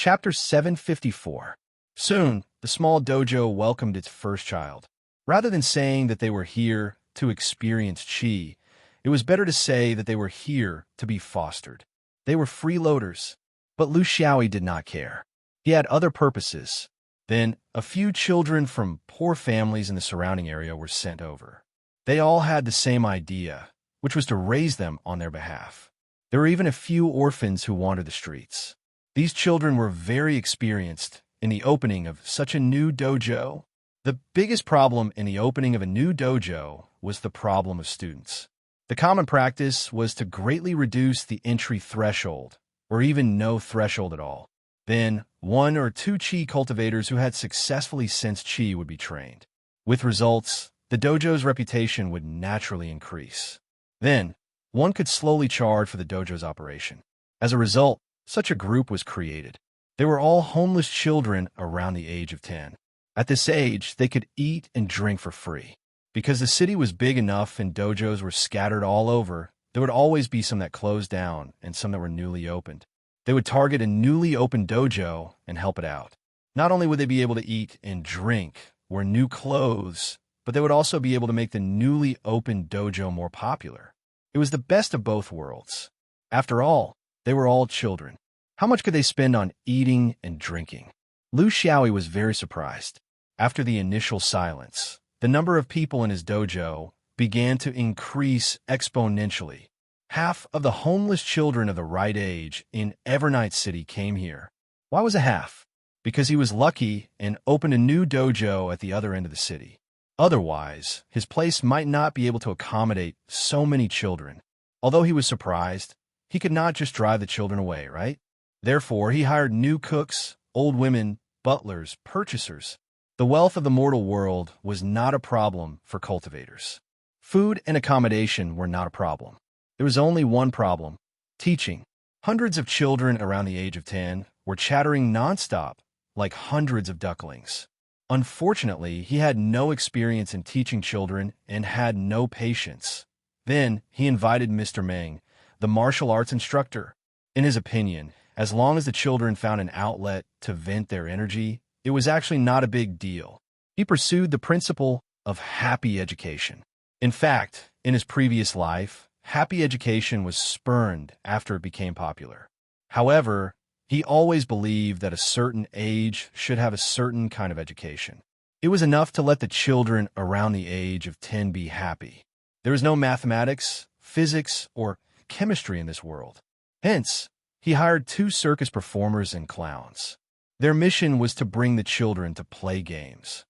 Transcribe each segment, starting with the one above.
Chapter 754. Soon, the small dojo welcomed its first child. Rather than saying that they were here to experience chi, it was better to say that they were here to be fostered. They were freeloaders, but Lu Xiaoyi did not care. He had other purposes. Then, a few children from poor families in the surrounding area were sent over. They all had the same idea, which was to raise them on their behalf. There were even a few orphans who wandered the streets. These children were very experienced in the opening of such a new dojo. The biggest problem in the opening of a new dojo was the problem of students. The common practice was to greatly reduce the entry threshold, or even no threshold at all. Then, 1 or 2 chi cultivators who had successfully sensed chi would be trained. With results, the dojo's reputation would naturally increase. Then, one could slowly charge for the dojo's operation. As a result, such a group was created. They were all homeless children around the age of 10. At this age, they could eat and drink for free. Because the city was big enough and dojos were scattered all over, there would always be some that closed down and some that were newly opened. They would target a newly opened dojo and help it out. Not only would they be able to eat and drink, wear new clothes, but they would also be able to make the newly opened dojo more popular. It was the best of both worlds. After all, they were all children. How much could they spend on eating and drinking? Lu Xiaoyi was very surprised. After the initial silence, the number of people in his dojo began to increase exponentially. Half of the homeless children of the right age in Evernight City came here. Why was it half? Because he was lucky and opened a new dojo at the other end of the city. Otherwise, his place might not be able to accommodate so many children. Although he was surprised, he could not just drive the children away, right? Therefore, he hired new cooks, old women, butlers, purchasers. The wealth of the mortal world was not a problem for cultivators. Food and accommodation were not a problem. There was only one problem: teaching. Hundreds of children around the age of 10 were chattering nonstop, like hundreds of ducklings. Unfortunately, he had no experience in teaching children and had no patience. Then, he invited Mr. Meng, the martial arts instructor. In his opinion, as long as the children found an outlet to vent their energy, it was actually not a big deal. He pursued the principle of happy education. In fact, in his previous life, happy education was spurned after it became popular. However, he always believed that a certain age should have a certain kind of education. It was enough to let the children around the age of 10 be happy. There was no mathematics, physics, or chemistry in this world. Hence, he hired 2 circus performers and clowns. Their mission was to bring the children to play games.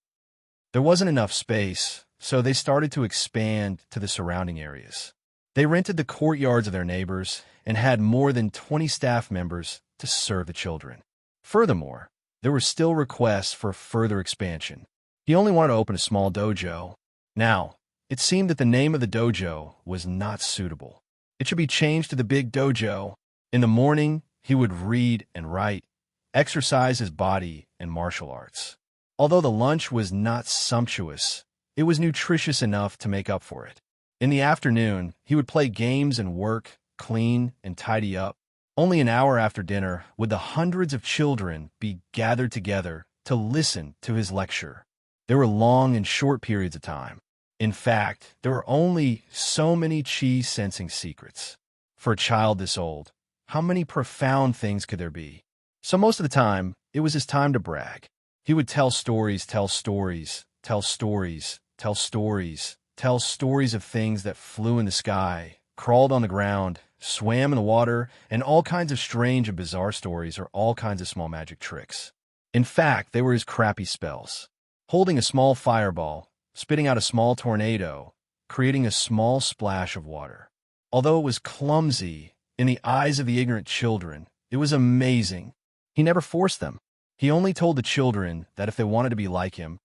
There wasn't enough space, so they started to expand to the surrounding areas. They rented the courtyards of their neighbors and had more than 20 staff members to serve the children. Furthermore, there were still requests for further expansion. He only wanted to open a small dojo. Now, it seemed that the name of the dojo was not suitable. It should be changed to the Big Dojo. In the morning, he would read and write, exercise his body, and martial arts. Although the lunch was not sumptuous, it was nutritious enough to make up for it. In the afternoon, he would play games and work, clean, and tidy up. Only an hour after dinner would the hundreds of children be gathered together to listen to his lecture. There were long and short periods of time. In fact, there were only so many chi sensing secrets. For a child this old, how many profound things could there be? So most of the time, it was his time to brag. He would tell stories, tell stories, tell stories, tell stories, tell stories of things that flew in the sky, crawled on the ground, swam in the water, and all kinds of strange and bizarre stories or all kinds of small magic tricks. In fact, they were his crappy spells. Holding a small fireball, spitting out a small tornado, creating a small splash of water. Although it was clumsy, in the eyes of the ignorant children, it was amazing. He never forced them. He only told the children that if they wanted to be like him,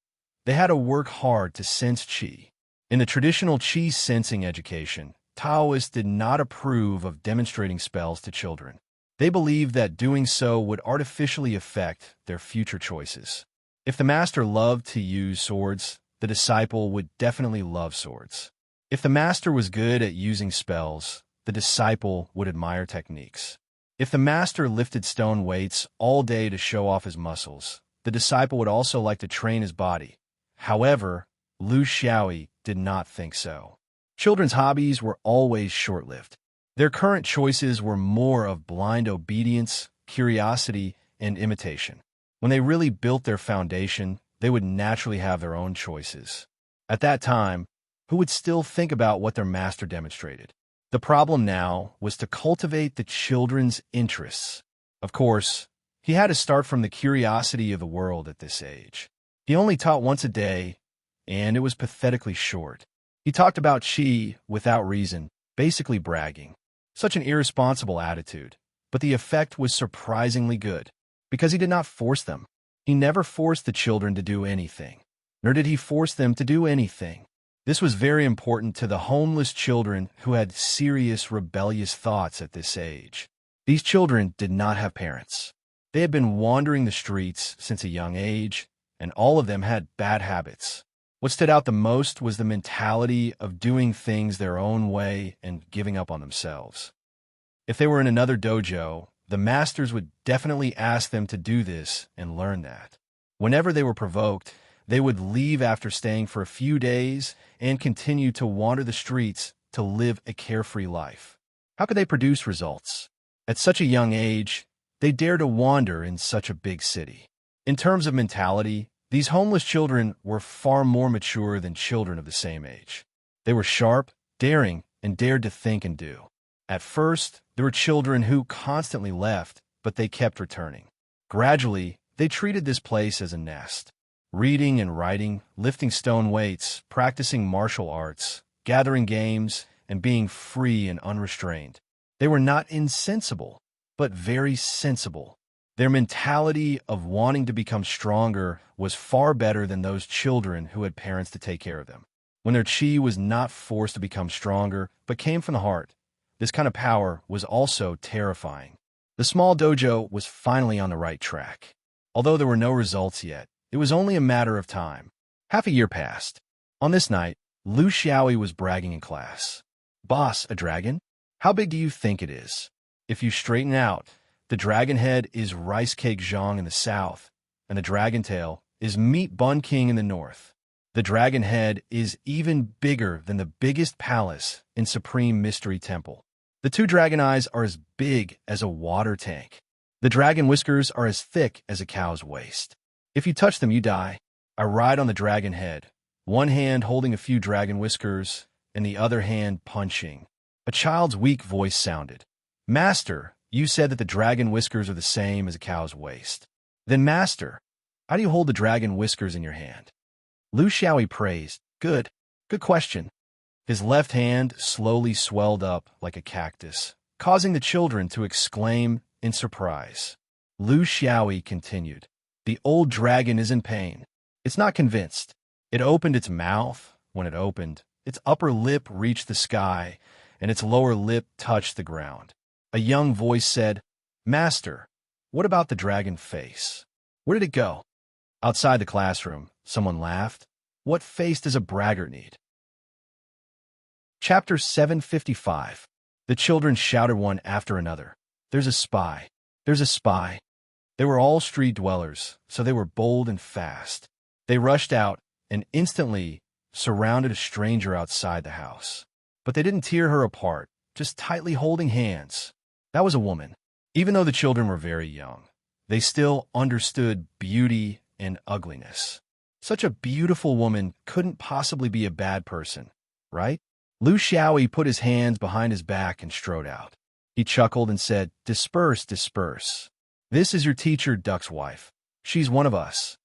they had to work hard to sense chi. In the traditional chi sensing education, Taoists did not approve of demonstrating spells to children. They believed that doing so would artificially affect their future choices. If the master loved to use swords, the disciple would definitely love swords. If the master was good at using spells, the disciple would admire techniques. If the master lifted stone weights all day to show off his muscles, the disciple would also like to train his body. However, Lu Xiaoyi did not think so. Children's hobbies were always short-lived. Their current choices were more of blind obedience, curiosity, and imitation. When they really built their foundation, they would naturally have their own choices. At that time, who would still think about what their master demonstrated? The problem now was to cultivate the children's interests. Of course, he had to start from the curiosity of the world at this age. He only taught once a day, and it was pathetically short. He talked about qi without reason, basically bragging. Such an irresponsible attitude, but the effect was surprisingly good, because he did not force them. He never forced the children to do anything, nor did he force them to do anything. This was very important to the homeless children who had serious rebellious thoughts at this age. These children did not have parents. They had been wandering the streets since a young age, and all of them had bad habits. What stood out the most was the mentality of doing things their own way and giving up on themselves. If they were in another dojo, the masters would definitely ask them to do this and learn that. Whenever they were provoked, they would leave after staying for a few days and continue to wander the streets to live a carefree life. How could they produce results? At such a young age, they dare to wander in such a big city. In terms of mentality, these homeless children were far more mature than children of the same age. They were sharp, daring, and dared to think and do. At first, there were children who constantly left, but they kept returning. Gradually, they treated this place as a nest. Reading and writing, lifting stone weights, practicing martial arts, gathering games, and being free and unrestrained. They were not insensible, but very sensible. Their mentality of wanting to become stronger was far better than those children who had parents to take care of them. When their qi was not forced to become stronger, but came from the heart, this kind of power was also terrifying. The small dojo was finally on the right track. Although there were no results yet, it was only a matter of time. Half a year passed. On this night, Lu Xiaoyi was bragging in class. "Boss, a dragon? How big do you think it is? If you straighten out, the dragon head is rice cake zhang in the south, and the dragon tail is meat bun king in the north. The dragon head is even bigger than the biggest palace in Supreme Mystery Temple. The two dragon eyes are as big as a water tank. The dragon whiskers are as thick as a cow's waist. If you touch them, you die. I ride on the dragon head, one hand holding a few dragon whiskers, and the other hand punching." A child's weak voice sounded. "Master, you said that the dragon whiskers are the same as a cow's waist. Then, Master, how do you hold the dragon whiskers in your hand?" Lu Xiaoyi praised. Good question." His left hand slowly swelled up like a cactus, causing the children to exclaim in surprise. Lu Xiaoyi continued. "The old dragon is in pain. It's not convinced. It opened its mouth. When it opened, its upper lip reached the sky, and its lower lip touched the ground. A young voice said, 'Master, what about the dragon face? Where did it go?' Outside the classroom, someone laughed. 'What face does a braggart need?'" Chapter 755. The children shouted one after another. "There's a spy! There's a spy!" They were all street dwellers, so they were bold and fast. They rushed out and instantly surrounded a stranger outside the house. But they didn't tear her apart, just tightly holding hands. That was a woman. Even though the children were very young, they still understood beauty and ugliness. Such a beautiful woman couldn't possibly be a bad person, right? Lu Xiaoyi put his hands behind his back and strode out. He chuckled and said, "Disperse, disperse. This is your teacher, Duck's wife. She's one of us."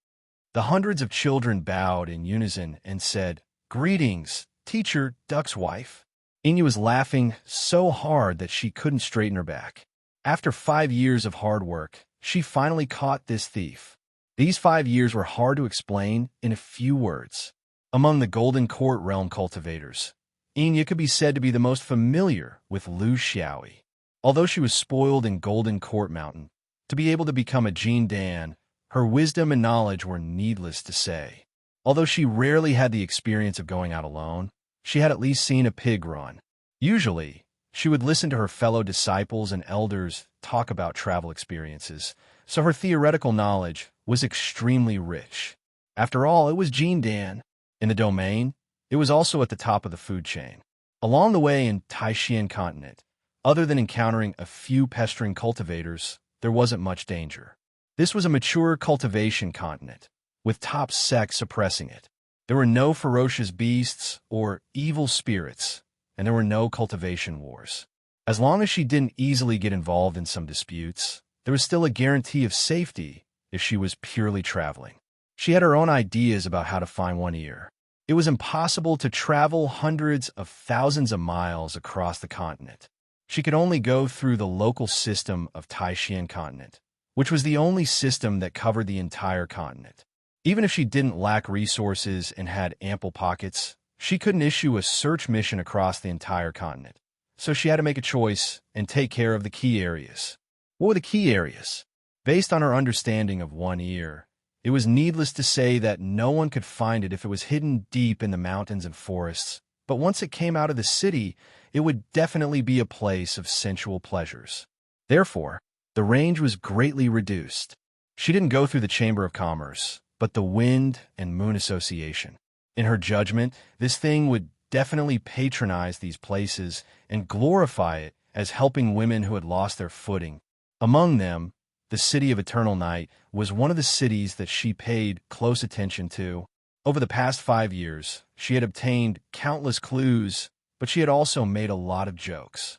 The hundreds of children bowed in unison and said, "Greetings, teacher, Duck's wife." Inya was laughing so hard that she couldn't straighten her back. After 5 years of hard work, she finally caught this thief. These 5 years were hard to explain in a few words. Among the Golden Court realm cultivators, Inya could be said to be the most familiar with Lu Xiaoyi. Although she was spoiled in Golden Court Mountain, to be able to become a Jin Dan, her wisdom and knowledge were needless to say. Although she rarely had the experience of going out alone, she had at least seen a pig run. Usually, She would listen to her fellow disciples and elders talk about travel experiences, so her theoretical knowledge was extremely rich. After all, it was Jean Dan. In the domain, it was also at the top of the food chain. Along the way in Taishan continent, other than encountering a few pestering cultivators, there wasn't much danger. This was a mature cultivation continent, with top sects suppressing it. There were no ferocious beasts or evil spirits, and there were no cultivation wars. As long as she didn't easily get involved in some disputes, there was still a guarantee of safety if she was purely traveling. She had her own ideas about how to find one ear. It was impossible to travel hundreds of thousands of miles across the continent. She could only go through the local system of Taishan continent, which was the only system that covered the entire continent. Even if she didn't lack resources and had ample pockets, she couldn't issue a search mission across the entire continent. So she had to make a choice and take care of the key areas. What were the key areas? Based on her understanding of one ear, it was needless to say that no one could find it if it was hidden deep in the mountains and forests, but once it came out of the city, it would definitely be a place of sensual pleasures. Therefore, the range was greatly reduced. She didn't go through the Chamber of Commerce, but the Wind and Moon Association. In her judgment, this thing would definitely patronize these places and glorify it as helping women who had lost their footing. Among them, the City of Eternal Night was one of the cities that she paid close attention to. Over the past 5 years, she had obtained countless clues, but she had also made a lot of jokes.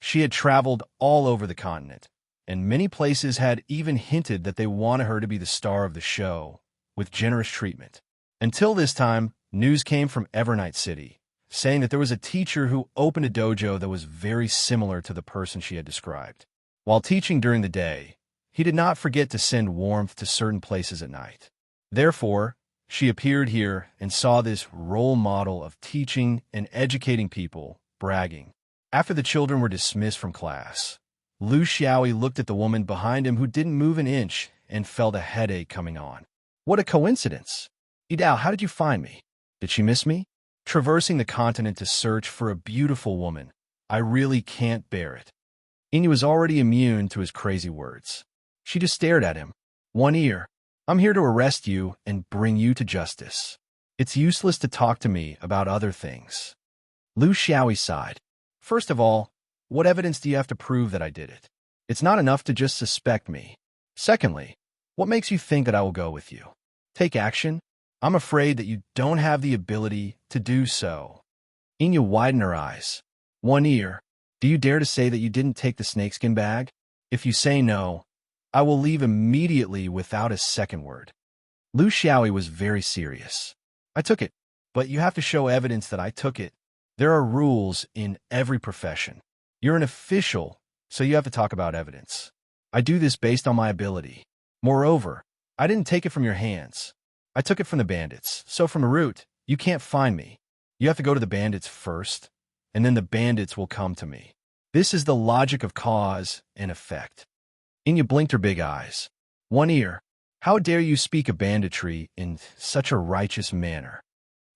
She had traveled all over the continent, and many places had even hinted that they wanted her to be the star of the show, with generous treatment. Until this time, news came from Evernight City, saying that there was a teacher who opened a dojo that was very similar to the person she had described. While teaching during the day, he did not forget to send warmth to certain places at night. Therefore, she appeared here and saw this role model of teaching and educating people, bragging. After the children were dismissed from class, Lu Xiaoyi looked at the woman behind him who didn't move an inch and felt a headache coming on. What a coincidence! Idao, how did you find me? Did she miss me? Traversing the continent to search for a beautiful woman. I really can't bear it. Inyu was already immune to his crazy words. She just stared at him. One ear. I'm here to arrest you and bring you to justice. It's useless to talk to me about other things. Lu Xiaoyi sighed. First of all, what evidence do you have to prove that I did it? It's not enough to just suspect me. Secondly, what makes you think that I will go with you? Take action? I'm afraid that you don't have the ability to do so. Inyu widened her eyes. One ear. Do you dare to say that you didn't take the snakeskin bag? If you say no, I will leave immediately without a second word. Lu Xiaoyi was very serious. I took it, but you have to show evidence that I took it. There are rules in every profession. You're an official, so you have to talk about evidence. I do this based on my ability. Moreover, I didn't take it from your hands. I took it from the bandits, so from a route, you can't find me. You have to go to the bandits first, and then the bandits will come to me. This is the logic of cause and effect. Inyu blinked her big eyes. One ear. How dare you speak of banditry in such a righteous manner?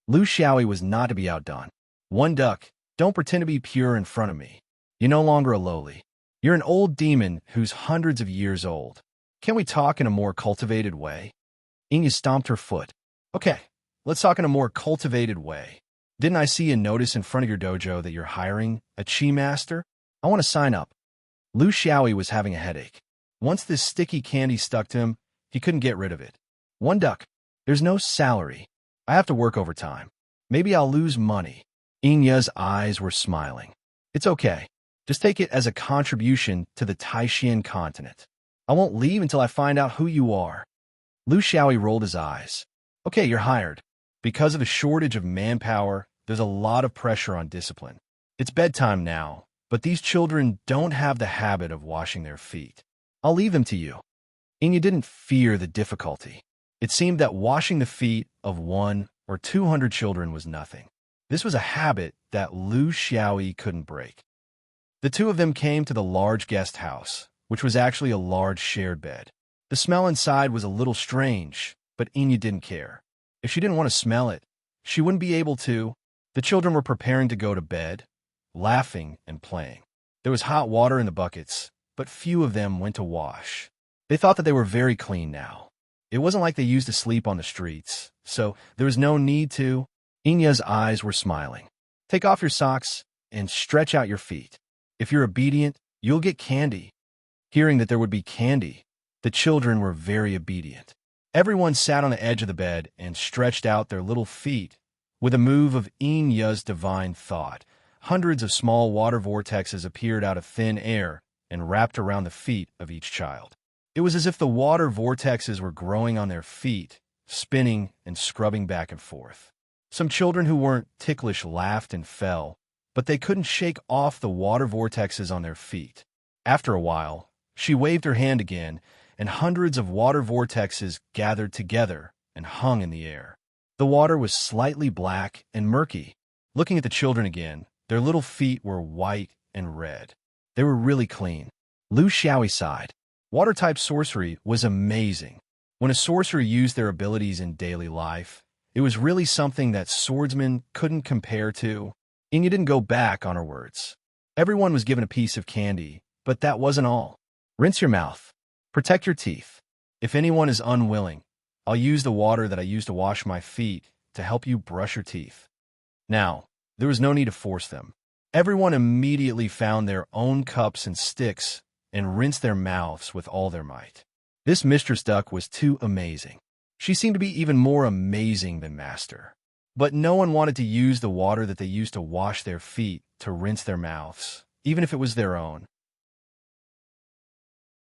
Lu Xiaoyi was not to be outdone. One duck. Don't pretend to be pure in front of me. You're no longer a lowly. You're an old demon who's hundreds of years old. Can we talk in a more cultivated way? Inyu stomped her foot. Okay, let's talk in a more cultivated way. Didn't I see a notice in front of your dojo that you're hiring a chi master? I want to sign up. Lu Xiaoyi was having a headache. Once this sticky candy stuck to him, he couldn't get rid of it. One duck. There's no salary. I have to work overtime. Maybe I'll lose money. Inyu's eyes were smiling. It's okay. Just take it as a contribution to the Taishan continent. I won't leave until I find out who you are. Lu Xiaoyi rolled his eyes. Okay, you're hired. Because of a shortage of manpower, there's a lot of pressure on discipline. It's bedtime now, but these children don't have the habit of washing their feet. I'll leave them to you. Inyu didn't fear the difficulty. It seemed that washing the feet of 100 or 200 children was nothing. This was a habit that Lu Xiaoyi couldn't break. The two of them came to the large guest house, which was actually a large shared bed. The smell inside was a little strange, but Inyu didn't care. If she didn't want to smell it, she wouldn't be able to. The children were preparing to go to bed. laughing and playing. There was hot water in the buckets, but few of them went to wash. They thought that they were very clean now. It wasn't like they used to sleep on the streets, so there was no need to. Inya's eyes were smiling. Take off your socks and stretch out your feet. If you're obedient, you'll get candy. Hearing that there would be candy, the children were very obedient. Everyone sat on the edge of the bed and stretched out their little feet. With a move of Inya's divine thought, hundreds of small water vortexes appeared out of thin air and wrapped around the feet of each child. It was as if the water vortexes were growing on their feet, spinning and scrubbing back and forth. Some children who weren't ticklish laughed and fell, but they couldn't shake off the water vortexes on their feet. After a while, she waved her hand again, and hundreds of water vortexes gathered together and hung in the air. The water was slightly black and murky. Looking at the children again, their little feet were white and red. They were really clean. Lu Xiaoyi sighed. Water-type sorcery was amazing. When a sorcerer used their abilities in daily life, it was really something that swordsmen couldn't compare to. Inya didn't go back on her words. Everyone was given a piece of candy, but that wasn't all. Rinse your mouth. Protect your teeth. If anyone is unwilling, I'll use the water that I use to wash my feet to help you brush your teeth. Now, there was no need to force them. Everyone immediately found their own cups and sticks and rinsed their mouths with all their might. This Mistress Duck was too amazing. She seemed to be even more amazing than Master. But no one wanted to use the water that they used to wash their feet to rinse their mouths, even if it was their own.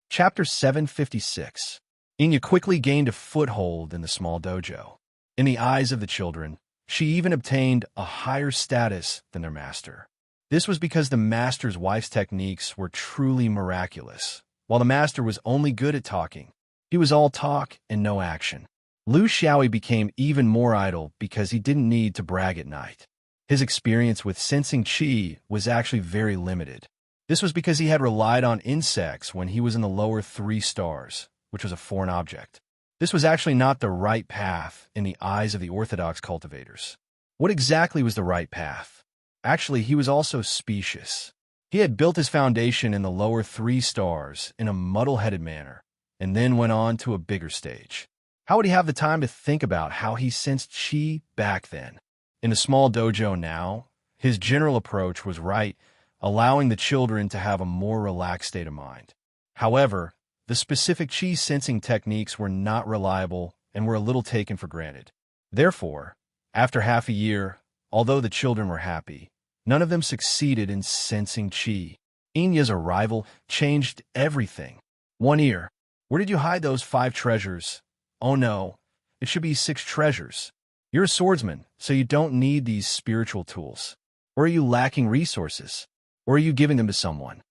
Chapter 756. Inya quickly gained a foothold in the small dojo. In the eyes of the children, she even obtained a higher status than their master. This was because the master's wife's techniques were truly miraculous, while the master was only good at talking. He was all talk and no action. Lu Xiaoyi became even more idle because he didn't need to brag at night. His experience with sensing qi was actually very limited. This was because he had relied on insects when he was in the lower 3 stars, which was a foreign object. This was actually not the right path in the eyes of the orthodox cultivators. What exactly was the right path? Actually, he was also specious. He had built his foundation in the lower 3 stars in a muddle-headed manner, and then went on to a bigger stage. How would he have the time to think about how he sensed qi back then? In the small dojo now, his general approach was right, allowing the children to have a more relaxed state of mind. However, the specific qi sensing techniques were not reliable and were a little taken for granted. Therefore, after half a year, although the children were happy, none of them succeeded in sensing qi. Inya's arrival changed everything. 1 ear. Where did you hide those 5 treasures? Oh no, it should be 6 treasures. You're a swordsman, so you don't need these spiritual tools. Or are you lacking resources? Or are you giving them to someone?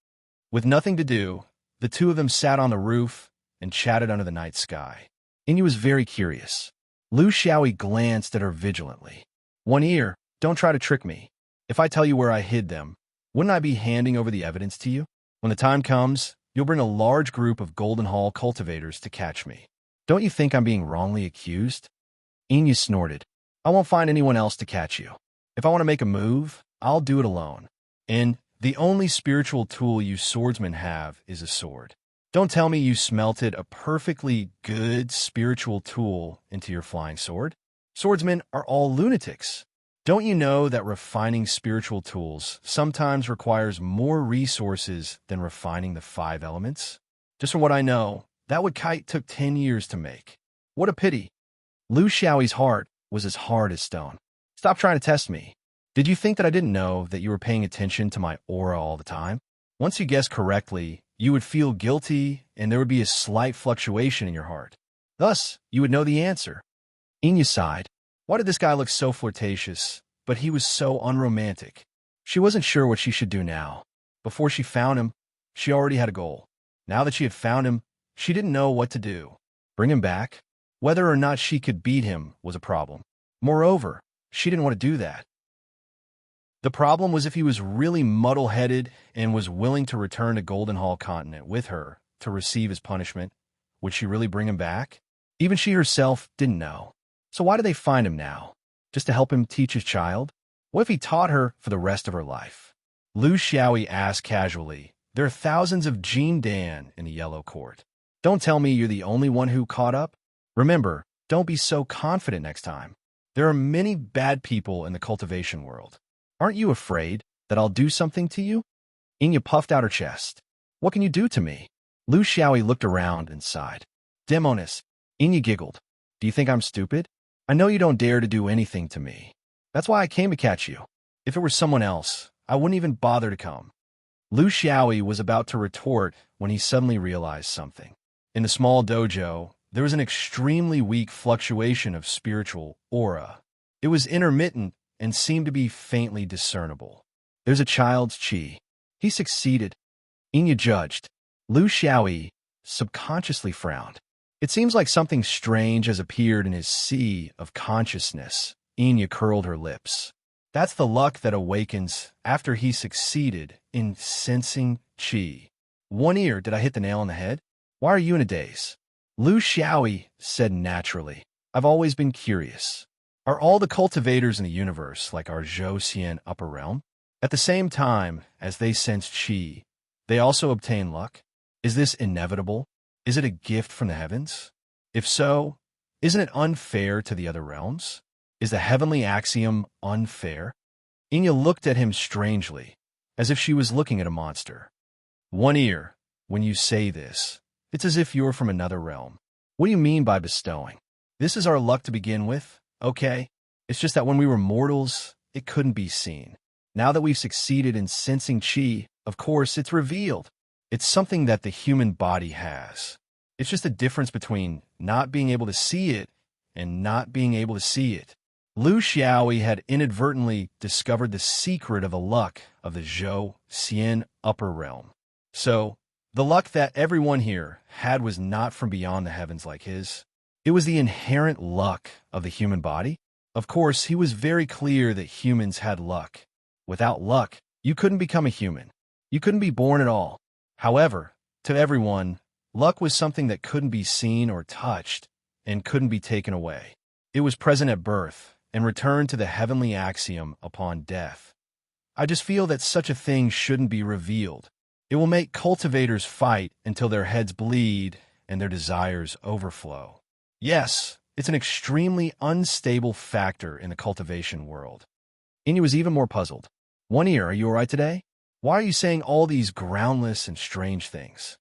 With nothing to do, the two of them sat on the roof and chatted under the night sky. Inya was very curious. Lu Xiaoyi glanced at her vigilantly. 1 ear, don't try to trick me. If I tell you where I hid them, wouldn't I be handing over the evidence to you? When the time comes, you'll bring a large group of Golden Hall cultivators to catch me. Don't you think I'm being wrongly accused? Inya snorted. I won't find anyone else to catch you. If I want to make a move, I'll do it alone. And the only spiritual tool you swordsmen have is a sword. Don't tell me you smelted a perfectly good spiritual tool into your flying sword. Swordsmen are all lunatics. Don't you know that refining spiritual tools sometimes requires more resources than refining the 5 elements? Just from what I know, that wood kite took 10 years to make. What a pity. Lu Xiaoyi's heart was as hard as stone. Stop trying to test me. Did you think that I didn't know that you were paying attention to my aura all the time? Once you guessed correctly, you would feel guilty and there would be a slight fluctuation in your heart. Thus, you would know the answer. Inya sighed. Why did this guy look so flirtatious, but he was so unromantic? She wasn't sure what she should do now. Before she found him, she already had a goal. Now that she had found him, she didn't know what to do. Bring him back? Whether or not she could beat him was a problem. Moreover, she didn't want to do that. The problem was if he was really muddle-headed and was willing to return to Golden Hall Continent with her to receive his punishment, would she really bring him back? Even she herself didn't know. So why did they find him now? Just to help him teach his child? What if he taught her for the rest of her life? Lu Xiaoyi asked casually. There are thousands of Jin Dan in the Yellow Court. Don't tell me you're the only one who caught up. Remember, don't be so confident next time. There are many bad people in the cultivation world. Aren't you afraid that I'll do something to you? Inya puffed out her chest. What can you do to me? Lu Xiaoyi looked around and sighed. Demonis. Inya giggled. Do you think I'm stupid? I know you don't dare to do anything to me. That's why I came to catch you. If it were someone else, I wouldn't even bother to come. Lu Xiaoyi was about to retort when he suddenly realized something. In the small dojo, there was an extremely weak fluctuation of spiritual aura. It was intermittent and seemed to be faintly discernible. There's a child's chi. He succeeded. Inya judged. Lu Xiaoyi subconsciously frowned. It seems like something strange has appeared in his sea of consciousness. Inya curled her lips. That's the luck that awakens after he succeeded in sensing chi. One ear, did I hit the nail on the head? Why are you in a daze? Lu Xiaoyi said naturally. I've always been curious. Are all the cultivators in the universe like our Zhou Xian upper realm? At the same time as they sense chi, they also obtain luck? Is this inevitable? Is it a gift from the heavens? If so, isn't it unfair to the other realms? Is the heavenly axiom unfair? Inya looked at him strangely, as if she was looking at a monster. One ear, when you say this, it's as if you're from another realm. What do you mean by bestowing? This is our luck to begin with, okay? It's just that when we were mortals, it couldn't be seen. Now that we've succeeded in sensing chi, of course, it's revealed. It's something that the human body has. It's just a difference between not being able to see it and not being able to see it. Lu Xiaoyi had inadvertently discovered the secret of the luck of the Zhou Xian upper realm. So, the luck that everyone here had was not from beyond the heavens like his. It was the inherent luck of the human body. Of course, he was very clear that humans had luck. Without luck, you couldn't become a human. You couldn't be born at all. However, to everyone, luck was something that couldn't be seen or touched and couldn't be taken away. It was present at birth and returned to the heavenly axiom upon death. I just feel that such a thing shouldn't be revealed. It will make cultivators fight until their heads bleed and their desires overflow. Yes, it's an extremely unstable factor in the cultivation world. Inya was even more puzzled. One ear, are you all right today? Why are you saying all these groundless and strange things?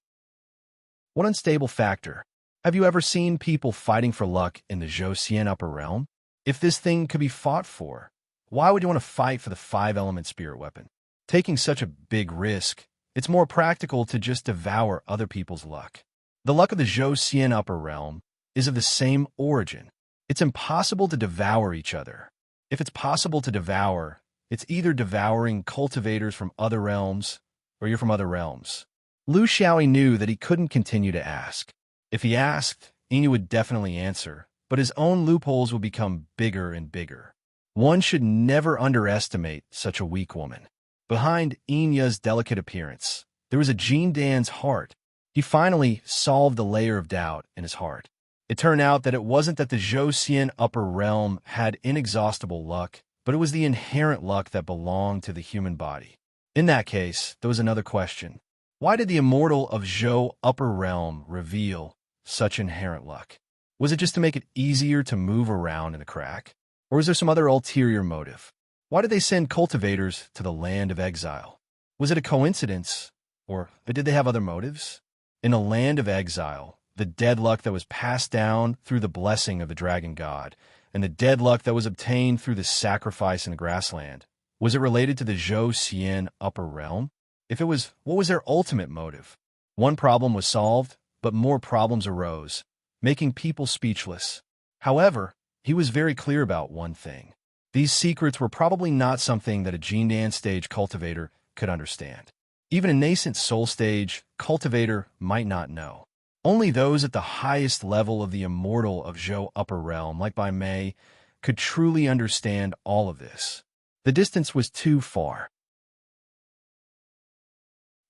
What unstable factor? Have you ever seen people fighting for luck in the Zhou Xian upper realm? If this thing could be fought for, why would you want to fight for the 5-element spirit weapon? Taking such a big risk, it's more practical to just devour other people's luck. The luck of the Zhou Xian upper realm is of the same origin. It's impossible to devour each other. If it's possible to devour, it's either devouring cultivators from other realms or you're from other realms. Lu Xiaoyi knew that he couldn't continue to ask. If he asked, Inya would definitely answer, but his own loopholes would become bigger and bigger. One should never underestimate such a weak woman. Behind Inya's delicate appearance, there was a Jin Dan's heart. He finally solved the layer of doubt in his heart. It turned out that it wasn't that the Zhou Xian upper realm had inexhaustible luck, but it was the inherent luck that belonged to the human body. In that case, there was another question. Why did the immortal of Zhou upper realm reveal such inherent luck? Was it just to make it easier to move around in a crack? Or was there some other ulterior motive? Why did they send cultivators to the land of exile? Was it a coincidence? Or did they have other motives? In a land of exile, the dead luck that was passed down through the blessing of the dragon god, and the dead luck that was obtained through the sacrifice in the grassland, was it related to the Zhou Xian upper realm? If it was, what was their ultimate motive? One problem was solved, but more problems arose, making people speechless. However, he was very clear about one thing. These secrets were probably not something that a Jindan stage cultivator could understand. Even a nascent soul stage cultivator might not know. Only those at the highest level of the immortal of Zhou upper realm, like Bai Mei, could truly understand all of this. The distance was too far.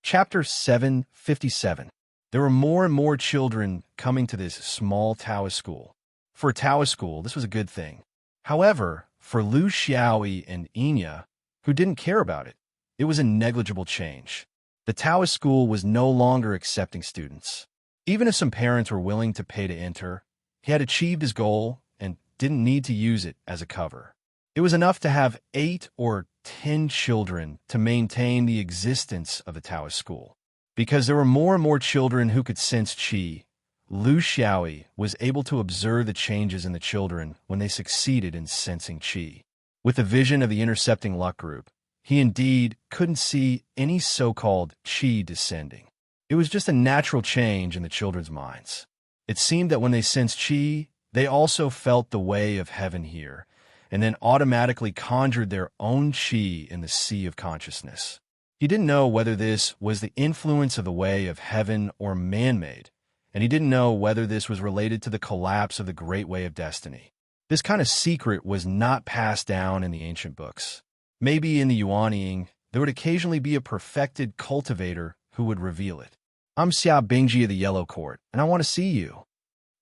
Chapter 757. There were more and more children coming to this small Taoist school. For a Taoist school, this was a good thing. However, for Lu Xiaoyi and Inya, who didn't care about it, it was a negligible change. The Taoist school was no longer accepting students. Even if some parents were willing to pay to enter, he had achieved his goal and didn't need to use it as a cover. It was enough to have 8 or 10 children to maintain the existence of the Taoist school. Because there were more and more children who could sense qi, Lu Xiaoyi was able to observe the changes in the children when they succeeded in sensing qi. With the vision of the intercepting luck group, he indeed couldn't see any so-called qi descending. It was just a natural change in the children's minds. It seemed that when they sensed qi, they also felt the way of heaven here, and then automatically conjured their own qi in the sea of consciousness. He didn't know whether this was the influence of the way of heaven or man-made, and he didn't know whether this was related to the collapse of the Great Way of Destiny. This kind of secret was not passed down in the ancient books. Maybe in the Yuanying, there would occasionally be a perfected cultivator who would reveal it. I'm Xia Bingji of the Yellow Court, and I want to see you.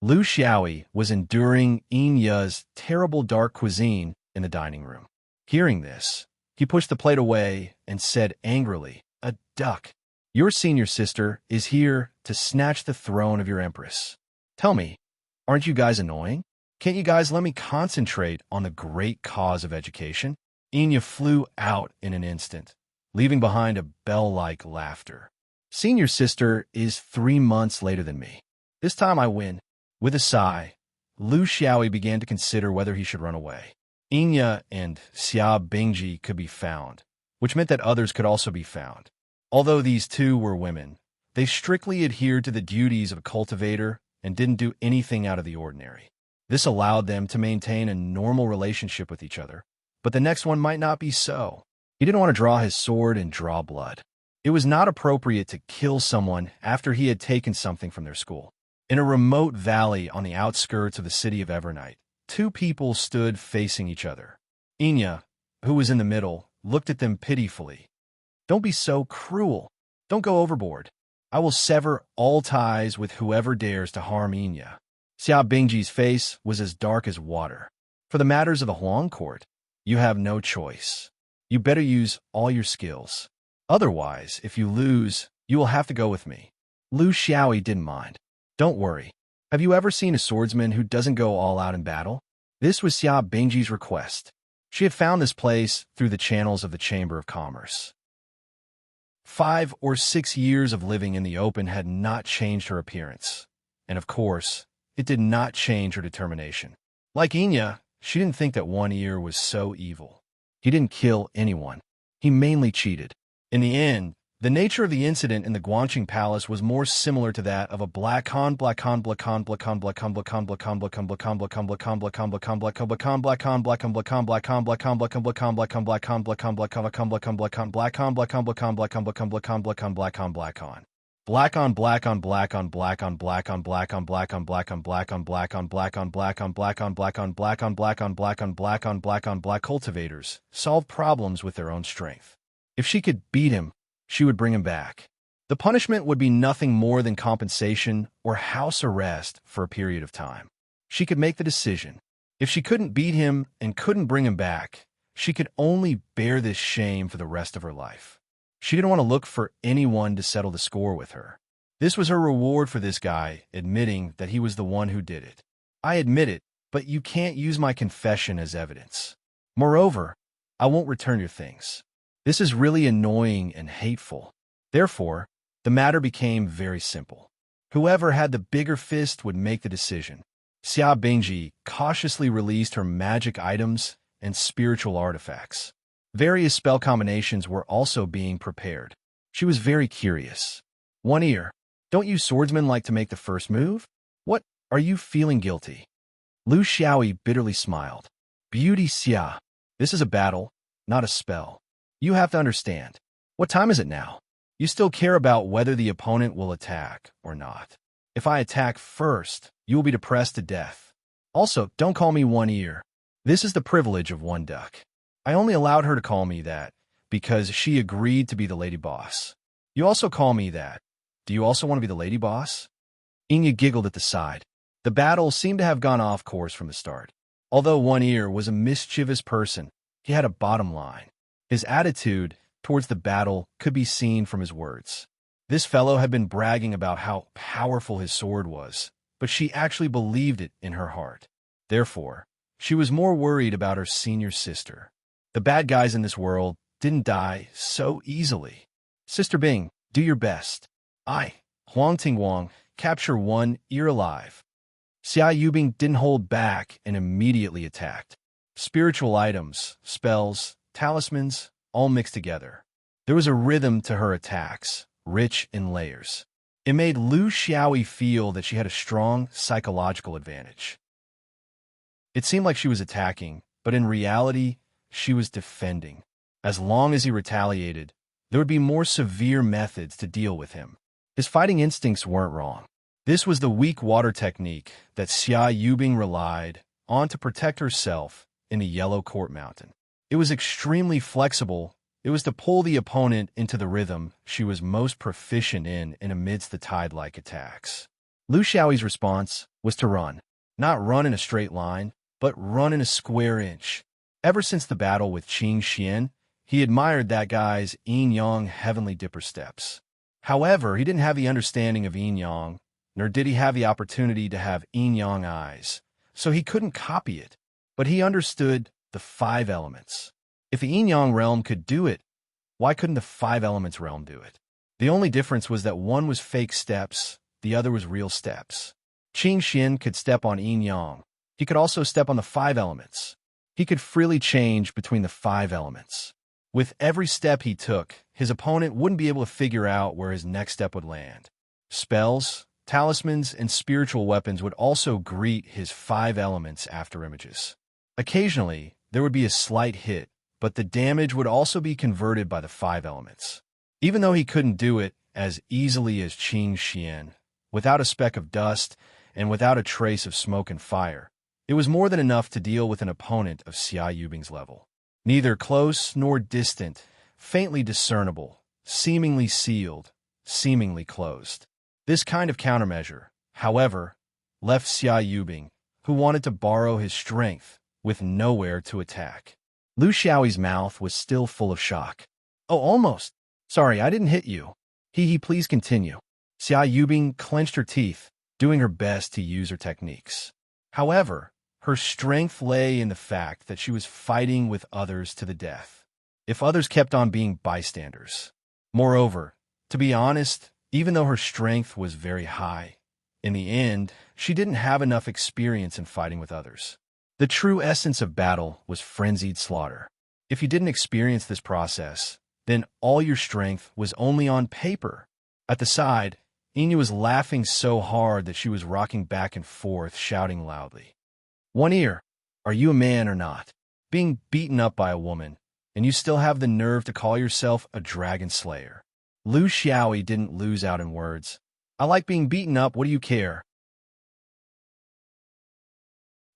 Lu Xiaoyi was enduring Yin Ya's terrible dark cuisine in the dining room. Hearing this, he pushed the plate away and said angrily, "A duck. Your senior sister is here to snatch the throne of your empress. Tell me, aren't you guys annoying? Can't you guys let me concentrate on the great cause of education?" Inya flew out in an instant, leaving behind a bell-like laughter. Senior sister is 3 months later than me. This time I win. With a sigh, Lu Xiaoyi began to consider whether he should run away. Inya and Xia Bingji could be found, which meant that others could also be found. Although these two were women, they strictly adhered to the duties of a cultivator and didn't do anything out of the ordinary. This allowed them to maintain a normal relationship with each other, but the next one might not be so. He didn't want to draw his sword and draw blood. It was not appropriate to kill someone after he had taken something from their school. In a remote valley on the outskirts of the city of Evernight, 2 people stood facing each other. Inya, who was in the middle, looked at them pitifully. "Don't be so cruel. Don't go overboard. I will sever all ties with whoever dares to harm Inya." Xia Bingji's face was as dark as water. "For the matters of the Huang court, you have no choice. You better use all your skills. Otherwise, if you lose, you will have to go with me." Lu Xiaoyi didn't mind. "Don't worry. Have you ever seen a swordsman who doesn't go all out in battle?" This was Xia Bingji's request. She had found this place through the channels of the Chamber of Commerce. 5 or 6 years of living in the open had not changed her appearance. And of course, it did not change her determination. Like Inya, she didn't think that One Ear was so evil. He didn't kill anyone. He mainly cheated. In the end, the nature of the incident in the Guangqing Palace was more similar to that of a black-on cultivators solve problems with their own strength. If she could beat him, she would bring him back. The punishment would be nothing more than compensation or house arrest for a period of time. She could make the decision. If she couldn't beat him and couldn't bring him back, she could only bear this shame for the rest of her life. She didn't want to look for anyone to settle the score with her. This was her reward for this guy admitting that he was the one who did it. "I admit it, but you can't use my confession as evidence. Moreover, I won't return your things. This is really annoying and hateful." Therefore, the matter became very simple. Whoever had the bigger fist would make the decision. Xia Bingji cautiously released her magic items and spiritual artifacts. Various spell combinations were also being prepared. She was very curious. "One Ear, don't you swordsmen like to make the first move? What, are you feeling guilty?" Lu Xiaoyi bitterly smiled. "Beauty Xia, this is a battle, not a spell. You have to understand. What time is it now? You still care about whether the opponent will attack or not. If I attack first, you will be depressed to death. Also, don't call me One Ear. This is the privilege of one duck. I only allowed her to call me that because she agreed to be the lady boss. You also call me that. Do you also want to be the lady boss?" Inya giggled at the side. The battle seemed to have gone off course from the start. Although One Ear was a mischievous person, he had a bottom line. His attitude towards the battle could be seen from his words. This fellow had been bragging about how powerful his sword was, but she actually believed it in her heart. Therefore, she was more worried about her senior sister. The bad guys in this world didn't die so easily. Sister Bing, do your best. I, Huang Tingwang, capture one ear alive. Xia Yubing didn't hold back and immediately attacked. Spiritual items, spells, talismans, all mixed together. There was a rhythm to her attacks, rich in layers. It made Lu Xiaoyi feel that she had a strong psychological advantage. It seemed like she was attacking, but in reality, she was defending. As long as he retaliated, there would be more severe methods to deal with him. His fighting instincts weren't wrong. This was the weak water technique that Xia Yubing relied on to protect herself in the Yellow Court Mountain. It was extremely flexible. It was to pull the opponent into the rhythm she was most proficient in and amidst the tide-like attacks. Lu Xiaoyi's response was to run. Not run in a straight line, but run in a square inch. Ever since the battle with Qing Xian, he admired that guy's yin-yang heavenly dipper steps. However, he didn't have the understanding of yin-yang, nor did he have the opportunity to have yin-yang eyes, so he couldn't copy it. But he understood the 5 elements. If the yin-yang realm could do it, why couldn't the 5 elements realm do it? The only difference was that one was fake steps, the other was real steps. Qing Xian could step on yin-yang. He could also step on the 5 elements. He could freely change between the 5 elements. With every step he took, his opponent wouldn't be able to figure out where his next step would land. Spells, talismans, and spiritual weapons would also greet his 5 elements after images. Occasionally, there would be a slight hit, but the damage would also be converted by the 5 elements. Even though he couldn't do it as easily as Qing Xian, without a speck of dust and without a trace of smoke and fire, it was more than enough to deal with an opponent of Xia Yubing's level. Neither close nor distant, faintly discernible, seemingly sealed, seemingly closed. This kind of countermeasure, however, left Xia Yubing, who wanted to borrow his strength, with nowhere to attack. Lu Xiaoyi's mouth was still full of shock. Oh, almost. Sorry, I didn't hit you. Please continue. Xia Yubing clenched her teeth, doing her best to use her techniques. However, her strength lay in the fact that she was fighting with others to the death, if others kept on being bystanders. Moreover, to be honest, even though her strength was very high, in the end, she didn't have enough experience in fighting with others. The true essence of battle was frenzied slaughter. If you didn't experience this process, then all your strength was only on paper. At the side, Enya was laughing so hard that she was rocking back and forth, shouting loudly. One ear, are you a man or not? Being beaten up by a woman, and you still have the nerve to call yourself a dragon slayer. Lu Xiaoyi didn't lose out in words. I like being beaten up, what do you care?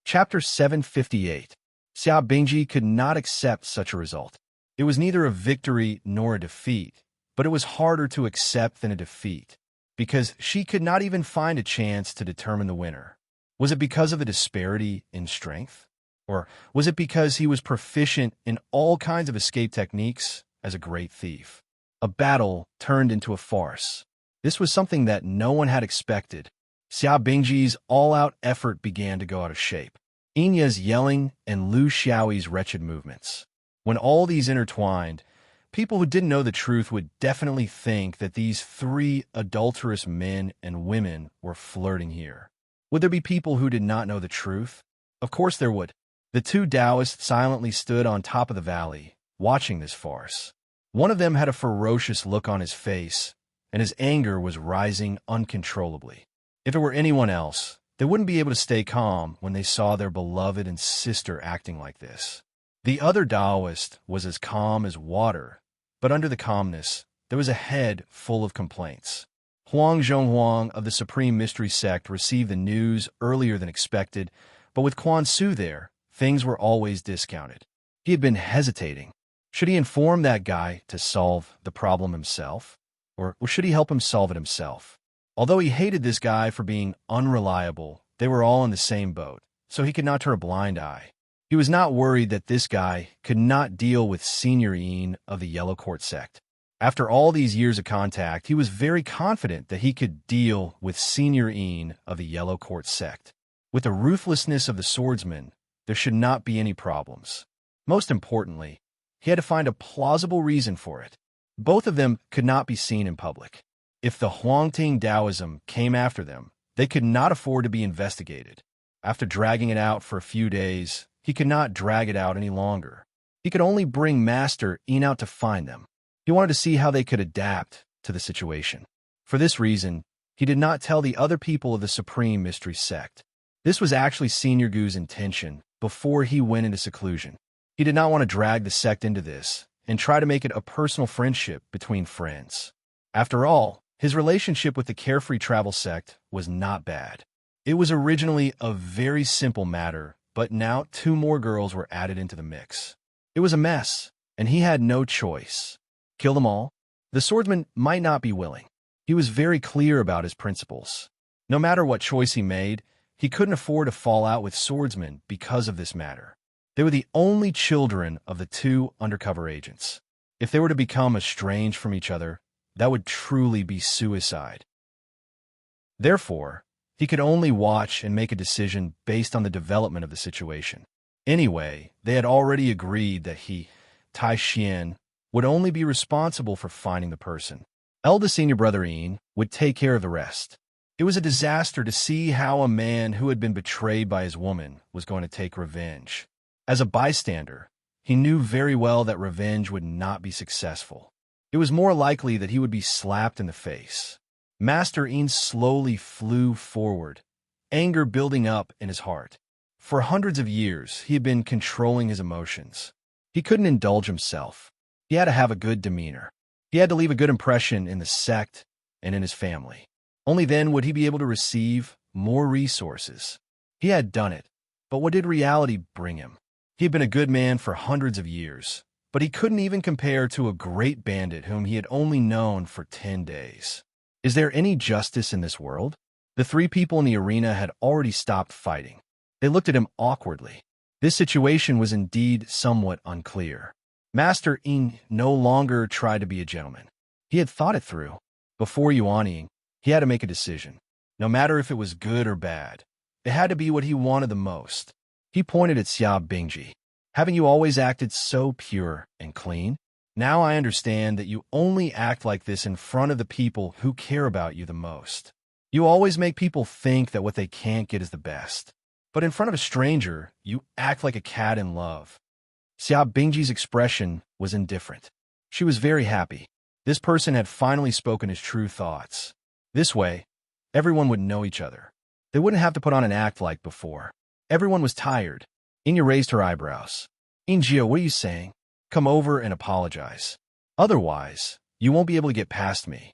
Chapter 758. Xia Bingji could not accept such a result. It was neither a victory nor a defeat, but it was harder to accept than a defeat, because she could not even find a chance to determine the winner. Was it because of the disparity in strength? Or was it because he was proficient in all kinds of escape techniques as a great thief? A battle turned into a farce. This was something that no one had expected. Xia Bingji's all-out effort began to go out of shape. Enya's yelling and Lu Xiaoyi's wretched movements. When all these intertwined, people who didn't know the truth would definitely think that these 3 adulterous men and women were flirting here. Would there be people who did not know the truth? Of course there would. The 2 Taoists silently stood on top of the valley, watching this farce. One of them had a ferocious look on his face, and his anger was rising uncontrollably. If it were anyone else, they wouldn't be able to stay calm when they saw their beloved and sister acting like this. The other Taoist was as calm as water, but under the calmness, there was a head full of complaints. Huang Zhonghuang of the Supreme Mystery Sect received the news earlier than expected, but with Quan Su there, things were always discounted. He had been hesitating. Should he inform that guy to solve the problem himself? Or should he help him solve it himself? Although he hated this guy for being unreliable, they were all in the same boat, so he could not turn a blind eye. He was not worried that this guy could not deal with serene of the Yellow Court sect. After all these years of contact, he was very confident that he could deal with serene of the Yellow Court sect. With the ruthlessness of the swordsman, there should not be any problems. Most importantly, he had to find a plausible reason for it. Both of them could not be seen in public. If the Huangting Taoism came after them, they could not afford to be investigated. After dragging it out for a few days, he could not drag it out any longer. He could only bring Master Yin out to find them. He wanted to see how they could adapt to the situation. For this reason, he did not tell the other people of the Supreme Mystery Sect. This was actually Senior Gu's intention before he went into seclusion. He did not want to drag the sect into this and try to make it a personal friendship between friends. After all, his relationship with the Carefree Travel sect was not bad. It was originally a very simple matter, but now 2 more girls were added into the mix. It was a mess, and he had no choice. Kill them all? The swordsman might not be willing. He was very clear about his principles. No matter what choice he made, he couldn't afford to fall out with swordsmen because of this matter. They were the only children of the 2 undercover agents. If they were to become estranged from each other, that would truly be suicide. Therefore, he could only watch and make a decision based on the development of the situation. Anyway, they had already agreed that he, Tai Xian, would only be responsible for finding the person. Eldest senior brother Yin would take care of the rest. It was a disaster to see how a man who had been betrayed by his woman was going to take revenge. As a bystander, he knew very well that revenge would not be successful. It was more likely that he would be slapped in the face. Master Yin slowly flew forward, anger building up in his heart. For hundreds of years, he had been controlling his emotions. He couldn't indulge himself. He had to have a good demeanor. He had to leave a good impression in the sect and in his family. Only then would he be able to receive more resources. He had done it, but what did reality bring him? He had been a good man for hundreds of years, but he couldn't even compare to a great bandit whom he had only known for 10 days. Is there any justice in this world? The 3 people in the arena had already stopped fighting. They looked at him awkwardly. This situation was indeed somewhat unclear. Master Yin no longer tried to be a gentleman. He had thought it through. Before yuaning, he had to make a decision. No matter if it was good or bad, it had to be what he wanted the most. He pointed at Xia Bingji. Haven't you always acted so pure and clean? Now I understand that you only act like this in front of the people who care about you the most. You always make people think that what they can't get is the best. But in front of a stranger, you act like a cat in love. Xia Bingji's expression was indifferent. She was very happy. This person had finally spoken his true thoughts. This way, everyone would know each other. They wouldn't have to put on an act like before. Everyone was tired. Inya raised her eyebrows. Injia, what are you saying? Come over and apologize. Otherwise, you won't be able to get past me.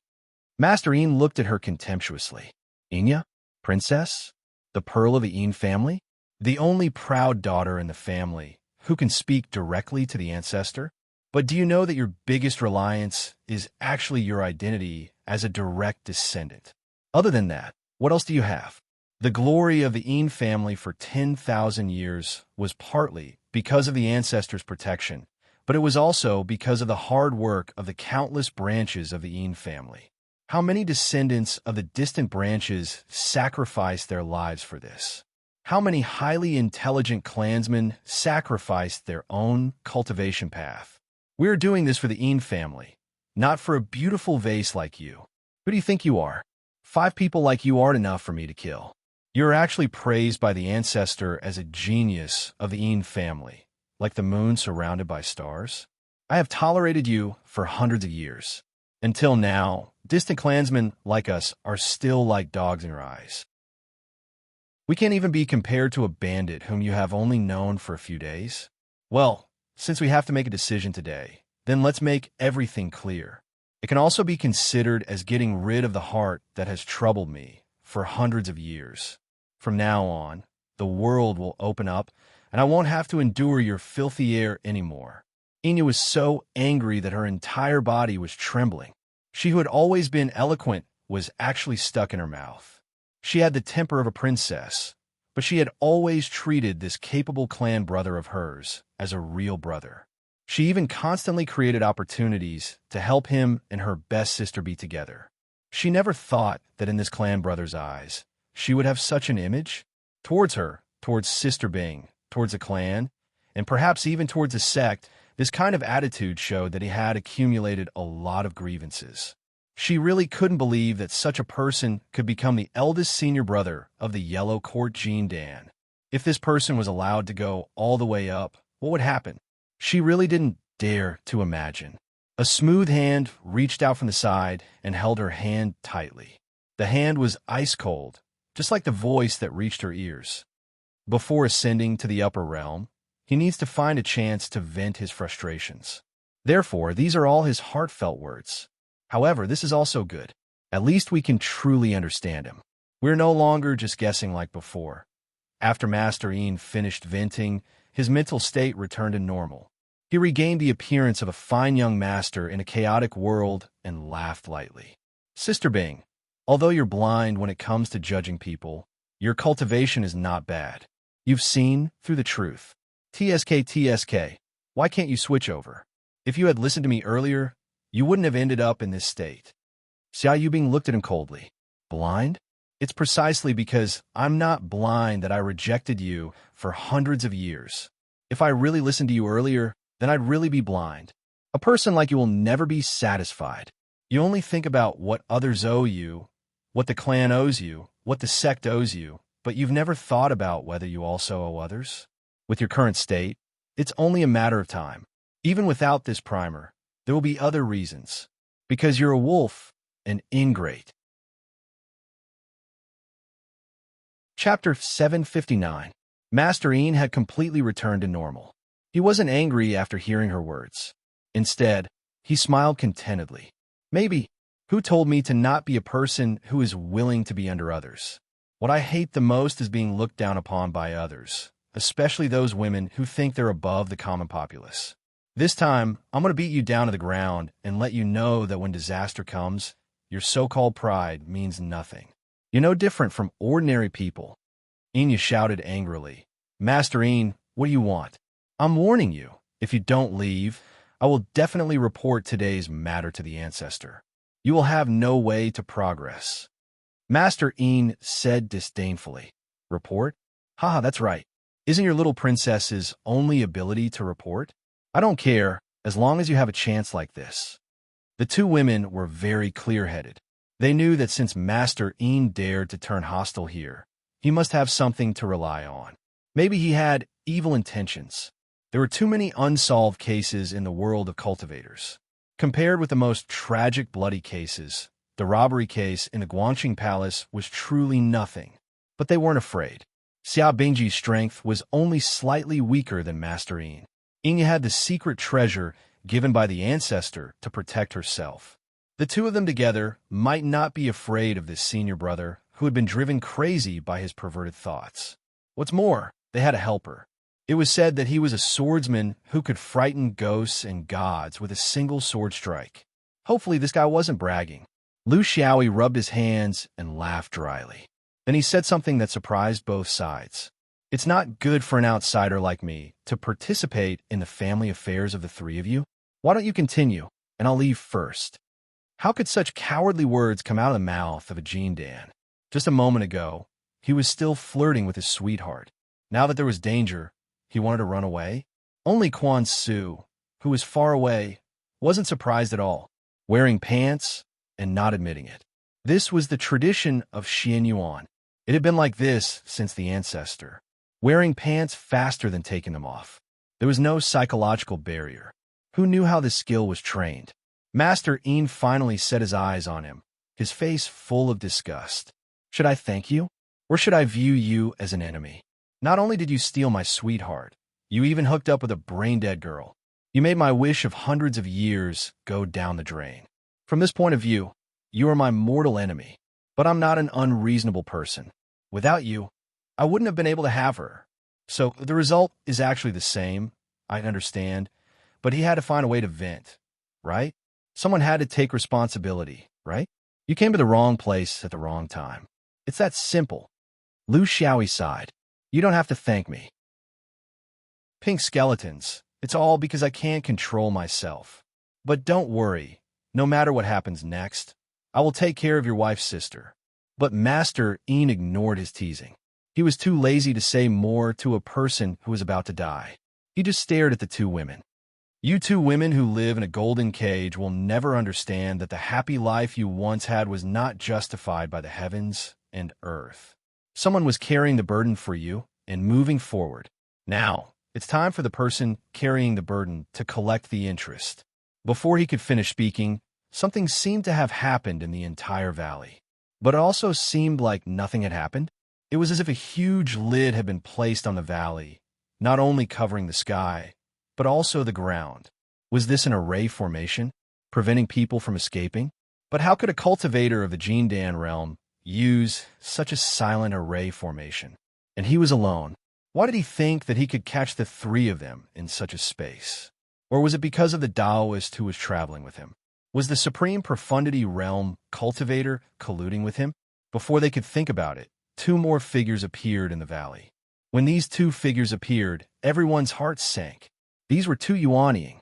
Master Yin looked at her contemptuously. Inya? Princess? The pearl of the Yin family? The only proud daughter in the family who can speak directly to the ancestor? But do you know that your biggest reliance is actually your identity as a direct descendant? Other than that, what else do you have? The glory of the Yin family for 10,000 years was partly because of the ancestors' protection, but it was also because of the hard work of the countless branches of the Yin family. How many descendants of the distant branches sacrificed their lives for this? How many highly intelligent clansmen sacrificed their own cultivation path? We are doing this for the Yin family, not for a beautiful vase like you. Who do you think you are? 5 people like you aren't enough for me to kill. You are actually praised by the ancestor as a genius of the Yin family, like the moon surrounded by stars. I have tolerated you for hundreds of years. Until now, distant clansmen like us are still like dogs in your eyes. We can't even be compared to a bandit whom you have only known for a few days. Well, since we have to make a decision today, then let's make everything clear. It can also be considered as getting rid of the heart that has troubled me for hundreds of years. From now on, the world will open up, and I won't have to endure your filthy air anymore. Inya was so angry that her entire body was trembling. She who had always been eloquent was actually stuck in her mouth. She had the temper of a princess, but she had always treated this capable clan brother of hers as a real brother. She even constantly created opportunities to help him and her best sister be together. She never thought that in this clan brother's eyes, she would have such an image towards her, towards Sister Bing, towards a clan, and perhaps even towards a sect. This kind of attitude showed that he had accumulated a lot of grievances. She really couldn't believe that such a person could become the eldest senior brother of the Yellow Court Jean Dan. If this person was allowed to go all the way up, what would happen? She really didn't dare to imagine. A smooth hand reached out from the side and held her hand tightly. The hand was ice cold, just like the voice that reached her ears. Before ascending to the upper realm, he needs to find a chance to vent his frustrations. Therefore, these are all his heartfelt words. However, this is also good. At least we can truly understand him. We're no longer just guessing like before. After Master Ian finished venting, his mental state returned to normal. He regained the appearance of a fine young master in a chaotic world and laughed lightly. Sister Bing, although you're blind when it comes to judging people, your cultivation is not bad. You've seen through the truth. TSK, why can't you switch over? If you had listened to me earlier, you wouldn't have ended up in this state. Xiao Yubing looked at him coldly. Blind? It's precisely because I'm not blind that I rejected you for hundreds of years. If I really listened to you earlier, then I'd really be blind. A person like you will never be satisfied. You only think about what others owe you, what the clan owes you, what the sect owes you, but you've never thought about whether you also owe others. With your current state, it's only a matter of time. Even without this primer, there will be other reasons. Because you're a wolf, an ingrate. Chapter 759. Master Ian had completely returned to normal. He wasn't angry after hearing her words. Instead, he smiled contentedly. Maybe, who told me to not be a person who is willing to be under others? What I hate the most is being looked down upon by others, especially those women who think they're above the common populace. This time, I'm going to beat you down to the ground and let you know that when disaster comes, your so-called pride means nothing. You're no different from ordinary people. Ian shouted angrily. Master Ian, what do you want? I'm warning you. If you don't leave, I will definitely report today's matter to the ancestor. You will have no way to progress. Master Ian said disdainfully. Report? Haha, that's right. Isn't your little princess's only ability to report? I don't care, as long as you have a chance like this. The two women were very clear-headed. They knew that since Master Ian dared to turn hostile here, he must have something to rely on. Maybe he had evil intentions. There were too many unsolved cases in the world of cultivators. Compared with the most tragic bloody cases, the robbery case in the Guangqing Palace was truly nothing. But they weren't afraid. Xiao Bingji's strength was only slightly weaker than Master Ian. Ian had the secret treasure given by the ancestor to protect herself. The two of them together might not be afraid of this senior brother who had been driven crazy by his perverted thoughts. What's more, they had a helper. It was said that he was a swordsman who could frighten ghosts and gods with a single sword strike. Hopefully this guy wasn't bragging. Lu Xiaoyi rubbed his hands and laughed dryly. Then he said something that surprised both sides. It's not good for an outsider like me to participate in the family affairs of the three of you. Why don't you continue, and I'll leave first. How could such cowardly words come out of the mouth of a Jean Dan? Just a moment ago, he was still flirting with his sweetheart. Now that there was danger, he wanted to run away? Only Quan Su, who was far away, wasn't surprised at all, wearing pants and not admitting it. This was the tradition of Xian Yuan. It had been like this since the ancestor, wearing pants faster than taking them off. There was no psychological barrier. Who knew how this skill was trained? Master Ian finally set his eyes on him, his face full of disgust. Should I thank you? Or should I view you as an enemy? Not only did you steal my sweetheart, you even hooked up with a brain-dead girl. You made my wish of hundreds of years go down the drain. From this point of view, you are my mortal enemy. But I'm not an unreasonable person. Without you, I wouldn't have been able to have her. So the result is actually the same, I understand, but he had to find a way to vent, right? Someone had to take responsibility, right? You came to the wrong place at the wrong time. It's that simple. Lu Xiaoyi sighed. You don't have to thank me. Pink skeletons. It's all because I can't control myself. But don't worry. No matter what happens next, I will take care of your wife's sister. But Master Ian ignored his teasing. He was too lazy to say more to a person who was about to die. He just stared at the two women. You two women who live in a golden cage will never understand that the happy life you once had was not justified by the heavens and earth. Someone was carrying the burden for you and moving forward. Now, it's time for the person carrying the burden to collect the interest. Before he could finish speaking, something seemed to have happened in the entire valley. But it also seemed like nothing had happened. It was as if a huge lid had been placed on the valley, not only covering the sky, but also the ground. Was this an array formation, preventing people from escaping? But how could a cultivator of the Jindan realm use such a silent array formation? And he was alone. Why did he think that he could catch the three of them in such a space? Or was it because of the Taoist who was traveling with him? Was the Supreme Profundity Realm cultivator colluding with him? Before they could think about it, two more figures appeared in the valley. When these two figures appeared, everyone's heart sank. These were two Yuanying.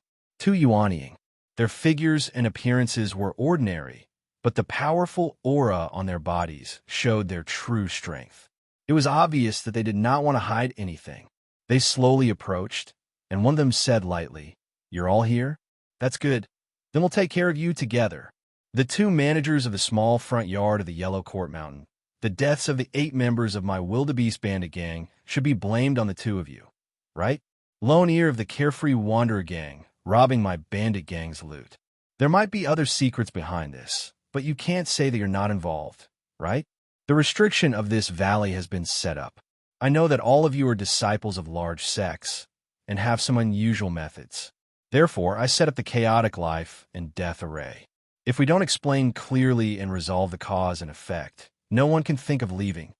Their figures and appearances were ordinary, but the powerful aura on their bodies showed their true strength. It was obvious that they did not want to hide anything. They slowly approached, and one of them said lightly, "You're all here? That's good. Then we'll take care of you together." The two managers of the small front yard of the Yellow Court Mountain. The deaths of the 8 members of my wildebeest bandit gang should be blamed on the two of you, right? Lone Ear of the Carefree Wanderer gang, robbing my bandit gang's loot. There might be other secrets behind this, but you can't say that you're not involved, right? The restriction of this valley has been set up. I know that all of you are disciples of large sects and have some unusual methods. Therefore, I set up the chaotic life and death array. If we don't explain clearly and resolve the cause and effect, no one can think of leaving.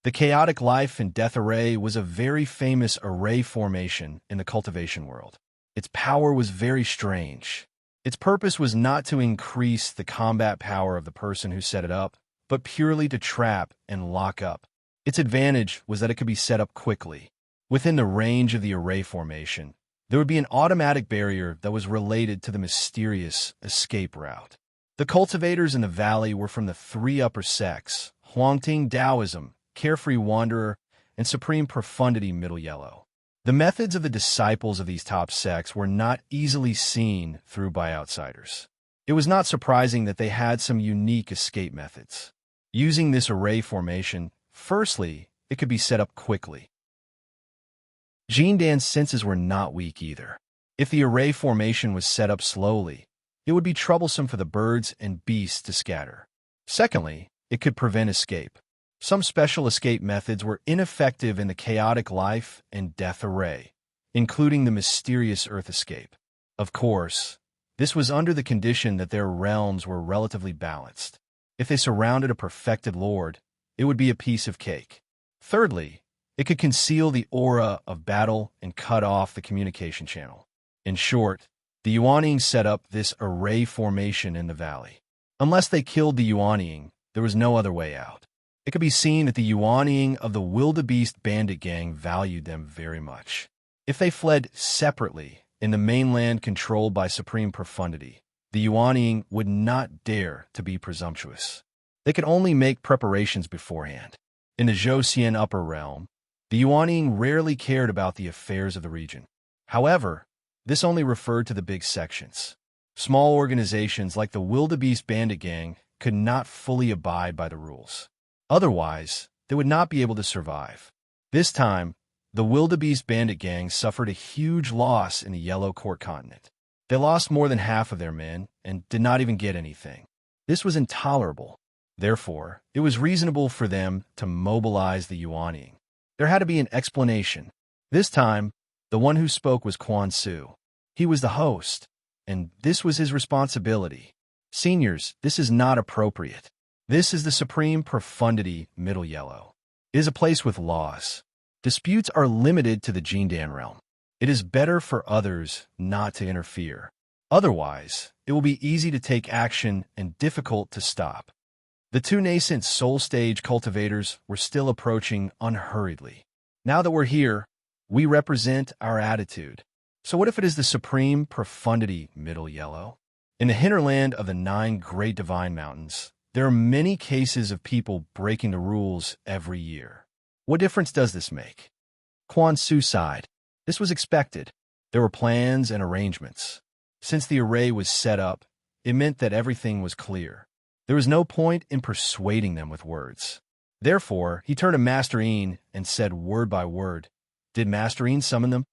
The chaotic life and death array was a very famous array formation in the cultivation world. Its power was very strange. Its purpose was not to increase the combat power of the person who set it up, but purely to trap and lock up. Its advantage was that it could be set up quickly. Within the range of the array formation, there would be an automatic barrier that was related to the mysterious escape route. The cultivators in the valley were from the 3 upper sects, Huangting Taoism, Carefree Wanderer, and Supreme Profundity Middle Yellow. The methods of the disciples of these top sects were not easily seen through by outsiders. It was not surprising that they had some unique escape methods. Using this array formation, firstly, it could be set up quickly. Jindan's senses were not weak either. If the array formation was set up slowly, it would be troublesome for the birds and beasts to scatter. Secondly, it could prevent escape. Some special escape methods were ineffective in the chaotic life and death array, including the mysterious earth escape. Of course, this was under the condition that their realms were relatively balanced. If they surrounded a perfected lord, it would be a piece of cake. Thirdly, it could conceal the aura of battle and cut off the communication channel. In short, the Yuanying set up this array formation in the valley. Unless they killed the Yuanying, there was no other way out. It could be seen that the Yuanying of the wildebeest bandit gang valued them very much. If they fled separately in the mainland controlled by Supreme Profundity, the Yuanying would not dare to be presumptuous. They could only make preparations beforehand. In the Zhouxian upper realm, the Yuanying rarely cared about the affairs of the region. However, this only referred to the big sections. Small organizations like the wildebeest bandit gang could not fully abide by the rules. Otherwise, they would not be able to survive. This time, the wildebeest bandit gang suffered a huge loss in the Yellow Court continent. They lost more than half of their men and did not even get anything. This was intolerable. Therefore, it was reasonable for them to mobilize the Yuanying. There had to be an explanation. This time, the one who spoke was Quan Su. He was the host, and this was his responsibility. Seniors, this is not appropriate. This is the Supreme Profundity Middle Yellow. It is a place with laws. Disputes are limited to the Jindan realm. It is better for others not to interfere. Otherwise, it will be easy to take action and difficult to stop. The two nascent soul stage cultivators were still approaching unhurriedly. Now that we're here, we represent our attitude. So what if it is the supreme profundity middle yellow? In the hinterland of the 9 great divine mountains, there are many cases of people breaking the rules every year. What difference does this make? Quan Su sighed. This was expected. There were plans and arrangements. Since the array was set up, it meant that everything was clear. There was no point in persuading them with words. Therefore, he turned to Master Een and said word by word, "Did Master Een summon them?"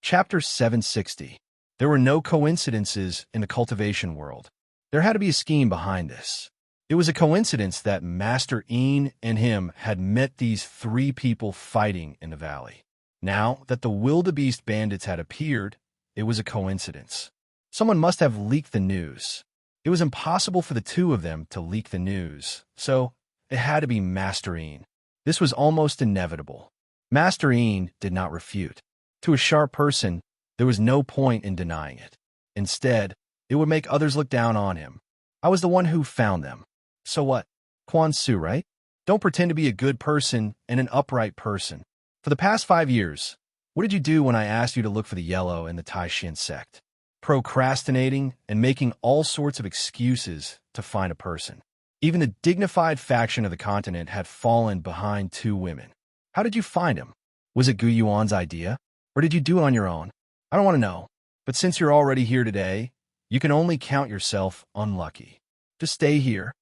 Chapter 760. There were no coincidences in the cultivation world. There had to be a scheme behind this. It was a coincidence that Master Een and him had met these 3 people fighting in the valley. Now that the wildebeest bandits had appeared, it was a coincidence. Someone must have leaked the news. It was impossible for the 2 of them to leak the news, so it had to be Master Een. This was almost inevitable. Master Een did not refute. To a sharp person, there was no point in denying it. Instead, it would make others look down on him. I was the one who found them. So what? Quan Su, right? Don't pretend to be a good person and an upright person. For the past 5 years, what did you do when I asked you to look for the yellow in the Taishan sect? Procrastinating and making all sorts of excuses to find a person. Even the dignified faction of the continent had fallen behind 2 women. How did you find him? Was it Gu Yuan's idea? Or did you do it on your own? I don't want to know. But since you're already here today, you can only count yourself unlucky. Just stay here.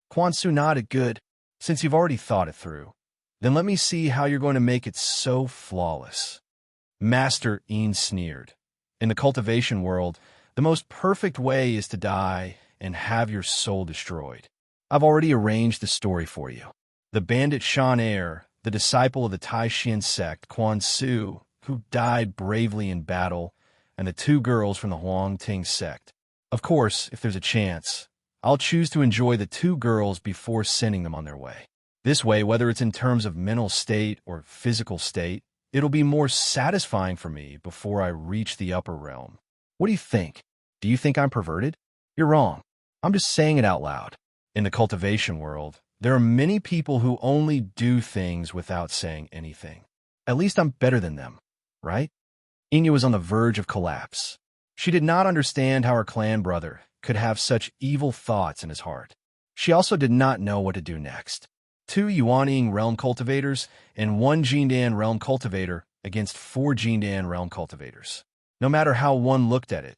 Quan Su nodded. Good. Since you've already thought it through, then let me see how you're going to make it so flawless. Master Een sneered. In the cultivation world, the most perfect way is to die and have your soul destroyed. I've already arranged the story for you. The bandit Shan Er, the disciple of the Taishan sect, Quan Su, who died bravely in battle, and the 2 girls from the Huang Ting sect. Of course, if there's a chance, I'll choose to enjoy the 2 girls before sending them on their way. This way, whether it's in terms of mental state or physical state, it'll be more satisfying for me before I reach the upper realm. What do you think? Do you think I'm perverted? You're wrong. I'm just saying it out loud. In the cultivation world, there are many people who only do things without saying anything. At least I'm better than them, right? Enya was on the verge of collapse. She did not understand how her clan brother could have such evil thoughts in his heart. She also did not know what to do next. 2 Yuanying realm cultivators and 1 Jindan realm cultivator against 4 Jindan realm cultivators. No matter how one looked at it,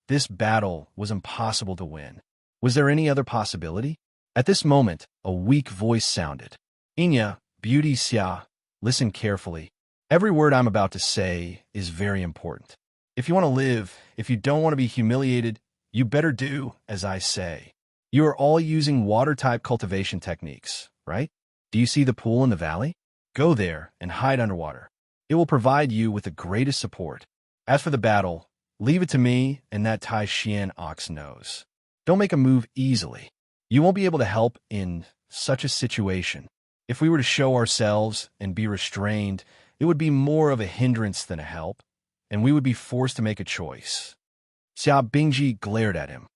this battle was impossible to win. Was there any other possibility? At this moment, a weak voice sounded. Enya, Beauty Xia, listen carefully. Every word I'm about to say is very important. If you want to live, if you don't want to be humiliated, you better do as I say. You are all using water-type cultivation techniques, right? Do you see the pool in the valley? Go there and hide underwater. It will provide you with the greatest support. As for the battle, leave it to me and that Tai Xian ox nose. Don't make a move easily. You won't be able to help in such a situation. If we were to show ourselves and be restrained, it would be more of a hindrance than a help, and we would be forced to make a choice. Xia Bingji glared at him.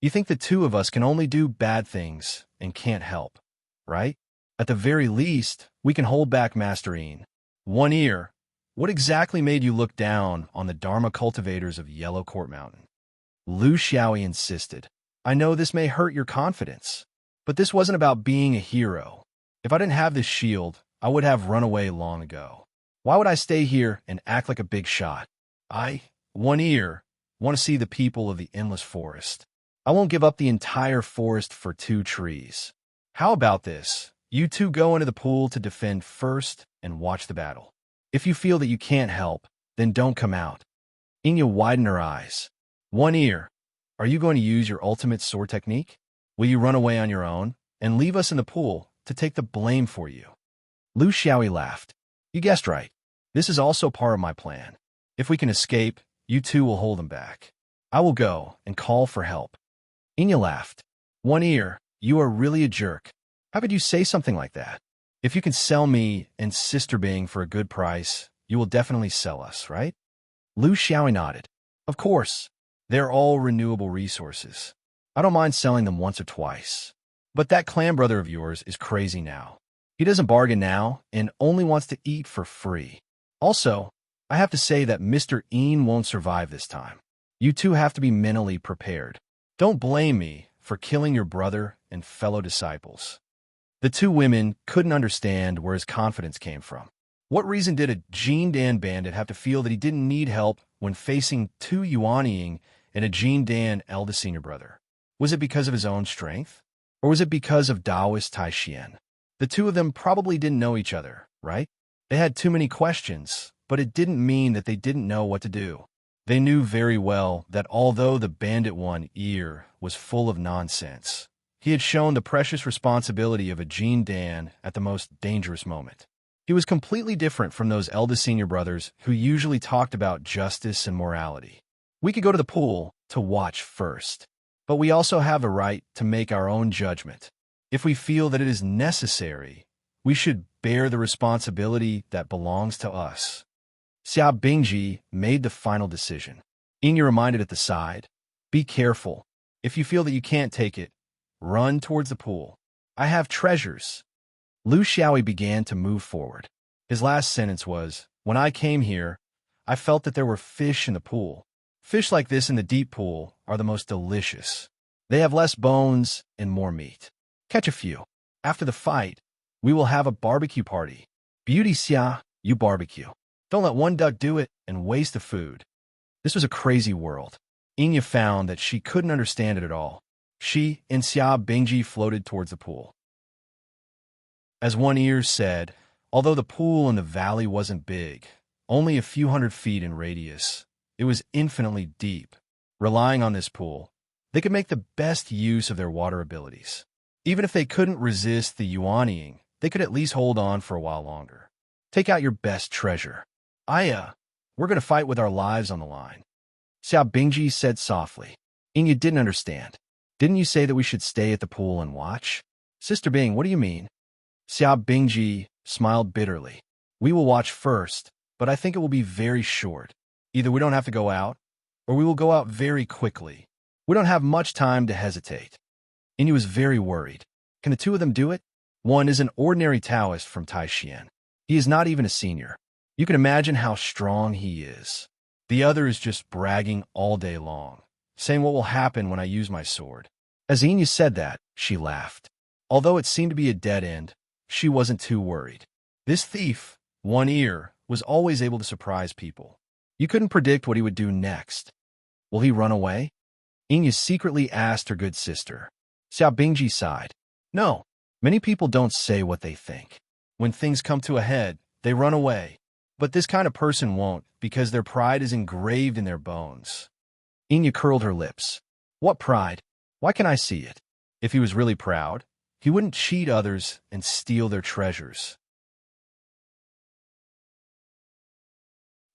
You think the 2 of us can only do bad things and can't help, right? At the very least, we can hold back Master Een. One Ear, what exactly made you look down on the Dharma cultivators of Yellow Court Mountain? Lu Xiaoyi insisted. I know this may hurt your confidence, but this wasn't about being a hero. If I didn't have this shield, I would have run away long ago. Why would I stay here and act like a big shot? One Ear, want to see the people of the endless forest. I won't give up the entire forest for 2 trees. How about this? You 2 go into the pool to defend first and watch the battle. If you feel that you can't help, then don't come out. Enya widened her eyes. One Ear, are you going to use your ultimate sword technique? Will you run away on your own and leave us in the pool to take the blame for you? Lu Xiaoyi laughed. You guessed right. This is also part of my plan. If we can escape, you 2 will hold them back. I will go and call for help. Enya laughed. One Ear, you are really a jerk. How could you say something like that? If you can sell me and Sister Bing for a good price, you will definitely sell us, right? Lu Xiaoyi nodded. Of course. They're all renewable resources. I don't mind selling them once or twice. But that clan brother of yours is crazy now. He doesn't bargain now and only wants to eat for free. Also, I have to say that Mr. Een won't survive this time. You two have to be mentally prepared. Don't blame me for killing your brother and fellow disciples." The two women couldn't understand where his confidence came from. What reason did a Jean Dan bandit have to feel that he didn't need help when facing two Yuanying and a Jean Dan eldest senior brother? Was it because of his own strength? Or was it because of Taoist Tai Xian? The two of them probably didn't know each other, right? They had too many questions, but it didn't mean that they didn't know what to do. They knew very well that although the bandit one ear was full of nonsense, he had shown the precious responsibility of a Jean Dan at the most dangerous moment. He was completely different from those eldest senior brothers who usually talked about justice and morality. We could go to the pool to watch first, but we also have a right to make our own judgment. If we feel that it is necessary, we should bear the responsibility that belongs to us. Xia Bingji made the final decision. Inya reminded at the side, "Be careful. If you feel that you can't take it, run towards the pool. I have treasures." Lu Xiaoyi began to move forward. His last sentence was, "When I came here, I felt that there were fish in the pool. Fish like this in the deep pool are the most delicious. They have less bones and more meat. Catch a few. After the fight, we will have a barbecue party. Beauty Xia, you barbecue. Don't let one duck do it and waste the food." This was a crazy world. Inya found that she couldn't understand it at all. She and Xia Bingji floated towards the pool. As One Ear said, although the pool in the valley wasn't big, only a few hundred feet in radius, it was infinitely deep. Relying on this pool, they could make the best use of their water abilities. Even if they couldn't resist the Yuanying, they could at least hold on for a while longer. Take out your best treasure. Aya, we're going to fight with our lives on the line. Xia Bingji said softly. Inya didn't understand. Didn't you say that we should stay at the pool and watch? Sister Bing, what do you mean? Xia Bingji smiled bitterly. We will watch first, but I think it will be very short. Either we don't have to go out, or we will go out very quickly. We don't have much time to hesitate. Inya was very worried. Can the two of them do it? One is an ordinary Taoist from Taishan. He is not even a senior. You can imagine how strong he is. The other is just bragging all day long, saying what will happen when I use my sword. As Inya said that, she laughed. Although it seemed to be a dead end, she wasn't too worried. This thief, One Ear, was always able to surprise people. You couldn't predict what he would do next. Will he run away? Inya secretly asked her good sister. Xia Bingji sighed. No, many people don't say what they think. When things come to a head, they run away. But this kind of person won't, because their pride is engraved in their bones. Inya curled her lips. What pride? Why can I see it? If he was really proud, he wouldn't cheat others and steal their treasures.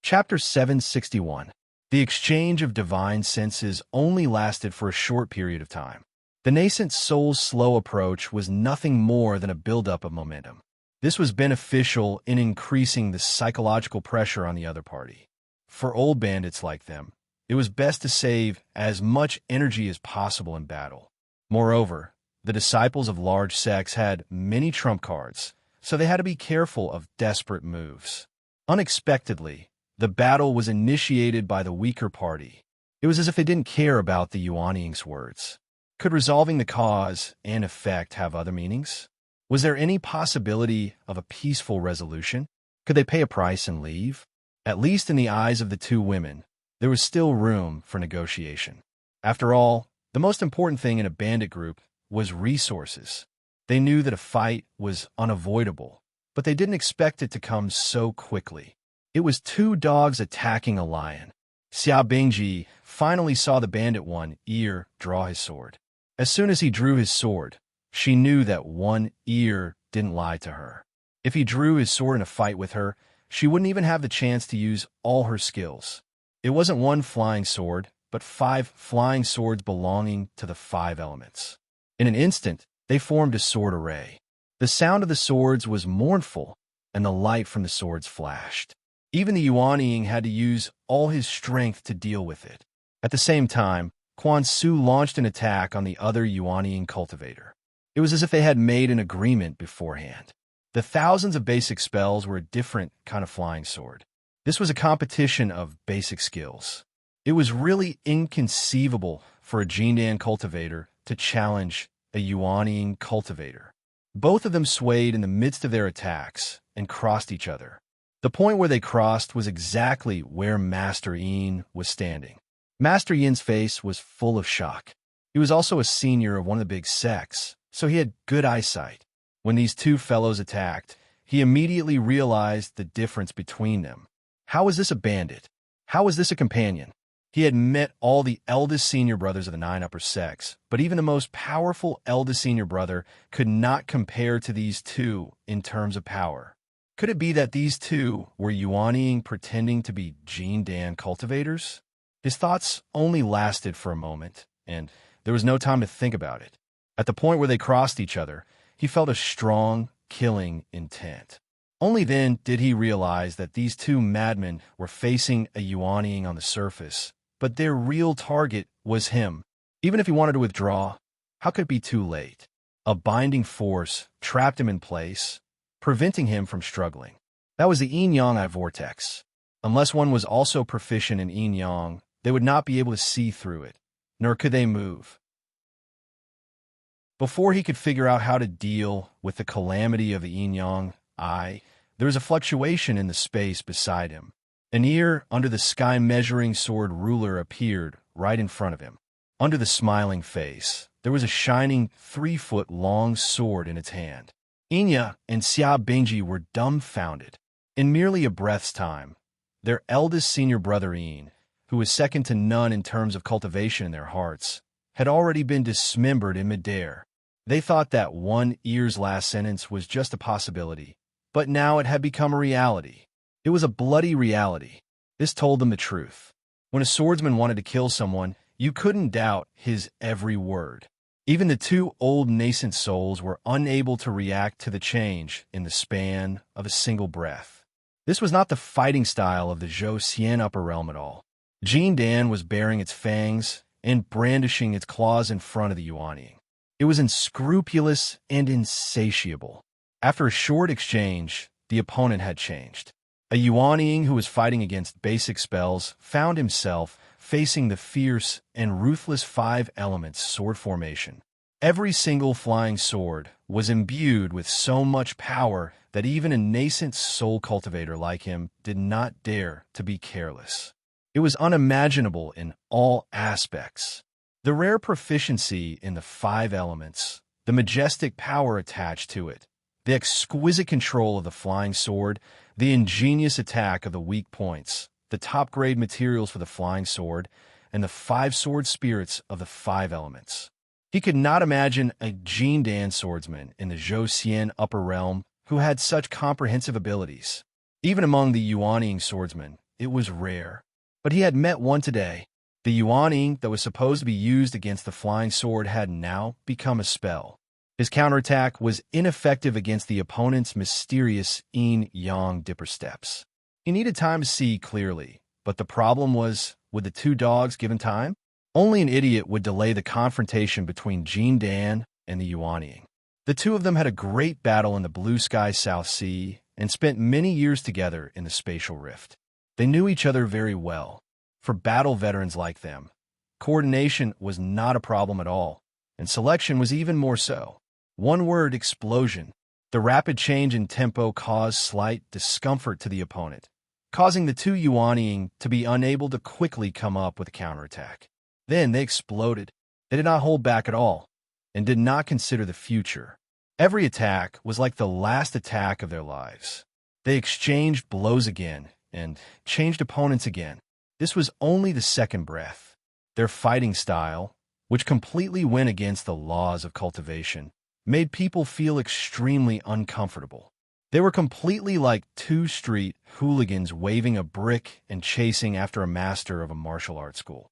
Chapter 761. The exchange of divine senses only lasted for a short period of time. The nascent soul's slow approach was nothing more than a buildup of momentum. This was beneficial in increasing the psychological pressure on the other party. For old bandits like them, it was best to save as much energy as possible in battle. Moreover, the disciples of large sects had many trump cards, so they had to be careful of desperate moves. Unexpectedly, the battle was initiated by the weaker party. It was as if they didn't care about the Yuanying's words. Could resolving the cause and effect have other meanings? Was there any possibility of a peaceful resolution? Could they pay a price and leave? At least in the eyes of the two women, there was still room for negotiation. After all, the most important thing in a bandit group was resources. They knew that a fight was unavoidable, but they didn't expect it to come so quickly. It was two dogs attacking a lion. Xia Bingji finally saw the bandit One Ear draw his sword. As soon as he drew his sword, she knew that One Ear didn't lie to her. If he drew his sword in a fight with her, she wouldn't even have the chance to use all her skills. It wasn't one flying sword, but 5 flying swords belonging to the 5 elements. In an instant, they formed a sword array. The sound of the swords was mournful, and the light from the swords flashed. Even the Yuanying had to use all his strength to deal with it. At the same time, Quan Su launched an attack on the other Yuanying cultivator. It was as if they had made an agreement beforehand. The thousands of basic spells were a different kind of flying sword. This was a competition of basic skills. It was really inconceivable for a Jindan cultivator to challenge a Yuaniing cultivator. Both of them swayed in the midst of their attacks and crossed each other. The point where they crossed was exactly where Master Yin was standing. Master Yin's face was full of shock. He was also a senior of one of the big sects, so he had good eyesight. When these two fellows attacked, he immediately realized the difference between them. How was this a bandit? How was this a companion? He had met all the eldest senior brothers of the 9 upper sects, but even the most powerful eldest senior brother could not compare to these two in terms of power. Could it be that these two were Yuaniing pretending to be Jindan cultivators? His thoughts only lasted for a moment, and there was no time to think about it. At the point where they crossed each other, he felt a strong, killing intent. Only then did he realize that these two madmen were facing a Yuaniing on the surface, but their real target was him. Even if he wanted to withdraw, how could it be too late? A binding force trapped him in place, preventing him from struggling. That was the yin-yang vortex. Unless one was also proficient in yin-yang, they would not be able to see through it, nor could they move. Before he could figure out how to deal with the calamity of the yin-yang eye, there was a fluctuation in the space beside him. An ear under the sky-measuring sword ruler appeared right in front of him. Under the smiling face, there was a shining 3-foot-long sword in its hand. Inya and Xia Benji were dumbfounded. In merely a breath's time, their eldest senior brother Yin, who was second to none in terms of cultivation in their hearts, had already been dismembered in midair. They thought that one ear's last sentence was just a possibility, but now it had become a reality. It was a bloody reality. This told them the truth. When a swordsman wanted to kill someone, you couldn't doubt his every word. Even the two old nascent souls were unable to react to the change in the span of a single breath. This was not the fighting style of the Zhou Xian upper realm at all. Jindan was baring its fangs and brandishing its claws in front of the Yuaniing. It was unscrupulous and insatiable. After a short exchange, the opponent had changed. A Yuaniing who was fighting against basic spells found himself facing the fierce and ruthless 5 elements sword formation. Every single flying sword was imbued with so much power that even a nascent soul cultivator like him did not dare to be careless. It was unimaginable in all aspects. The rare proficiency in the 5 elements, the majestic power attached to it, the exquisite control of the flying sword, the ingenious attack of the weak points, the top-grade materials for the flying sword, and the 5 sword spirits of the 5 elements. He could not imagine a Jindan swordsman in the Zhou Xian upper realm who had such comprehensive abilities. Even among the Yuaniing swordsmen, it was rare. But he had met one today. The Yuaniing that was supposed to be used against the flying sword had now become a spell. His counterattack was ineffective against the opponent's mysterious yin-yang dipper steps. He needed time to see clearly, but the problem was, would the two dogs given time? Only an idiot would delay the confrontation between Jindan and the Yuaniing. The two of them had a great battle in the blue sky South Sea and spent many years together in the spatial rift. They knew each other very well. For battle veterans like them, coordination was not a problem at all, and selection was even more so. One word: explosion. The rapid change in tempo caused slight discomfort to the opponent, causing the two Yuaniing to be unable to quickly come up with a counterattack. Then they exploded. They did not hold back at all, and did not consider the future. Every attack was like the last attack of their lives. They exchanged blows again, and changed opponents again. This was only the second breath. Their fighting style, which completely went against the laws of cultivation, made people feel extremely uncomfortable. They were completely like two street hooligans waving a brick and chasing after a master of a martial arts school.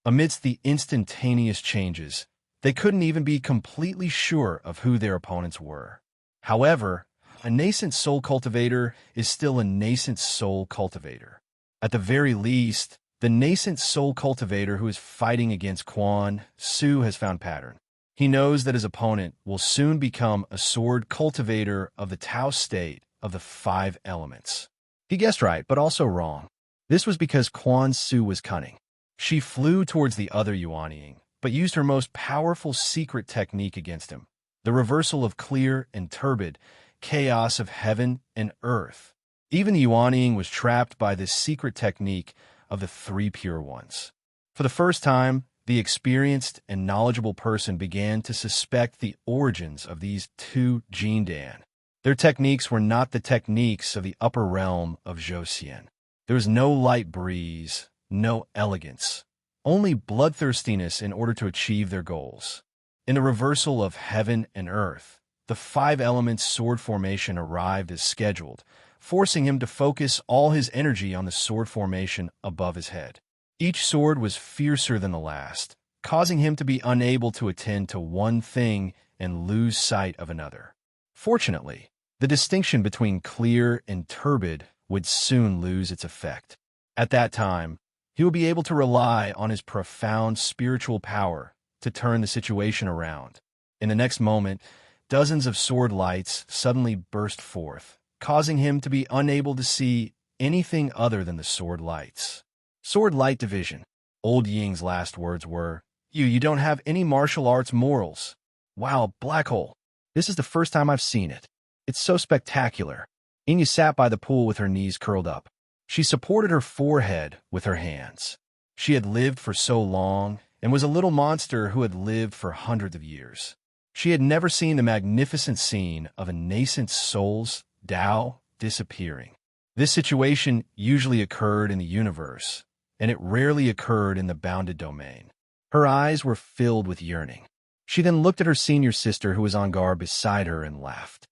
Amidst the instantaneous changes, they couldn't even be completely sure of who their opponents were. However, a nascent soul cultivator is still a nascent soul cultivator. At the very least, the nascent soul cultivator who is fighting against Quan Su has found pattern. He knows that his opponent will soon become a sword cultivator of the Tao state of the 5 elements. He guessed right, but also wrong. This was because Quan Su was cunning. She flew towards the other Yuanying, but used her most powerful secret technique against him, the reversal of clear and turbid, chaos of heaven and earth. Even the Yuanying was trapped by this secret technique of the 3 pure ones. For the first time, the experienced and knowledgeable person began to suspect the origins of these 2 Jindan. Their techniques were not the techniques of the upper realm of Zhouxian. There was no light breeze, no elegance, only bloodthirstiness in order to achieve their goals. In the reversal of heaven and earth, the 5 elements sword formation arrived as scheduled, forcing him to focus all his energy on the sword formation above his head. Each sword was fiercer than the last, causing him to be unable to attend to one thing and lose sight of another. Fortunately, the distinction between clear and turbid would soon lose its effect. At that time, he would be able to rely on his profound spiritual power to turn the situation around. In the next moment, dozens of sword lights suddenly burst forth, causing him to be unable to see anything other than the sword lights. Sword Light Division. Old Ying's last words were, You don't have any martial arts morals. Wow, Black Hole. This is the first time I've seen it. It's so spectacular. Inya sat by the pool with her knees curled up. She supported her forehead with her hands. She had lived for so long and was a little monster who had lived for hundreds of years. She had never seen the magnificent scene of a nascent soul's Tao disappearing. This situation usually occurred in the universe, and it rarely occurred in the bounded domain. Her eyes were filled with yearning. She then looked at her senior sister who was on guard beside her and laughed.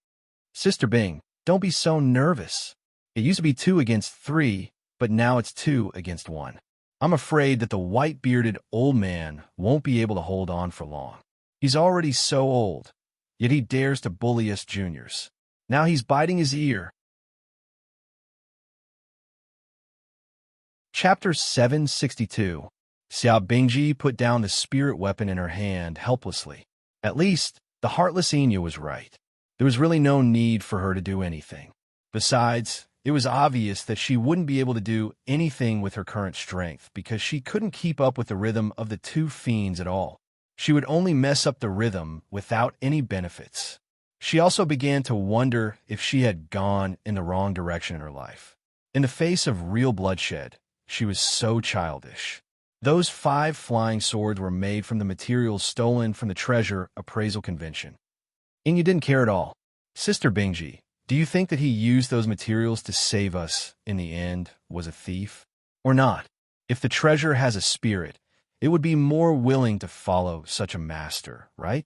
Sister Bing, don't be so nervous. It used to be 2 against 3, but now it's 2 against 1. I'm afraid that the white-bearded old man won't be able to hold on for long. He's already so old, yet he dares to bully us juniors. Now he's biting his ear. Chapter 762. Xiao Bingji put down the spirit weapon in her hand helplessly. At least, the heartless Enya was right. There was really no need for her to do anything. Besides, it was obvious that she wouldn't be able to do anything with her current strength because she couldn't keep up with the rhythm of the 2 fiends at all. She would only mess up the rhythm without any benefits. She also began to wonder if she had gone in the wrong direction in her life. In the face of real bloodshed, she was so childish. Those 5 flying swords were made from the materials stolen from the treasure appraisal convention. Inya didn't care at all. Sister Bingji, do you think that he used those materials to save us in the end, was a thief? Or not? If the treasure has a spirit, it would be more willing to follow such a master, right?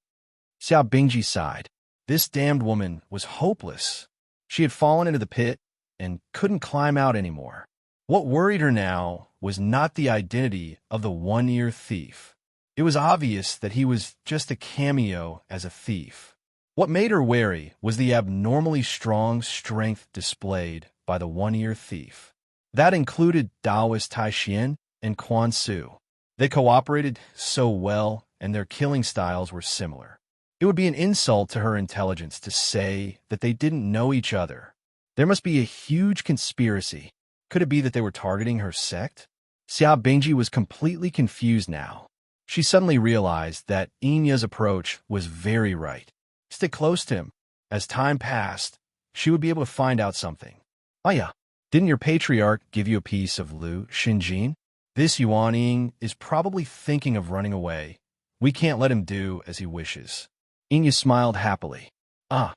Xiao Bingji sighed. This damned woman was hopeless. She had fallen into the pit and couldn't climb out anymore. What worried her now was not the identity of the one-ear thief. It was obvious that he was just a cameo as a thief. What made her wary was the abnormally strong strength displayed by the one-ear thief. That included Taoist Taixin and Quan Su. They cooperated so well, and their killing styles were similar. It would be an insult to her intelligence to say that they didn't know each other. There must be a huge conspiracy. Could it be that they were targeting her sect? Xiao Bingji was completely confused now. She suddenly realized that Enya's approach was very right. Stick close to him. As time passed, she would be able to find out something. Oh yeah, didn't your patriarch give you a piece of Lu Xinjin? This Yuanying is probably thinking of running away. We can't let him do as he wishes. Enya smiled happily. How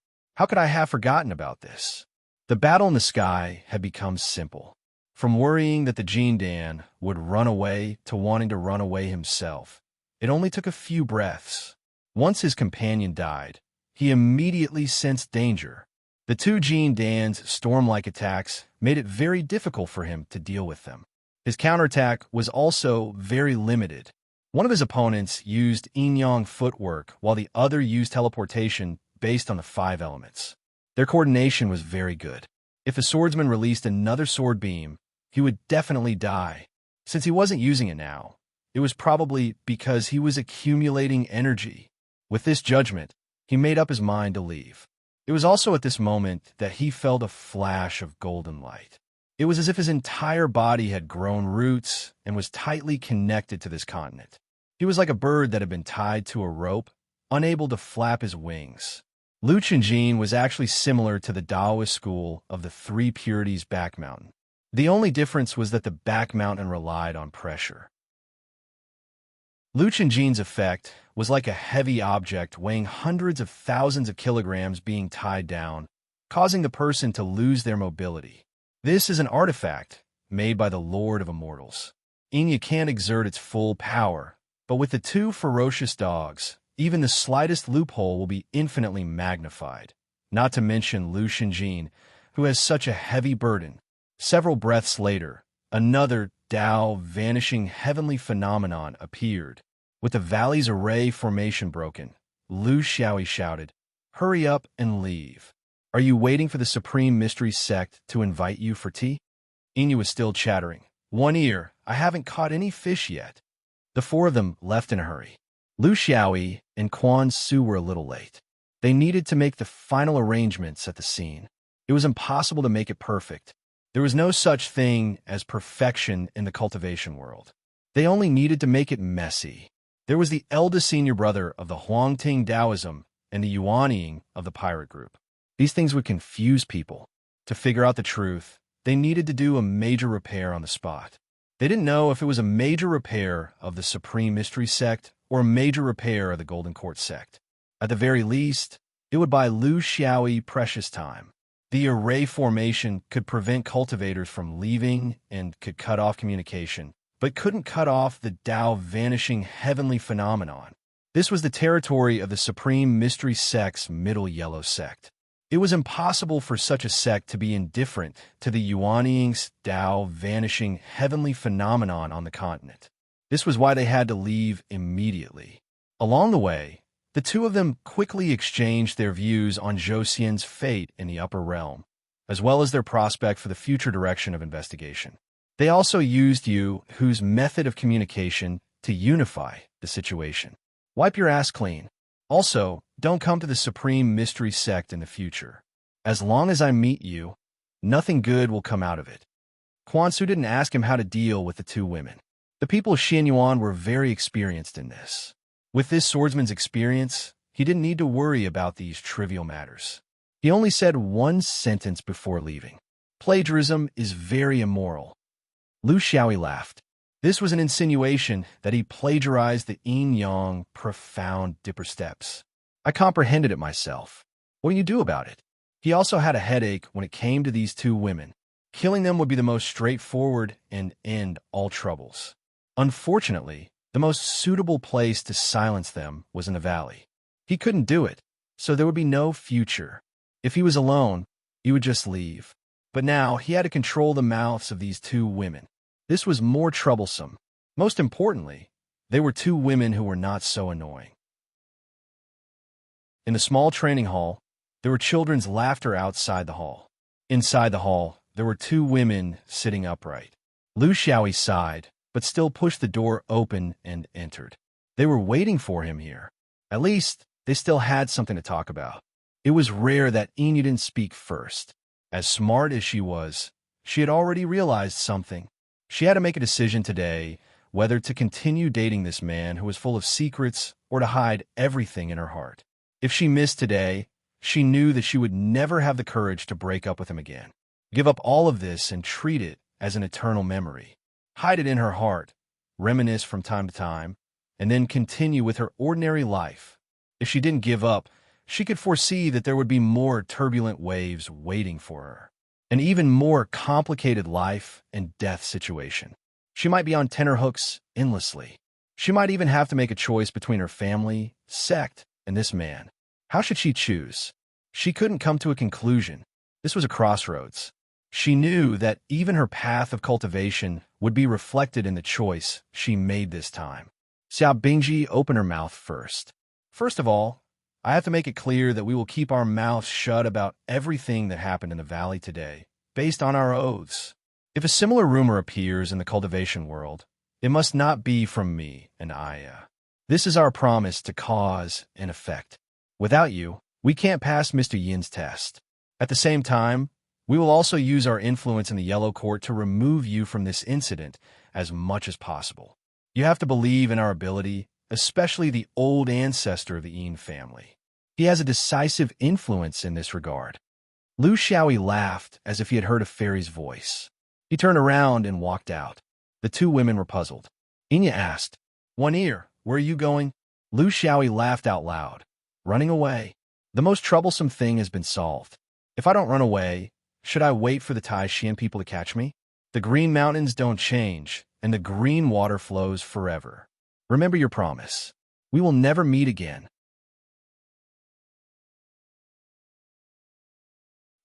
could I have forgotten about this? The battle in the sky had become simple. From worrying that the Jindan would run away to wanting to run away himself, it only took a few breaths. Once his companion died, he immediately sensed danger. The 2 Jindan's storm-like attacks made it very difficult for him to deal with them. His counterattack was also very limited. One of his opponents used yin-yang footwork, while the other used teleportation based on the 5 elements. Their coordination was very good. If a swordsman released another sword beam, he would definitely die. Since he wasn't using it now, it was probably because he was accumulating energy. With this judgment, he made up his mind to leave. It was also at this moment that he felt a flash of golden light. It was as if his entire body had grown roots and was tightly connected to this continent. He was like a bird that had been tied to a rope, unable to flap his wings. Liu Chenjin was actually similar to the Taoist school of the Three Purities back mountain. The only difference was that the back mountain relied on pressure. Liu Chenjin's effect was like a heavy object weighing hundreds of thousands of kilograms being tied down, causing the person to lose their mobility. This is an artifact made by the Lord of Immortals. Enya can't exert its full power, but with the two ferocious dogs, even the slightest loophole will be infinitely magnified, not to mention Liu Chenjin, who has such a heavy burden. Several breaths later, another Tao vanishing heavenly phenomenon appeared. With the valley's array formation broken, Liu Xiaoyi shouted, "Hurry up and leave. Are you waiting for the Supreme Mystery Sect to invite you for tea?" Enya was still chattering. "One ear, I haven't caught any fish yet." The four of them left in a hurry. Liu Xiaoyi and Quan Su were a little late. They needed to make the final arrangements at the scene. It was impossible to make it perfect. There was no such thing as perfection in the cultivation world. They only needed to make it messy. There was the eldest senior brother of the Huangting Taoism and the Yuanying of the pirate group. These things would confuse people. To figure out the truth, they needed to do a major repair on the spot. They didn't know if it was a major repair of the Supreme Mystery Sect or a major repair of the Golden Court Sect. At the very least, it would buy Liu Xiaoyi precious time. The array formation could prevent cultivators from leaving and could cut off communication, but couldn't cut off the Tao vanishing heavenly phenomenon. This was the territory of the Supreme Mystery Sect's Middle Yellow Sect. It was impossible for such a sect to be indifferent to the Yuanying's Tao vanishing heavenly phenomenon on the continent. This was why they had to leave immediately. Along the way, the two of them quickly exchanged their views on Zhou Xian's fate in the upper realm, as well as their prospect for the future direction of investigation. They also used Yu Hu's method of communication to unify the situation. Wipe your ass clean. Also, don't come to the Supreme Mystery Sect in the future. As long as I meet you, nothing good will come out of it. Quan Su didn't ask him how to deal with the two women. The people of Xianyuan were very experienced in this. With this swordsman's experience, he didn't need to worry about these trivial matters. He only said one sentence before leaving. Plagiarism is very immoral. Liu Xiaoyi laughed. This was an insinuation that he plagiarized the yin-yang profound dipper steps. I comprehended it myself. What do you do about it? He also had a headache when it came to these two women. Killing them would be the most straightforward and end all troubles. Unfortunately, the most suitable place to silence them was in the valley. He couldn't do it, so there would be no future. If he was alone, he would just leave. But now he had to control the mouths of these two women. This was more troublesome. Most importantly, they were two women who were not so annoying. In the small training hall, there were children's laughter outside the hall. Inside the hall, there were two women sitting upright. Liu Xiaoyi sighed, but still pushed the door open and entered. They were waiting for him here. At least, they still had something to talk about. It was rare that Enya didn't speak first. As smart as she was, she had already realized something. She had to make a decision today whether to continue dating this man who was full of secrets or to hide everything in her heart. If she missed today, she knew that she would never have the courage to break up with him again. Give up all of this and treat it as an eternal memory. Hide it in her heart, reminisce from time to time, and then continue with her ordinary life. If she didn't give up, she could foresee that there would be more turbulent waves waiting for her. An even more complicated life and death situation. She might be on tenterhooks endlessly. She might even have to make a choice between her family, sect, and this man. How should she choose? She couldn't come to a conclusion. This was a crossroads. She knew that even her path of cultivation would be reflected in the choice she made this time. Xiao Bingji opened her mouth first. First of all, I have to make it clear that we will keep our mouths shut about everything that happened in the valley today, based on our oaths. If a similar rumor appears in the cultivation world, it must not be from me and Aya. This is our promise to cause and effect. Without you, we can't pass Mr. Yin's test. At the same time, we will also use our influence in the Yellow Court to remove you from this incident as much as possible. You have to believe in our ability, especially the old ancestor of the Yin family. He has a decisive influence in this regard. Lu Xiaoyi laughed as if he had heard a fairy's voice. He turned around and walked out. The two women were puzzled. Inya asked, "One Ear, where are you going?" Lu Xiaoyi laughed out loud. "Running away. The most troublesome thing has been solved. If I don't run away, should I wait for the Taishan people to catch me? The Green Mountains don't change, and the green water flows forever. Remember your promise. We will never meet again."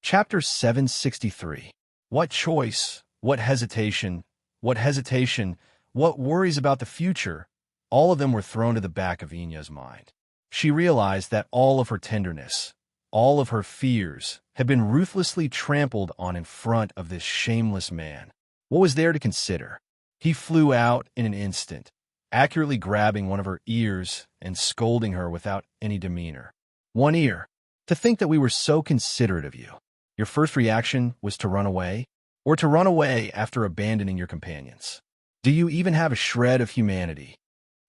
Chapter 763. What choice, what hesitation, what worries about the future, all of them were thrown to the back of Inya's mind. She realized that all of her tenderness, all of her fears, had been ruthlessly trampled on in front of this shameless man. What was there to consider? He flew out in an instant, accurately grabbing one of her ears and scolding her without any demeanor. "One Ear, to think that we were so considerate of you. Your first reaction was to run away? Or to run away after abandoning your companions? Do you even have a shred of humanity?"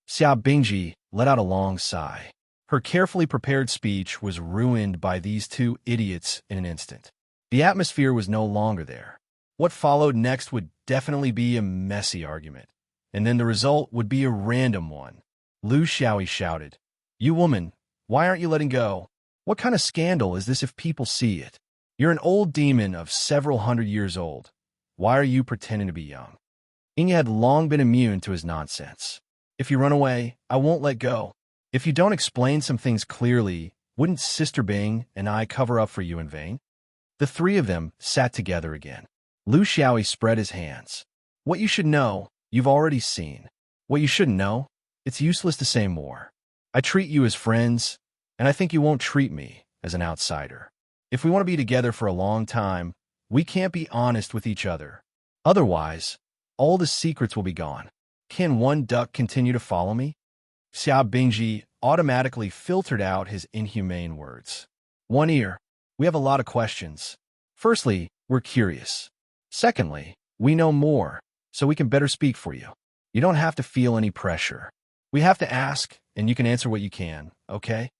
Xia Bingji let out a long sigh. Her carefully prepared speech was ruined by these two idiots in an instant. The atmosphere was no longer there. What followed next would definitely be a messy argument, and then the result would be a random one. Lu Xiaoyi shouted, "You woman, why aren't you letting go? What kind of scandal is this if people see it? You're an old demon of several hundred years old. Why are you pretending to be young?" Inya had long been immune to his nonsense. "If you run away, I won't let go. If you don't explain some things clearly, wouldn't Sister Bing and I cover up for you in vain?" The three of them sat together again. Lu Xiaoyi spread his hands. "What you should know, you've already seen. What you shouldn't know, it's useless to say more. I treat you as friends, and I think you won't treat me as an outsider. If we want to be together for a long time, we can't be honest with each other. Otherwise, all the secrets will be gone. Can one duck continue to follow me?" Xia Bingji automatically filtered out his inhumane words. "One Ear, we have a lot of questions. Firstly, we're curious. Secondly, we know more, so we can better speak for you. You don't have to feel any pressure. We have to ask, and you can answer what you can, okay?"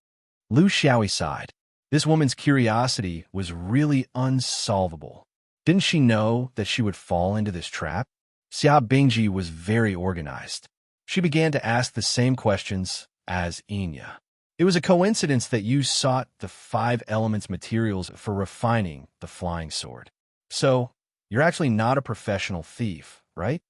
Lu Xiaoyi sighed. This woman's curiosity was really unsolvable. Didn't she know that she would fall into this trap? Xia Bingji was very organized. She began to ask the same questions as Inya. "It was a coincidence that you sought the 5 elements materials for refining the flying sword. So, you're actually not a professional thief, right?"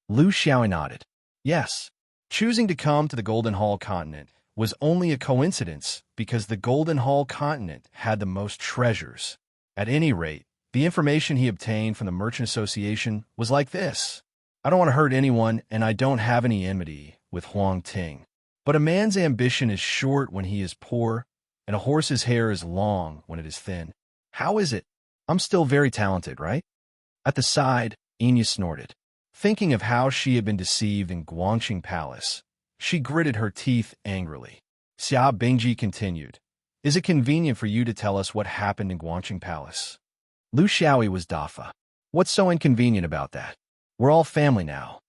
Lu Xiaoyi nodded. "Yes. Choosing to come to the Golden Hall continent was only a coincidence because the Golden Hall continent had the most treasures. At any rate, the information he obtained from the Merchant Association was like this. I don't want to hurt anyone, and I don't have any enmity with Huang Ting. But a man's ambition is short when he is poor, and a horse's hair is long when it is thin. How is it? I'm still very talented, right?" At the side, Inya snorted. Thinking of how she had been deceived in Guangqing Palace, she gritted her teeth angrily. Xia Bingji continued, "Is it convenient for you to tell us what happened in Guangqing Palace?" Lu Xiaoyi was Dafa. "What's so inconvenient about that? We're all family now.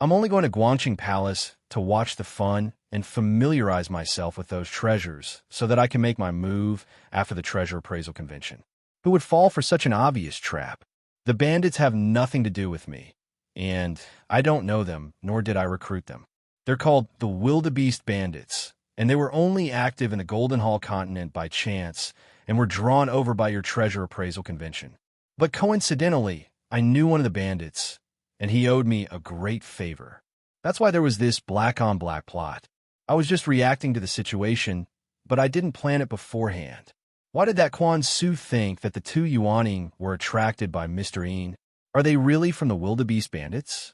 I'm only going to Guangqing Palace to watch the fun and familiarize myself with those treasures so that I can make my move after the treasure appraisal convention. Who would fall for such an obvious trap? The bandits have nothing to do with me, and I don't know them, nor did I recruit them. They're called the Wildebeest Bandits, and they were only active in the Golden Hall continent by chance and were drawn over by your treasure appraisal convention. But coincidentally, I knew one of the bandits, and he owed me a great favor. That's why there was this black-on-black plot. I was just reacting to the situation, but I didn't plan it beforehand. Why did that Quan Su think that the two Yuaning were attracted by Mr. Yin? Are they really from the Wildebeest Bandits?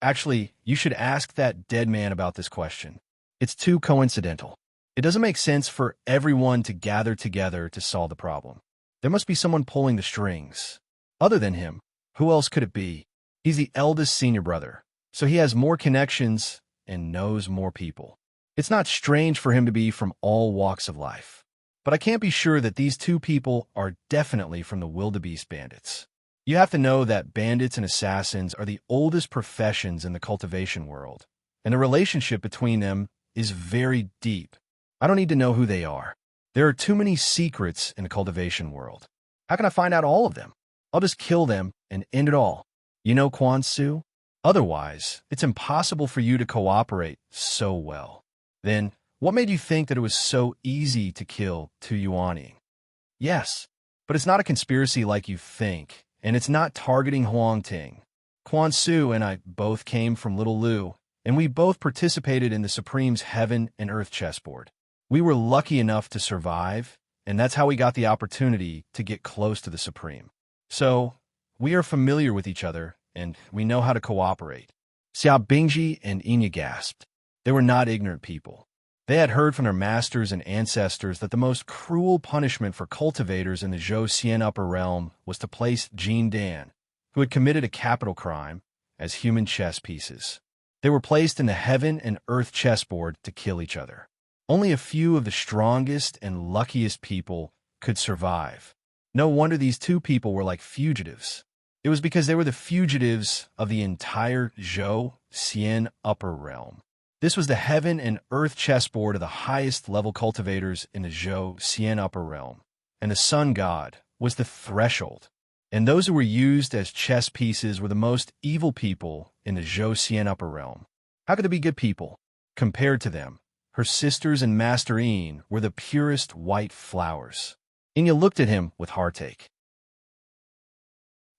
Actually, you should ask that dead man about this question. It's too coincidental. It doesn't make sense for everyone to gather together to solve the problem. There must be someone pulling the strings. Other than him, who else could it be? He's the eldest senior brother, so he has more connections and knows more people. It's not strange for him to be from all walks of life. But I can't be sure that these two people are definitely from the wildebeest bandits. You have to know that bandits and assassins are the oldest professions in the cultivation world, and the relationship between them is very deep. I don't need to know who they are. There are too many secrets in the cultivation world. How can I find out all of them? I'll just kill them and end it all. You know, Quan Su? Otherwise, it's impossible for you to cooperate so well. Then, what made you think that it was so easy to kill Tu Yuanying? Yes, but it's not a conspiracy like you think, and it's not targeting Huang Ting. Quan Su and I both came from Little Lu, and we both participated in the Supreme's Heaven and Earth chessboard. We were lucky enough to survive, and that's how we got the opportunity to get close to the Supreme. So, we are familiar with each other, and we know how to cooperate. Xiao Bingji and Inya gasped. They were not ignorant people. They had heard from their masters and ancestors that the most cruel punishment for cultivators in the Zhou Xian upper realm was to place Jin Dan, who had committed a capital crime, as human chess pieces. They were placed in the Heaven and Earth chessboard to kill each other. Only a few of the strongest and luckiest people could survive. No wonder these two people were like fugitives. It was because they were the fugitives of the entire Zhou Xian upper realm. This was the Heaven and Earth chessboard of the highest level cultivators in the Zhou Xian upper realm, and the Sun God was the threshold. And those who were used as chess pieces were the most evil people in the Zhou Xian upper realm. How could they be good people? Compared to them, her sisters and Master Yin were the purest white flowers. Inya looked at him with heartache.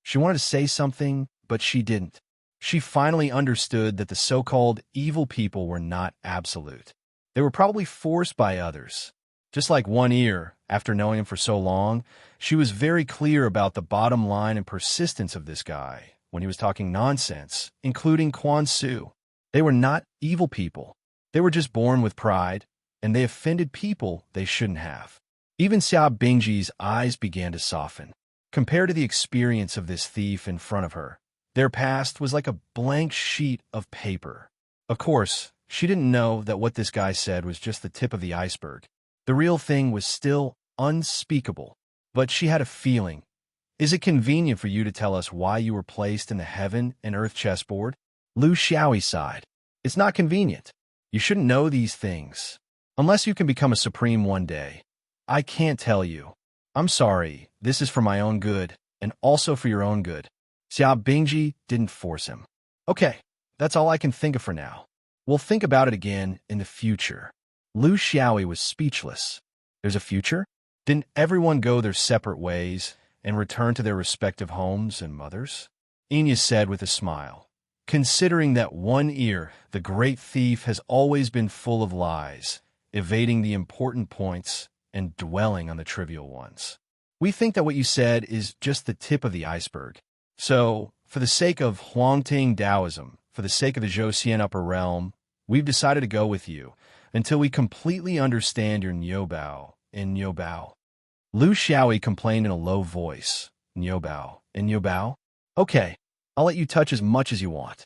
She wanted to say something, but she didn't. She finally understood that the so-called evil people were not absolute. They were probably forced by others. Just like One Ear, after knowing him for so long, she was very clear about the bottom line and persistence of this guy when he was talking nonsense, including Quan Su. They were not evil people. They were just born with pride, and they offended people they shouldn't have. Even Xiao Bingji's eyes began to soften. Compared to the experience of this thief in front of her, their past was like a blank sheet of paper. Of course, she didn't know that what this guy said was just the tip of the iceberg. The real thing was still unspeakable. But she had a feeling. Is it convenient for you to tell us why you were placed in the Heaven and Earth chessboard? Lu Xiaoyi sighed. It's not convenient. You shouldn't know these things. Unless you can become a supreme one day. I can't tell you. I'm sorry, this is for my own good, and also for your own good. Xiao Bingji didn't force him. Okay, that's all I can think of for now. We'll think about it again in the future. Lu Xiaoyi was speechless. There's a future? Didn't everyone go their separate ways and return to their respective homes and mothers? Inya said with a smile. Considering that One Ear, the great thief, has always been full of lies, evading the important points and dwelling on the trivial ones. We think that what you said is just the tip of the iceberg. So, for the sake of Huangting Taoism, for the sake of the Zhou Xian upper realm, we've decided to go with you until we completely understand your Niubao and Niubao. Lu Xiaoyi complained in a low voice. Niubao and Niubao? Okay, I'll let you touch as much as you want.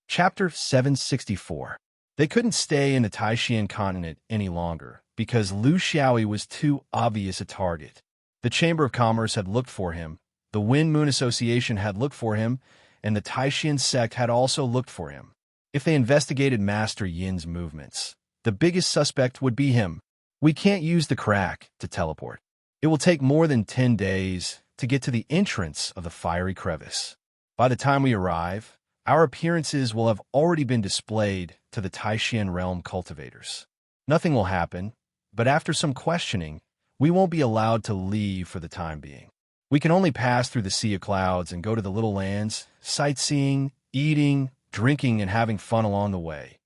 Chapter 764. They couldn't stay in the Taishan continent any longer because Lu Xiaoyi was too obvious a target. The Chamber of Commerce had looked for him, the Wind Moon Association had looked for him, and the Taishan sect had also looked for him. If they investigated Master Yin's movements, the biggest suspect would be him. We can't use the crack to teleport. It will take more than 10 days to get to the entrance of the fiery crevice. By the time we arrive, our appearances will have already been displayed to the Taishan realm cultivators. Nothing will happen, but after some questioning, we won't be allowed to leave for the time being. We can only pass through the Sea of Clouds and go to the little lands, sightseeing, eating, drinking, and having fun along the way.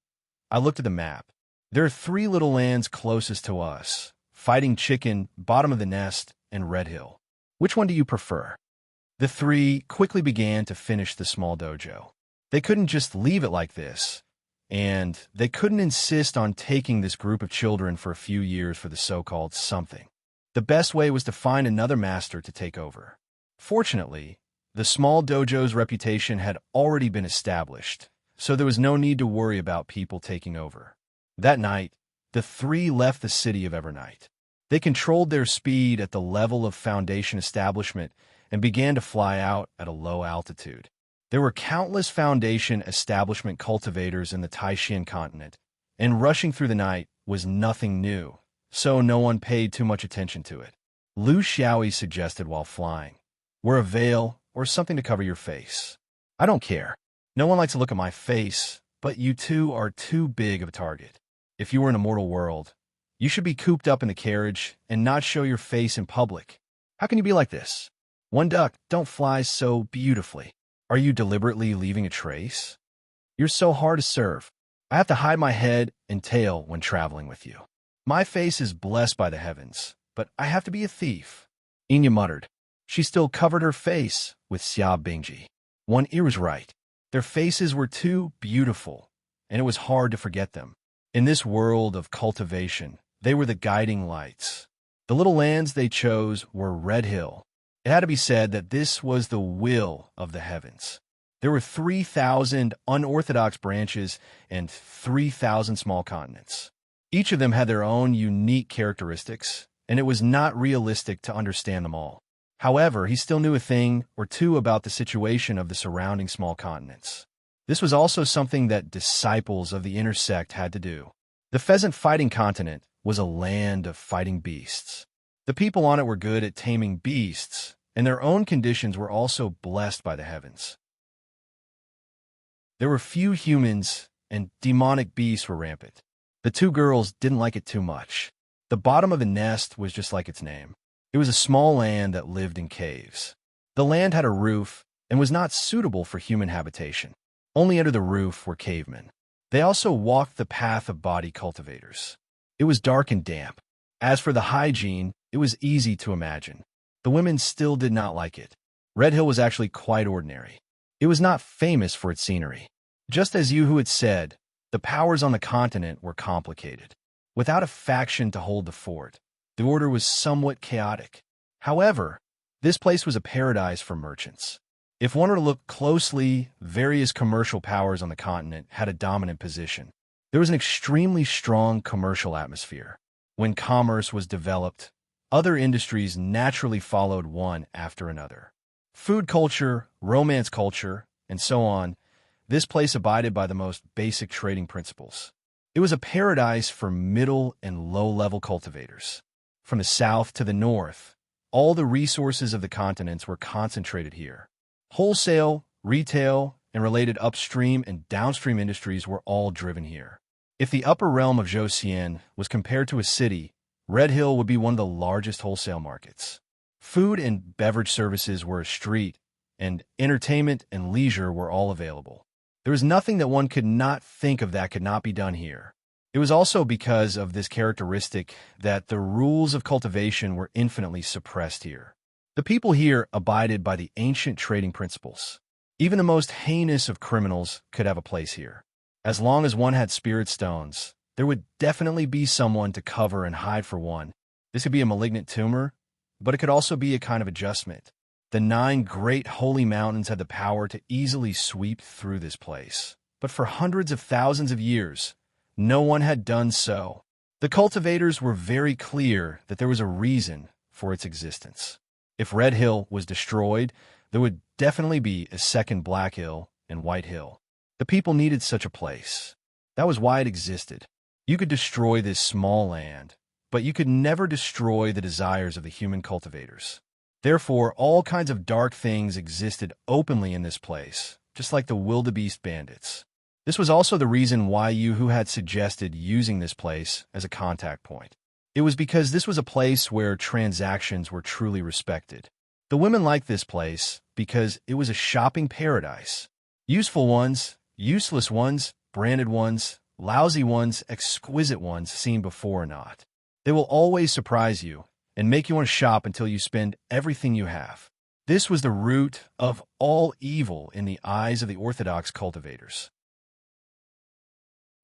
I looked at the map. There are 3 little lands closest to us: Fighting Chicken, Bottom of the Nest, and Red Hill. Which one do you prefer? The 3 quickly began to finish the small dojo. They couldn't just leave it like this, and they couldn't insist on taking this group of children for a few years for the so-called something. The best way was to find another master to take over. Fortunately, The small dojo's reputation had already been established, so there was no need to worry about people taking over. That night, the three left the city of Evernight. They controlled their speed at the level of Foundation establishment and began to fly out at a low altitude. There were countless Foundation establishment cultivators in the Taishan continent, and rushing through the night was nothing new, so no one paid too much attention to it. Lu Xiaoyi suggested while flying, "Wear a veil or something to cover your face." "I don't care. No one likes to look at my face, but you two are too big of a target. If you were in a mortal world, you should be cooped up in the carriage and not show your face in public. How can you be like this? One duck don't fly so beautifully. Are you deliberately leaving a trace? You're so hard to serve. I have to hide my head and tail when traveling with you. My face is blessed by the heavens, but I have to be a thief." Inya muttered. She still covered her face with Xia Bingji. One ear was right. Their faces were too beautiful, and it was hard to forget them. In this world of cultivation, they were the guiding lights. The little lands they chose were Red Hill. It had to be said that this was the will of the heavens. There were 3,000 unorthodox branches and 3,000 small continents. Each of them had their own unique characteristics, and it was not realistic to understand them all. However, he still knew a thing or two about the situation of the surrounding small continents. This was also something that disciples of the inner sect had to do. The pheasant fighting continent was a land of fighting beasts. The people on it were good at taming beasts, and their own conditions were also blessed by the heavens. There were few humans, and demonic beasts were rampant. The two girls didn't like it too much. The bottom of the nest was just like its name. It was a small land that lived in caves. The land had a roof and was not suitable for human habitation. Only under the roof were cavemen. They also walked the path of body cultivators. It was dark and damp. As for the hygiene, it was easy to imagine. The women still did not like it. Red Hill was actually quite ordinary. It was not famous for its scenery. Just as Yu had said, the powers on the continent were complicated. Without a faction to hold the fort, the order was somewhat chaotic. However, this place was a paradise for merchants. If one were to look closely, various commercial powers on the continent had a dominant position. There was an extremely strong commercial atmosphere. When commerce was developed, other industries naturally followed one after another. Food culture, romance culture, and so on, this place abided by the most basic trading principles. It was a paradise for middle and low-level cultivators. From the south to the north, all the resources of the continents were concentrated here. Wholesale, retail, and related upstream and downstream industries were all driven here. If the upper realm of Zhouxian was compared to a city, Red Hill would be one of the largest wholesale markets. Food and beverage services were a street, and entertainment and leisure were all available. There was nothing that one could not think of that could not be done here. It was also because of this characteristic that the rules of cultivation were infinitely suppressed here. The people here abided by the ancient trading principles. Even the most heinous of criminals could have a place here. As long as one had spirit stones, there would definitely be someone to cover and hide for one. This could be a malignant tumor, but it could also be a kind of adjustment. The 9 great holy mountains had the power to easily sweep through this place. But for hundreds of thousands of years, no one had done so. The cultivators were very clear that there was a reason for its existence. If Red Hill was destroyed, there would definitely be a second Black Hill and White Hill. The people needed such a place. That was why it existed. You could destroy this small land, but you could never destroy the desires of the human cultivators. Therefore, all kinds of dark things existed openly in this place, just like the wildebeest bandits. This was also the reason why Yu had suggested using this place as a contact point. It was because this was a place where transactions were truly respected. The women liked this place because it was a shopping paradise. Useful ones, useless ones, branded ones, lousy ones, exquisite ones seen before or not. They will always surprise you and make you want to shop until you spend everything you have. This was the root of all evil in the eyes of the orthodox cultivators.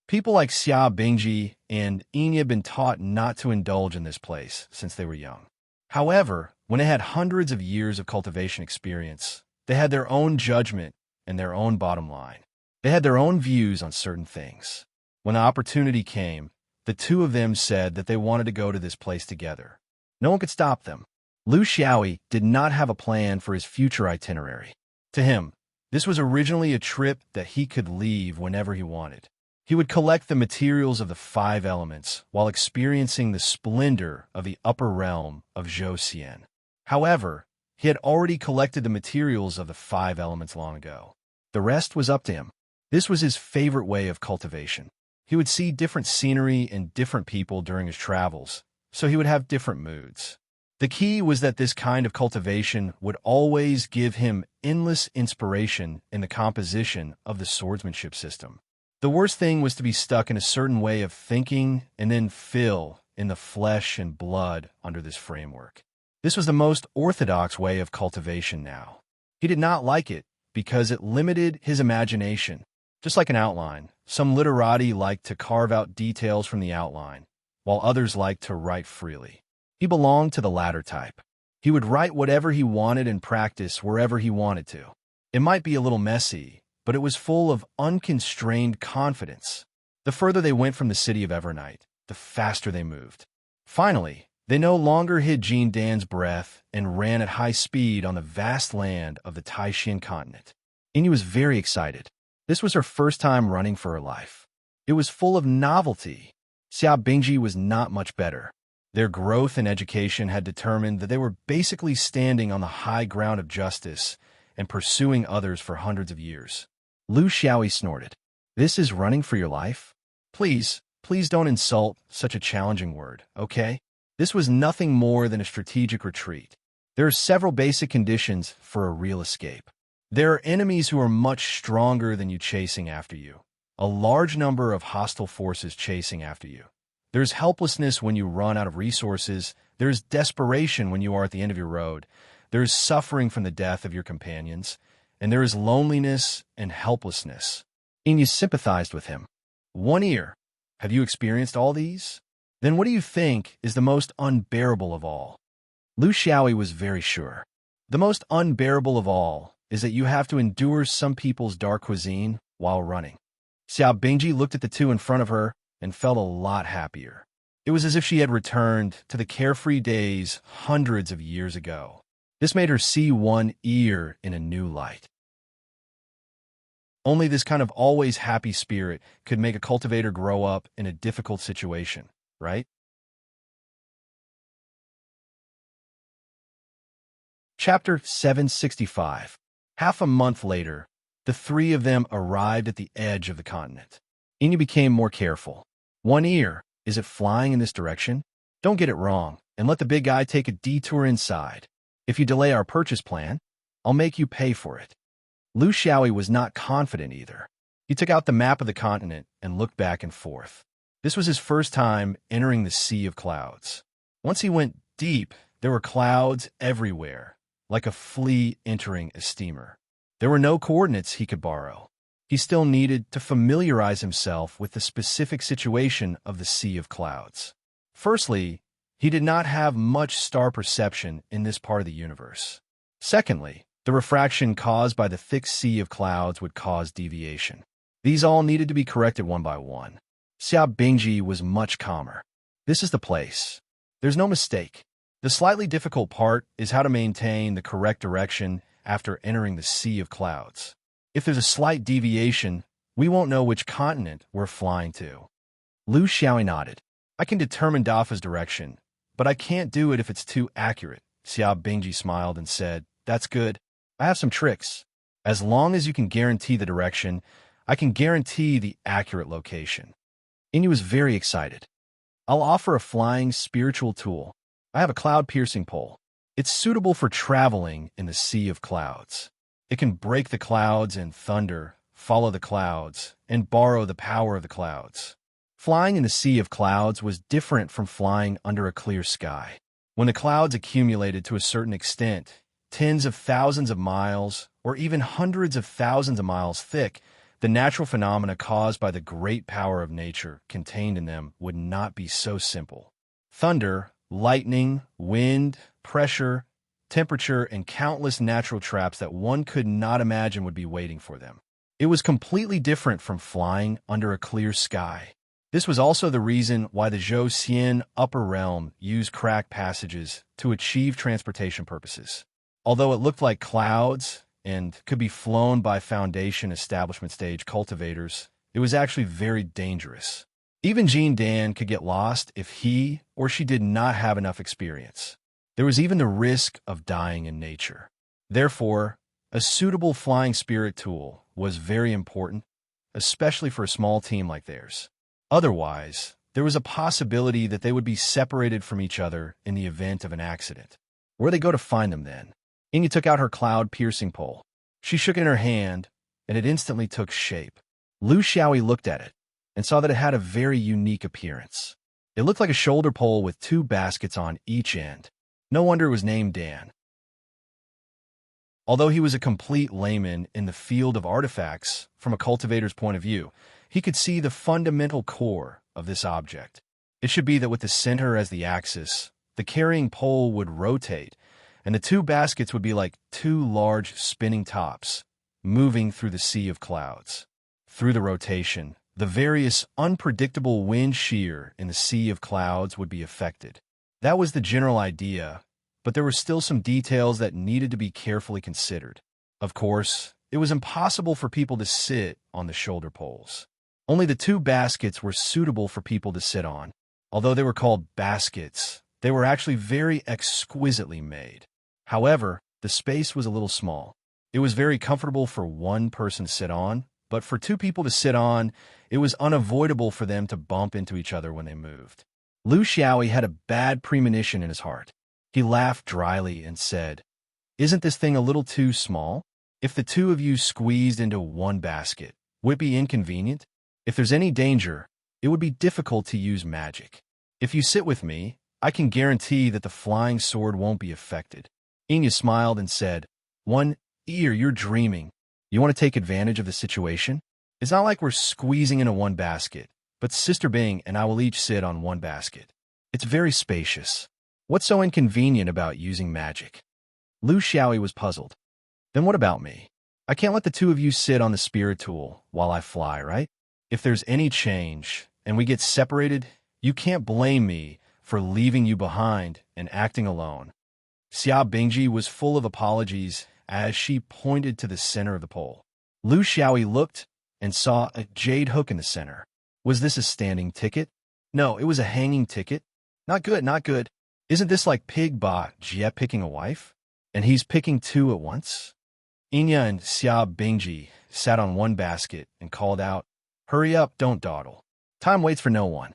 People like Xia Bingji and Inya had been taught not to indulge in this place since they were young. However, when they had hundreds of years of cultivation experience, They had their own judgment and their own bottom line. They had their own views on certain things. When the opportunity came, the two of them said that they wanted to go to this place together. No one could stop them. Lu Xiaoyi did not have a plan for his future itinerary. To him, this was originally a trip that he could leave whenever he wanted. He would collect the materials of the 5 elements while experiencing the splendor of the upper realm of Zhou. However, he had already collected the materials of the 5 elements long ago. The rest was up to him. This was his favorite way of cultivation. He would see different scenery and different people during his travels, so he would have different moods. The key was that this kind of cultivation would always give him endless inspiration in the composition of the swordsmanship system. The worst thing was to be stuck in a certain way of thinking and then fill in the flesh and blood under this framework. This was the most orthodox way of cultivation now. He did not like it because it limited his imagination. Just like an outline, some literati liked to carve out details from the outline, while others liked to write freely. He belonged to the latter type. He would write whatever he wanted and practice wherever he wanted to. It might be a little messy, but it was full of unconstrained confidence. The further they went from the city of Evernight, the faster they moved. Finally, they no longer hid Jean Dan's breath and ran at high speed on the vast land of the Taishan continent. Inyu was very excited. This was her first time running for her life. It was full of novelty. Xia Bingji was not much better. Their growth and education had determined that they were basically standing on the high ground of justice and pursuing others for hundreds of years. Lu Xiaoyi snorted. This is running for your life? Please don't insult such a challenging word, okay? This was nothing more than a strategic retreat. There are several basic conditions for a real escape. There are enemies who are much stronger than you chasing after you. A large number of hostile forces chasing after you. There's helplessness when you run out of resources. There's desperation when you are at the end of your road. There's suffering from the death of your companions. And there is loneliness and helplessness. Inyu sympathized with him. One ear. Have you experienced all these? Then what do you think is the most unbearable of all? Lu Xiaoyi was very sure. The most unbearable of all is that you have to endure some people's dark cuisine while running. Xia Bingji looked at the two in front of her and felt a lot happier. It was as if she had returned to the carefree days hundreds of years ago. This made her see one ear in a new light. Only this kind of always happy spirit could make a cultivator grow up in a difficult situation, right? Chapter 765. Half a month later, the three of them arrived at the edge of the continent. Inyu became more careful. One ear, is it flying in this direction? Don't get it wrong, and let the big guy take a detour inside. If you delay our purchase plan, I'll make you pay for it. Lu Xiaoyi was not confident either. He took out the map of the continent and looked back and forth. This was his first time entering the sea of clouds. Once he went deep, there were clouds everywhere, like a flea entering a steamer. There were no coordinates he could borrow. He still needed to familiarize himself with the specific situation of the sea of clouds. Firstly, he did not have much star perception in this part of the universe. Secondly, the refraction caused by the thick sea of clouds would cause deviation. These all needed to be corrected one by one. Xia Bingji was much calmer. This is the place. There's no mistake. The slightly difficult part is how to maintain the correct direction after entering the sea of clouds. If there's a slight deviation, we won't know which continent we're flying to. Lu Xiaoyi nodded. I can determine Dafa's direction, but I can't do it if it's too accurate. Xia Bingji smiled and said, That's good. I have some tricks. As long as you can guarantee the direction, I can guarantee the accurate location. Inyu was very excited. I'll offer a flying spiritual tool. I have a cloud-piercing pole. It's suitable for traveling in the sea of clouds. It can break the clouds and thunder, follow the clouds, and borrow the power of the clouds. Flying in the sea of clouds was different from flying under a clear sky. When the clouds accumulated to a certain extent, tens of thousands of miles, or even hundreds of thousands of miles thick, the natural phenomena caused by the great power of nature contained in them would not be so simple. Thunder, lightning, wind, pressure, temperature, and countless natural traps that one could not imagine would be waiting for them. It was completely different from flying under a clear sky. This was also the reason why the Zhou Xian upper realm used cracked passages to achieve transportation purposes. Although it looked like clouds and could be flown by Foundation establishment stage cultivators, it was actually very dangerous. Even Jean Dan could get lost if he or she did not have enough experience. There was even the risk of dying in nature. Therefore, a suitable flying spirit tool was very important, especially for a small team like theirs. Otherwise, there was a possibility that they would be separated from each other in the event of an accident. Where they go to find them then? Enya took out her cloud-piercing pole. She shook it in her hand, and it instantly took shape. Lu Xiaoyi looked at it and saw that it had a very unique appearance. It looked like a shoulder pole with 2 baskets on each end. No wonder it was named Dan. Although he was a complete layman in the field of artifacts, from a cultivator's point of view, he could see the fundamental core of this object. It should be that with the center as the axis, the carrying pole would rotate, and the 2 baskets would be like 2 large spinning tops, moving through the sea of clouds. Through the rotation, the various unpredictable wind shear in the sea of clouds would be affected. That was the general idea, but there were still some details that needed to be carefully considered. Of course, it was impossible for people to sit on the shoulder poles. Only the 2 baskets were suitable for people to sit on. Although they were called baskets, they were actually very exquisitely made. However, the space was a little small. It was very comfortable for 1 person to sit on, but for 2 people to sit on, it was unavoidable for them to bump into each other when they moved. Lu Xiaoyi had a bad premonition in his heart. He laughed dryly and said, "Isn't this thing a little too small? If the 2 of you squeezed into 1 basket, would it be inconvenient? If there's any danger, it would be difficult to use magic. If you sit with me, I can guarantee that the flying sword won't be affected." Enya smiled and said, "One ear, you're dreaming. You want to take advantage of the situation? It's not like we're squeezing into 1 basket, but Sister Bing and I will each sit on 1 basket. It's very spacious. What's so inconvenient about using magic?" Lu Xiaoyi was puzzled. "Then what about me? I can't let the 2 of you sit on the spirit tool while I fly, right? If there's any change and we get separated, you can't blame me for leaving you behind and acting alone." Xia Bingji was full of apologies as she pointed to the center of the pole. Lu Xiaoyi looked and saw a jade hook in the center. Was this a standing ticket? No, it was a hanging ticket. Not good, not good. Isn't this like Pig Ba Jie picking a wife? And he's picking 2 at once? Enya and Xia Bingji sat on 1 basket and called out, "Hurry up, don't dawdle. Time waits for no one."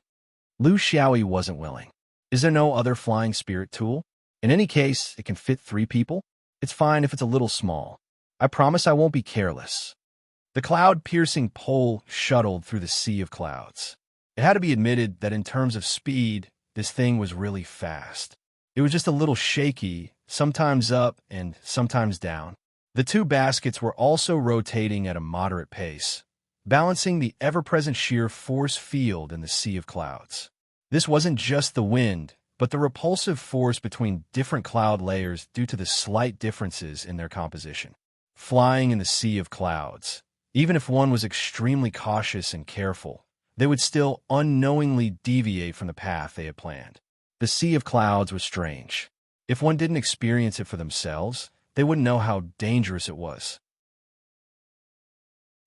Lu Xiaoyi wasn't willing. Is there no other flying spirit tool? In any case, it can fit 3 people. It's fine if it's a little small. I promise I won't be careless. The cloud-piercing pole shuttled through the sea of clouds. It had to be admitted that in terms of speed, this thing was really fast. It was just a little shaky, sometimes up and sometimes down. The 2 baskets were also rotating at a moderate pace, balancing the ever-present sheer force field in the sea of clouds. This wasn't just the wind, but the repulsive force between different cloud layers due to the slight differences in their composition. Flying in the sea of clouds, even if one was extremely cautious and careful, they would still unknowingly deviate from the path they had planned. The sea of clouds was strange. If one didn't experience it for themselves, they wouldn't know how dangerous it was.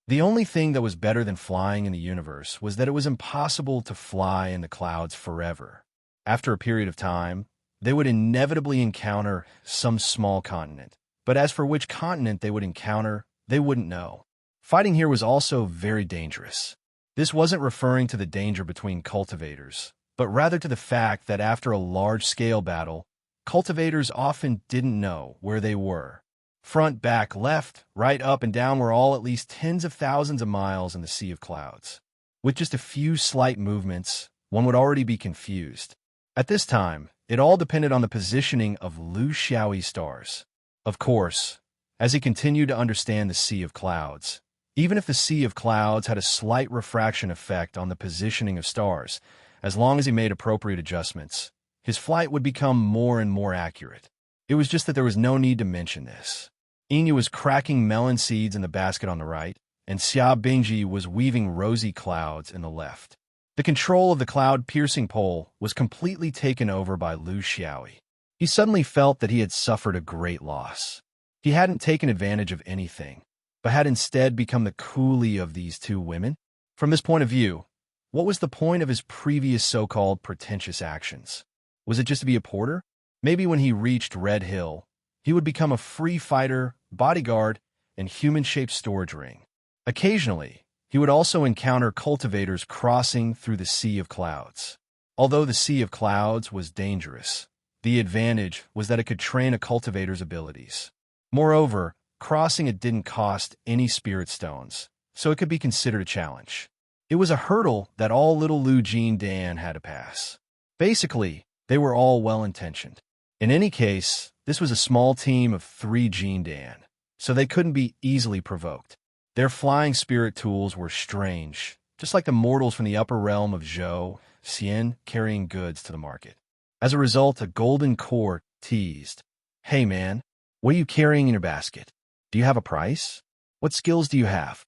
The only thing that was better than flying in the universe was that it was impossible to fly in the clouds forever. After a period of time, they would inevitably encounter some small continent. But as for which continent they would encounter, they wouldn't know. Fighting here was also very dangerous. This wasn't referring to the danger between cultivators, but rather to the fact that after a large-scale battle, cultivators often didn't know where they were. Front, back, left, right, up, and down were all at least tens of thousands of miles in the sea of clouds. With just a few slight movements, one would already be confused. At this time, it all depended on the positioning of Lu Xiaoyi's stars. Of course, as he continued to understand the sea of clouds, even if the sea of clouds had a slight refraction effect on the positioning of stars, as long as he made appropriate adjustments, his flight would become more and more accurate. It was just that there was no need to mention this. Inu was cracking melon seeds in the basket on the right, and Xia Bingji was weaving rosy clouds in the left. The control of the cloud-piercing pole was completely taken over by Lu Xiaoyi. He suddenly felt that he had suffered a great loss. He hadn't taken advantage of anything, but had instead become the coolie of these two women. From this point of view, what was the point of his previous so-called pretentious actions? Was it just to be a porter? Maybe when he reached Red Hill, he would become a free fighter, bodyguard, and human-shaped storage ring. Occasionally, he would also encounter cultivators crossing through the sea of clouds. Although the sea of clouds was dangerous, the advantage was that it could train a cultivator's abilities. Moreover, crossing it didn't cost any spirit stones, so it could be considered a challenge. It was a hurdle that all little Lu Jindan had to pass. Basically, they were all well-intentioned. In any case, this was a small team of 3 Jindan, so they couldn't be easily provoked. Their flying spirit tools were strange, just like the mortals from the upper realm of Zhou, Xian carrying goods to the market. As a result, a golden core teased, "Hey man, what are you carrying in your basket? Do you have a price? What skills do you have?"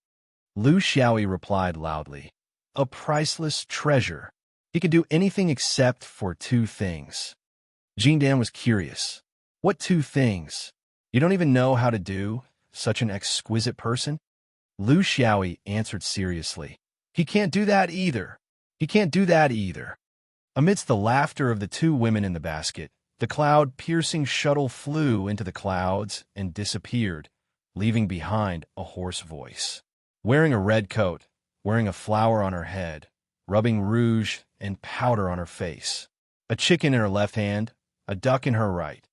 Lu Xiaoyi replied loudly, "A priceless treasure. He could do anything except for 2 things. Jindan was curious. What 2 things? You don't even know how to do such an exquisite person? Lu Xiaoyi answered seriously, "He can't do that either. He can't do that either." Amidst the laughter of the 2 women in the basket, the cloud-piercing shuttle flew into the clouds and disappeared, leaving behind a hoarse voice. Wearing a red coat, wearing a flower on her head, rubbing rouge and powder on her face, a chicken in her left hand, a duck in her right.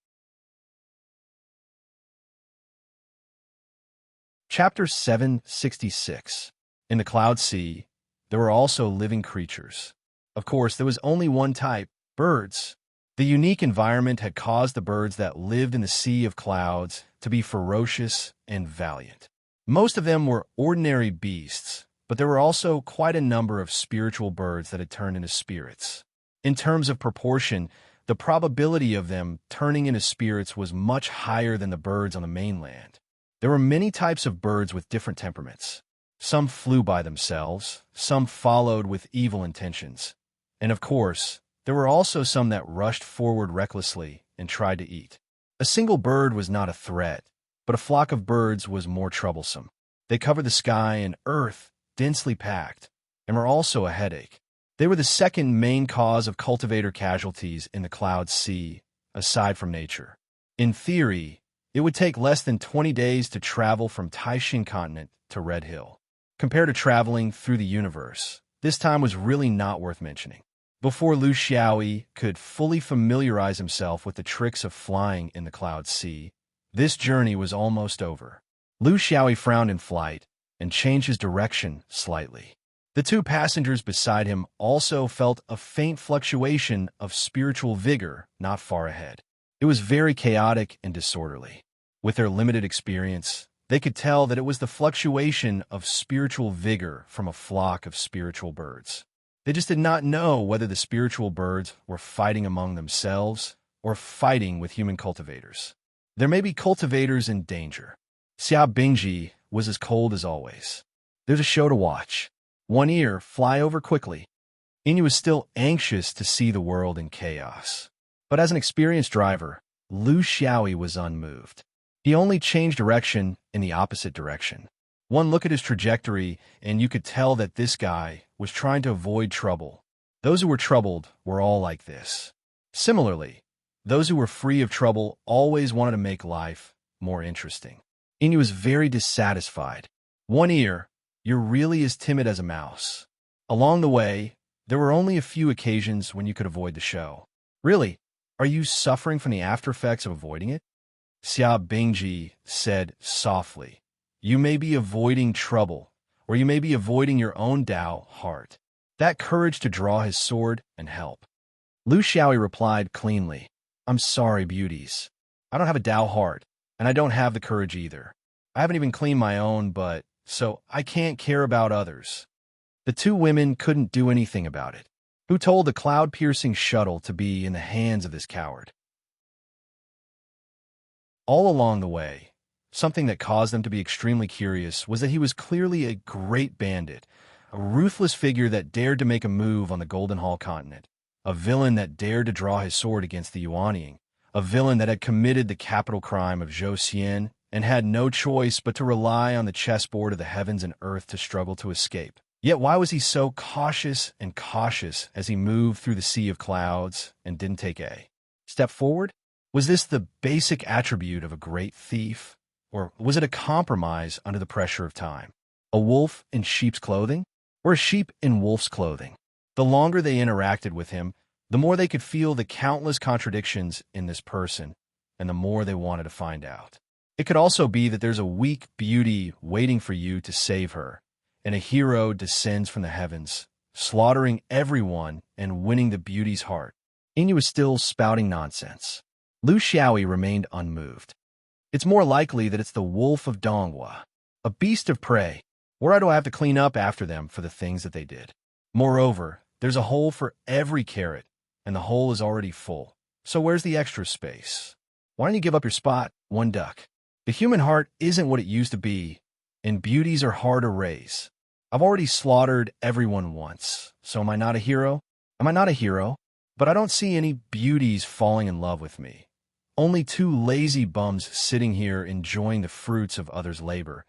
Chapter 766. In the Cloud Sea, there were also living creatures. Of course, there was only one type, birds. The unique environment had caused the birds that lived in the Sea of Clouds to be ferocious and valiant. Most of them were ordinary beasts, but there were also quite a number of spiritual birds that had turned into spirits. In terms of proportion, the probability of them turning into spirits was much higher than the birds on the mainland. There were many types of birds with different temperaments. Some flew by themselves, some followed with evil intentions, and of course, there were also some that rushed forward recklessly and tried to eat. A single bird was not a threat, but a flock of birds was more troublesome. They covered the sky and earth, densely packed, and were also a headache. They were the second main cause of cultivator casualties in the Cloud Sea, aside from nature. In theory, it would take less than 20 days to travel from Taishin continent to Red Hill. Compared to traveling through the universe, this time was really not worth mentioning. Before Lu Xiaoyi could fully familiarize himself with the tricks of flying in the Cloud Sea, this journey was almost over. Lu Xiaoyi frowned in flight and changed his direction slightly. The 2 passengers beside him also felt a faint fluctuation of spiritual vigor not far ahead. It was very chaotic and disorderly. With their limited experience, they could tell that it was the fluctuation of spiritual vigor from a flock of spiritual birds. They just did not know whether the spiritual birds were fighting among themselves or fighting with human cultivators. There may be cultivators in danger. Xia Bingji was as cold as always. There's a show to watch. One ear, fly over quickly. Inu was still anxious to see the world in chaos. But as an experienced driver, Lu Xiaoyi was unmoved. He only changed direction in the opposite direction. One look at his trajectory, and you could tell that this guy was trying to avoid trouble. Those who were troubled were all like this. Similarly, those who were free of trouble always wanted to make life more interesting. Inu was very dissatisfied. One ear, you're really as timid as a mouse. Along the way, there were only a few occasions when you could avoid the show. Really, are you suffering from the after effects of avoiding it? Xia Bingji said softly, "You may be avoiding trouble, or you may be avoiding your own Tao heart." That courage to draw his sword and help. Lu Xiaoyi replied cleanly, "I'm sorry, beauties. I don't have a Tao heart, and I don't have the courage either. I haven't even cleaned my own, so I can't care about others." The 2 women couldn't do anything about it. Who told the cloud-piercing shuttle to be in the hands of this coward? All along the way, something that caused them to be extremely curious was that he was clearly a great bandit, a ruthless figure that dared to make a move on the Golden Hall continent, a villain that dared to draw his sword against the Yuanying, a villain that had committed the capital crime of Zhou Xian and had no choice but to rely on the chessboard of the heavens and earth to struggle to escape. Yet why was he so cautious as he moved through the sea of clouds and didn't take a step forward? Was this the basic attribute of a great thief, or was it a compromise under the pressure of time? A wolf in sheep's clothing, or a sheep in wolf's clothing? The longer they interacted with him, the more they could feel the countless contradictions in this person, and the more they wanted to find out. It could also be that there's a weak beauty waiting for you to save her, and a hero descends from the heavens, slaughtering everyone and winning the beauty's heart. Inu was still spouting nonsense. Lu Xiaoyi remained unmoved. It's more likely that it's the wolf of Donghua, a beast of prey. Why do I have to clean up after them for the things that they did? Moreover, there's a hole for every carrot, and the hole is already full. So where's the extra space? Why don't you give up your spot, one duck? The human heart isn't what it used to be, and beauties are hard to raise. I've already slaughtered everyone once, so am I not a hero? Am I not a hero? But I don't see any beauties falling in love with me. Only two lazy bums sitting here enjoying the fruits of others' labor,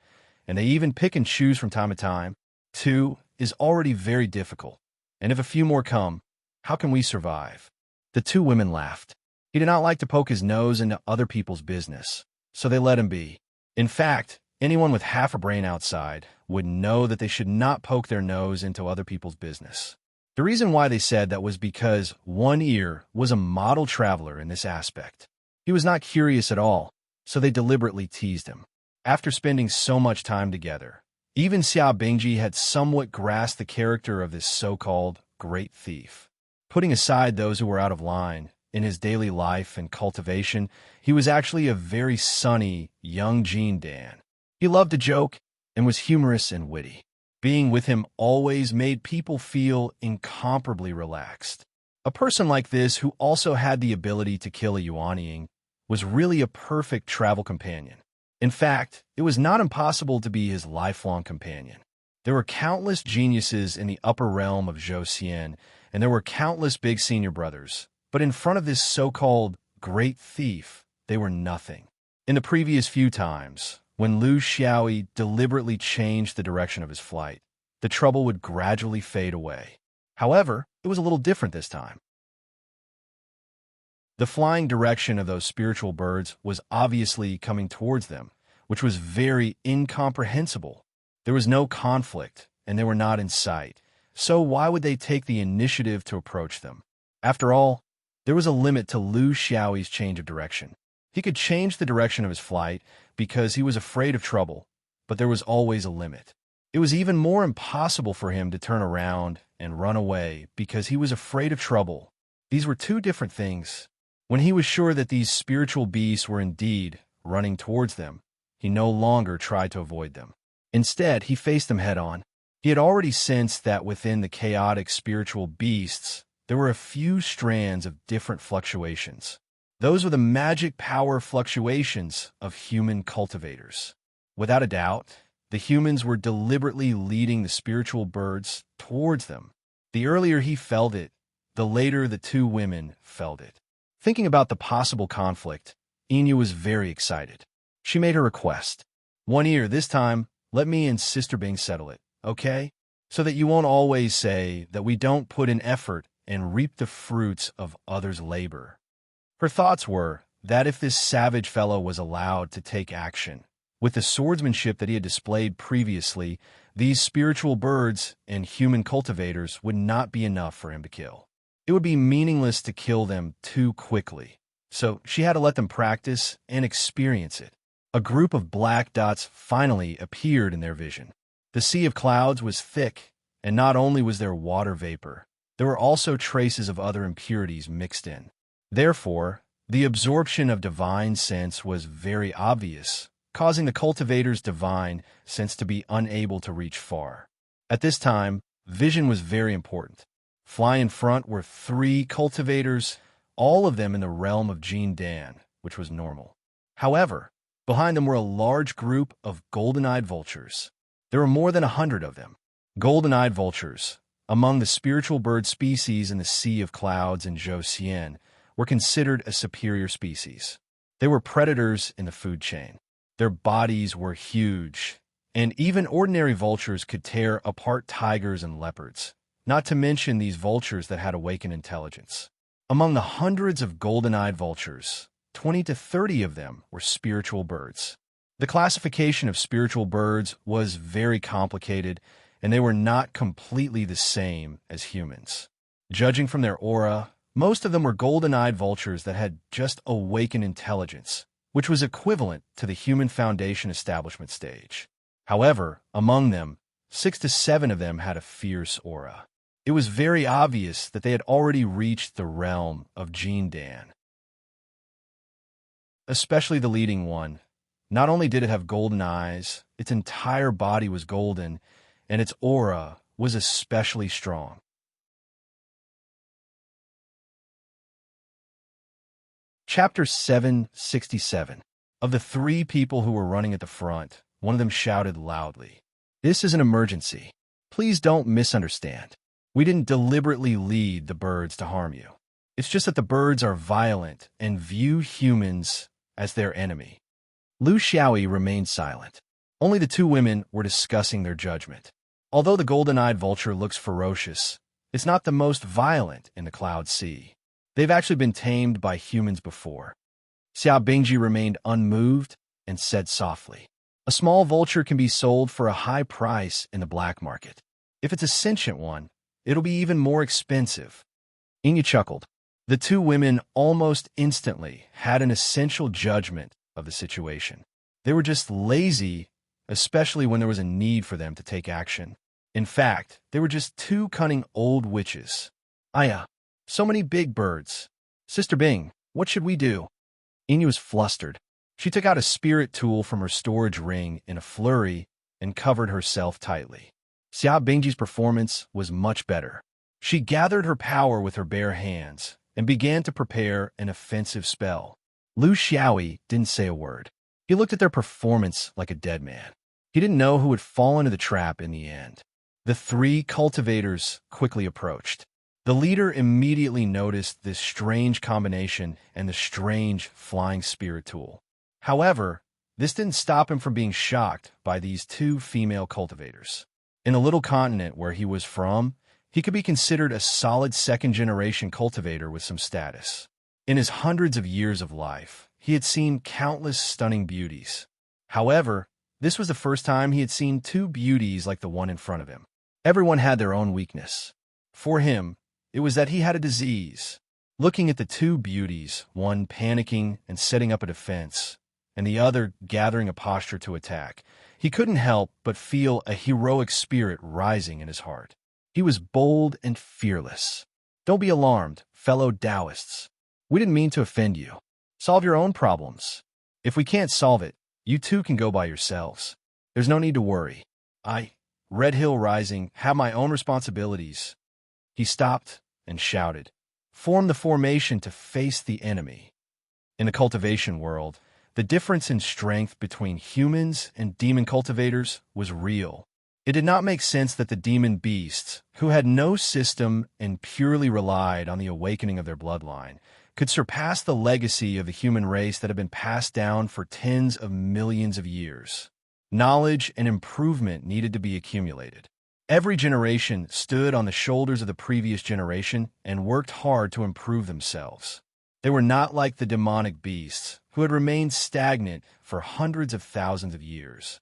and they even pick and choose from time to time. 2 is already very difficult, and if a few more come, how can we survive? The two women laughed. He did not like to poke his nose into other people's business, so they let him be. In fact, anyone with half a brain outside would know that they should not poke their nose into other people's business. The reason why they said that was because One Ear was a model traveler in this aspect. He was not curious at all, so they deliberately teased him. After spending so much time together, even Xia Bingji had somewhat grasped the character of this so-called great thief. Putting aside those who were out of line, in his daily life and cultivation, he was actually a very sunny, young Jean Dan. He loved to joke and was humorous and witty. Being with him always made people feel incomparably relaxed. A person like this, who also had the ability to kill a Yuanying, was really a perfect travel companion. In fact, it was not impossible to be his lifelong companion. There were countless geniuses in the upper realm of Zhou Xian, and there were countless big senior brothers. But in front of this so-called great thief, they were nothing. In the previous few times, when Lu Xiaoyi deliberately changed the direction of his flight, the trouble would gradually fade away. However, it was a little different this time. The flying direction of those spiritual birds was obviously coming towards them, which was very incomprehensible. There was no conflict, and they were not in sight. So why would they take the initiative to approach them? After all, there was a limit to Lu Xiaoyi's change of direction. He could change the direction of his flight because he was afraid of trouble, but there was always a limit. It was even more impossible for him to turn around and run away because he was afraid of trouble. These were two different things. When he was sure that these spiritual beasts were indeed running towards them, he no longer tried to avoid them. Instead, he faced them head-on. He had already sensed that within the chaotic spiritual beasts, there were a few strands of different fluctuations. Those were the magic power fluctuations of human cultivators. Without a doubt, the humans were deliberately leading the spiritual birds towards them. The earlier he felt it, the later the two women felt it. Thinking about the possible conflict, Inu was very excited. She made her request. One Ear, this time, let me and Sister Bing settle it, okay? So that you won't always say that we don't put in effort and reap the fruits of others' labor. Her thoughts were that if this savage fellow was allowed to take action, with the swordsmanship that he had displayed previously, these spiritual birds and human cultivators would not be enough for him to kill. It would be meaningless to kill them too quickly, so she had to let them practice and experience it. A group of black dots finally appeared in their vision. The sea of clouds was thick, and not only was there water vapor, there were also traces of other impurities mixed in. Therefore, the absorption of divine sense was very obvious, causing the cultivator's divine sense to be unable to reach far. At this time, vision was very important. Flying in front were 3 cultivators, all of them in the realm of Jean Dan, which was normal. However, behind them were a large group of golden-eyed vultures. There were more than 100 of them. Golden-eyed vultures, among the spiritual bird species in the Sea of Clouds in Zhou, were considered a superior species. They were predators in the food chain. Their bodies were huge, and even ordinary vultures could tear apart tigers and leopards, not to mention these vultures that had awakened intelligence. Among the hundreds of golden-eyed vultures, 20 to 30 of them were spiritual birds. The classification of spiritual birds was very complicated, and they were not completely the same as humans. Judging from their aura, most of them were golden-eyed vultures that had just awakened intelligence, which was equivalent to the human foundation establishment stage. However, among them, 6 to 7 of them had a fierce aura. It was very obvious that they had already reached the realm of Jindan. Especially the leading one. Not only did it have golden eyes, its entire body was golden, and its aura was especially strong. Chapter 767. Of the 3 people who were running at the front, one of them shouted loudly, "This is an emergency. Please don't misunderstand. We didn't deliberately lead the birds to harm you. It's just that the birds are violent and view humans as their enemy." Lu Xiaoyi remained silent. Only the 2 women were discussing their judgment. Although the golden-eyed vulture looks ferocious, it's not the most violent in the Cloud Sea. They've actually been tamed by humans before. Xiao Bingji remained unmoved and said softly, "A small vulture can be sold for a high price in the black market. If it's a sentient one, it'll be even more expensive." Inya chuckled. The 2 women almost instantly had an essential judgment of the situation. They were just lazy, especially when there was a need for them to take action. In fact, they were just 2 cunning old witches. "Aya, so many big birds. Sister Bing, what should we do?" Inya was flustered. She took out a spirit tool from her storage ring in a flurry and covered herself tightly. Xiao Bingji's performance was much better. She gathered her power with her bare hands and began to prepare an offensive spell. Lu Xiaoyi didn't say a word. He looked at their performance like a dead man. He didn't know who would fall into the trap in the end. The 3 cultivators quickly approached. The leader immediately noticed this strange combination and the strange flying spirit tool. However, this didn't stop him from being shocked by these 2 female cultivators. In the little continent where he was from, he could be considered a solid 2nd-generation cultivator with some status. In his hundreds of years of life, he had seen countless stunning beauties. However, this was the first time he had seen 2 beauties like the one in front of him. Everyone had their own weakness. For him, it was that he had a disease. Looking at the 2 beauties, one panicking and setting up a defense, and the other gathering a posture to attack, he couldn't help but feel a heroic spirit rising in his heart. He was bold and fearless. "Don't be alarmed, fellow Taoists. We didn't mean to offend you. Solve your own problems. If we can't solve it, you 2 can go by yourselves. There's no need to worry. I, Red Hill Rising, have my own responsibilities." He stopped and shouted, "Form the formation to face the enemy." In the cultivation world, the difference in strength between humans and demon cultivators was real. It did not make sense that the demon beasts, who had no system and purely relied on the awakening of their bloodline, could surpass the legacy of the human race that had been passed down for tens of millions of years. Knowledge and improvement needed to be accumulated. Every generation stood on the shoulders of the previous generation and worked hard to improve themselves. They were not like the demonic beasts, who had remained stagnant for hundreds of thousands of years.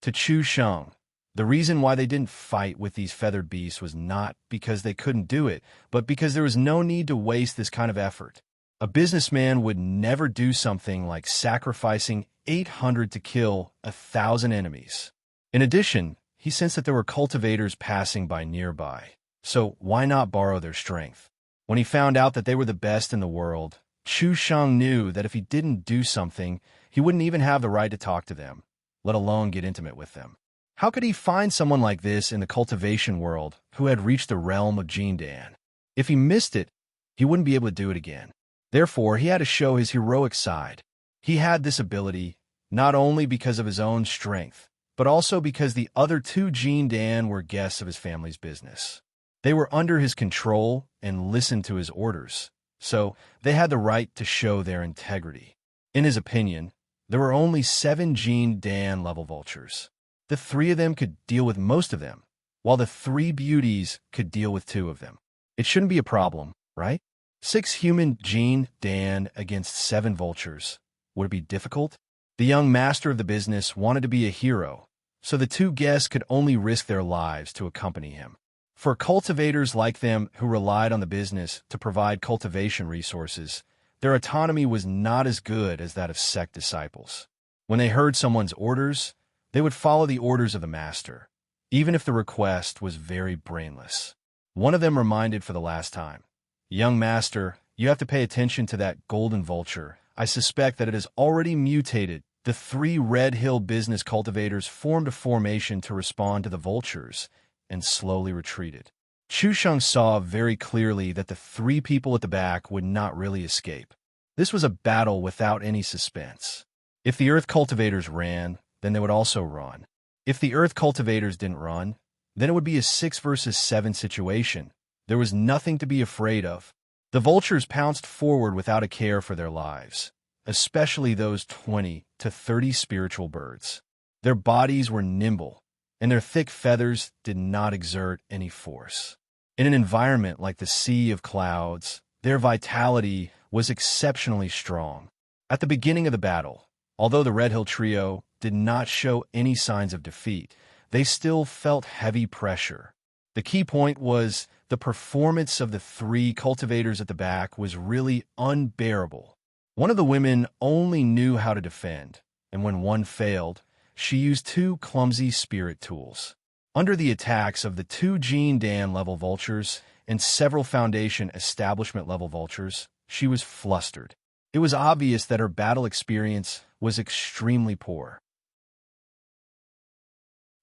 To Chu Sheng, the reason why they didn't fight with these feathered beasts was not because they couldn't do it, but because there was no need to waste this kind of effort. A businessman would never do something like sacrificing 800 to kill 1,000 enemies. In addition, he sensed that there were cultivators passing by nearby, so why not borrow their strength? When he found out that they were the best in the world, Chu Sheng knew that if he didn't do something, he wouldn't even have the right to talk to them, let alone get intimate with them. How could he find someone like this in the cultivation world who had reached the realm of Jindan? If he missed it, he wouldn't be able to do it again. Therefore, he had to show his heroic side. He had this ability not only because of his own strength, but also because the other two Jean Dan were guests of his family's business. They were under his control and listened to his orders, so they had the right to show their integrity. In his opinion, there were only 7 Jean Dan level vultures. The 3 of them could deal with most of them, while the 3 beauties could deal with 2 of them. It shouldn't be a problem, right? 6 human Jean Dan against 7 vultures. Would it be difficult? The young master of the business wanted to be a hero, so the 2 guests could only risk their lives to accompany him. For cultivators like them who relied on the business to provide cultivation resources, their autonomy was not as good as that of sect disciples. When they heard someone's orders, they would follow the orders of the master, even if the request was very brainless. One of them reminded for the last time, "Young master, you have to pay attention to that golden vulture. I suspect that it has already mutated." The 3 Red Hill business cultivators formed a formation to respond to the vultures and slowly retreated. Chu Sheng saw very clearly that the 3 people at the back would not really escape. This was a battle without any suspense. If the earth cultivators ran, then they would also run. If the earth cultivators didn't run, then it would be a 6 versus 7 situation. There was nothing to be afraid of. The vultures pounced forward without a care for their lives, especially those 20 to 30 spiritual birds. Their bodies were nimble, and their thick feathers did not exert any force. In an environment like the Sea of Clouds, their vitality was exceptionally strong. At the beginning of the battle, although the Red Hill trio did not show any signs of defeat, they still felt heavy pressure. The key point was the performance of the 3 cultivators at the back was really unbearable. One of the women only knew how to defend, and when one failed, she used 2 clumsy spirit tools. Under the attacks of the 2 Jean Dan level vultures and several Foundation establishment level vultures, she was flustered. It was obvious that her battle experience was extremely poor.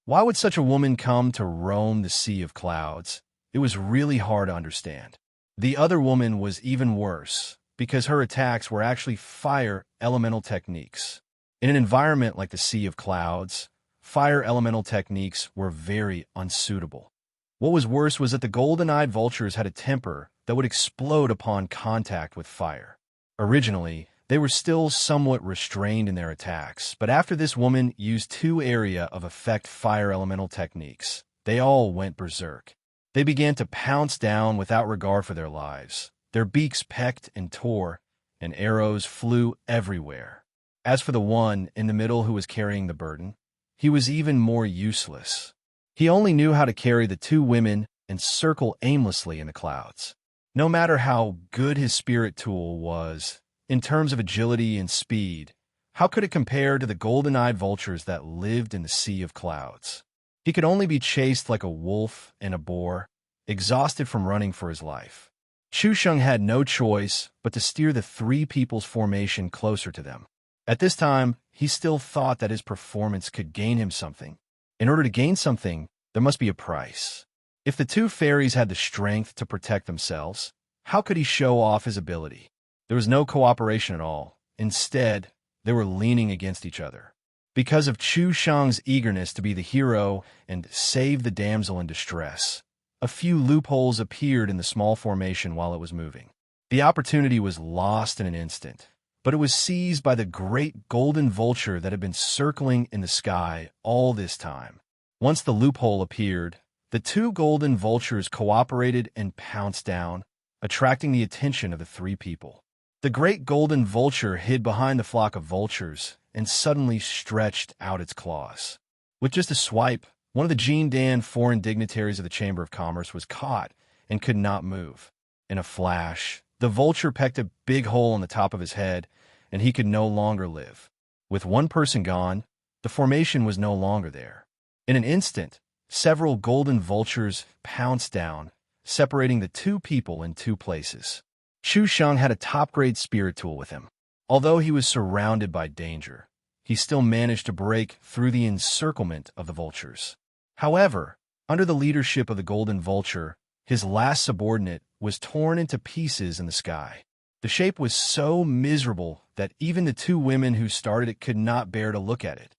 Why would such a woman come to roam the Sea of Clouds? It was really hard to understand. The other woman was even worse, because her attacks were actually fire elemental techniques. In an environment like the Sea of Clouds, fire elemental techniques were very unsuitable. What was worse was that the golden-eyed vultures had a temper that would explode upon contact with fire. Originally, they were still somewhat restrained in their attacks, but after this woman used 2 area of effect fire elemental techniques, they all went berserk. They began to pounce down without regard for their lives. Their beaks pecked and tore, and arrows flew everywhere. As for the one in the middle who was carrying the burden, he was even more useless. He only knew how to carry the 2 women and circle aimlessly in the clouds. No matter how good his spirit tool was, in terms of agility and speed, how could it compare to the golden-eyed vultures that lived in the Sea of Clouds? He could only be chased like a wolf and a boar, exhausted from running for his life. Chu Sheng had no choice but to steer the 3 people's formation closer to them. At this time, he still thought that his performance could gain him something. In order to gain something, there must be a price. If the 2 fairies had the strength to protect themselves, how could he show off his ability? There was no cooperation at all. Instead, they were leaning against each other. Because of Chu Sheng's eagerness to be the hero and save the damsel in distress, a few loopholes appeared in the small formation while it was moving. The opportunity was lost in an instant, but it was seized by the great golden vulture that had been circling in the sky all this time. Once the loophole appeared, the 2 golden vultures cooperated and pounced down, attracting the attention of the 3 people. The great golden vulture hid behind the flock of vultures and suddenly stretched out its claws. With just a swipe, one of the Jean Dan foreign dignitaries of the Chamber of Commerce was caught and could not move. In a flash, the vulture pecked a big hole in the top of his head, and he could no longer live. With one person gone, the formation was no longer there. In an instant, several golden vultures pounced down, separating the 2 people in 2 places. Chu Sheng had a top-grade spirit tool with him. Although he was surrounded by danger, he still managed to break through the encirclement of the vultures. However, under the leadership of the golden vulture, his last subordinate was torn into pieces in the sky. The shape was so miserable that even the two women who started it could not bear to look at it.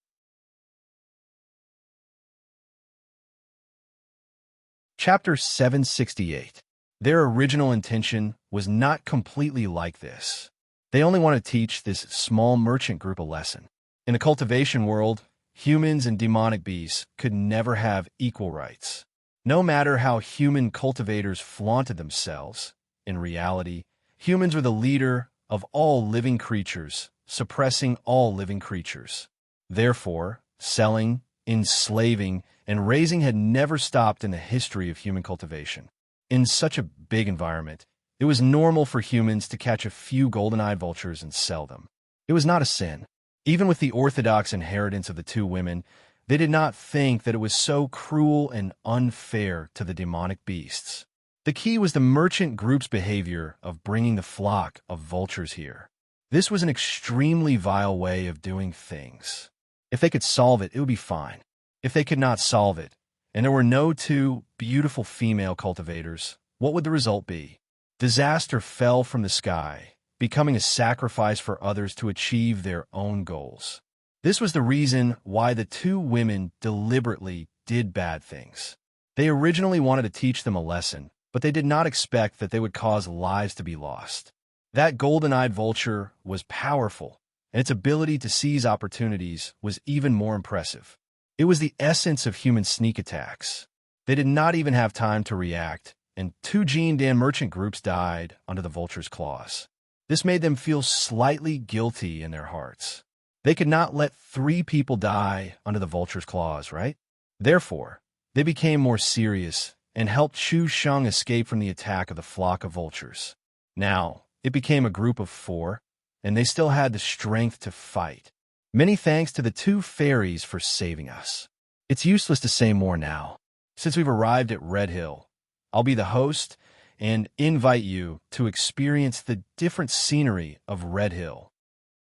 Chapter 768. Their original intention was not completely like this. They only want to teach this small merchant group a lesson. In the cultivation world, humans and demonic beasts could never have equal rights. No matter how human cultivators flaunted themselves, in reality, humans were the leader of all living creatures, suppressing all living creatures. Therefore, selling, enslaving, and raising had never stopped in the history of human cultivation. In such a big environment, it was normal for humans to catch a few golden-eyed vultures and sell them. It was not a sin. Even with the orthodox inheritance of the two women, they did not think that it was so cruel and unfair to the demonic beasts. The key was the merchant group's behavior of bringing the flock of vultures here. This was an extremely vile way of doing things. If they could solve it, it would be fine. If they could not solve it, and there were no two beautiful female cultivators, what would the result be? Disaster fell from the sky, becoming a sacrifice for others to achieve their own goals. This was the reason why the two women deliberately did bad things. They originally wanted to teach them a lesson, but they did not expect that they would cause lives to be lost. That golden-eyed vulture was powerful, and its ability to seize opportunities was even more impressive. It was the essence of human sneak attacks. They did not even have time to react, and two Jean Dan merchant groups died under the vulture's claws. This made them feel slightly guilty in their hearts. They could not let 3 people die under the vulture's claws, right? Therefore, they became more serious and helped Chu Sheng escape from the attack of the flock of vultures. Now, it became a group of 4, and they still had the strength to fight. Many thanks to the 2 fairies for saving us. It's useless to say more now. Since we've arrived at Red Hill, I'll be the host and invite you to experience the different scenery of Red Hill.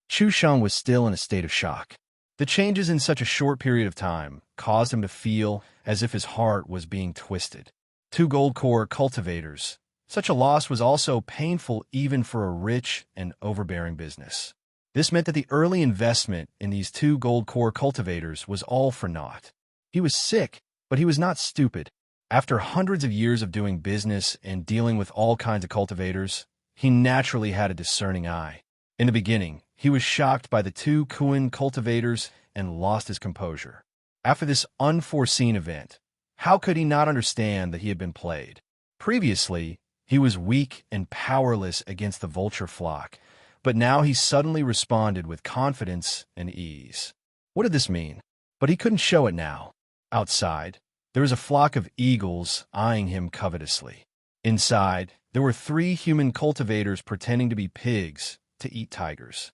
Chu Sheng was still in a state of shock. The changes in such a short period of time caused him to feel as if his heart was being twisted. 2 gold core cultivators. Such a loss was also painful even for a rich and overbearing business. This meant that the early investment in these 2 gold core cultivators was all for naught. He was sick, but he was not stupid. After hundreds of years of doing business and dealing with all kinds of cultivators, he naturally had a discerning eye. In the beginning, he was shocked by the 2 Kuan cultivators and lost his composure. After this unforeseen event, how could he not understand that he had been played? Previously, he was weak and powerless against the vulture flock, but now he suddenly responded with confidence and ease. What did this mean? But he couldn't show it now. Outside, there was a flock of eagles eyeing him covetously. Inside, there were 3 human cultivators pretending to be pigs to eat tigers.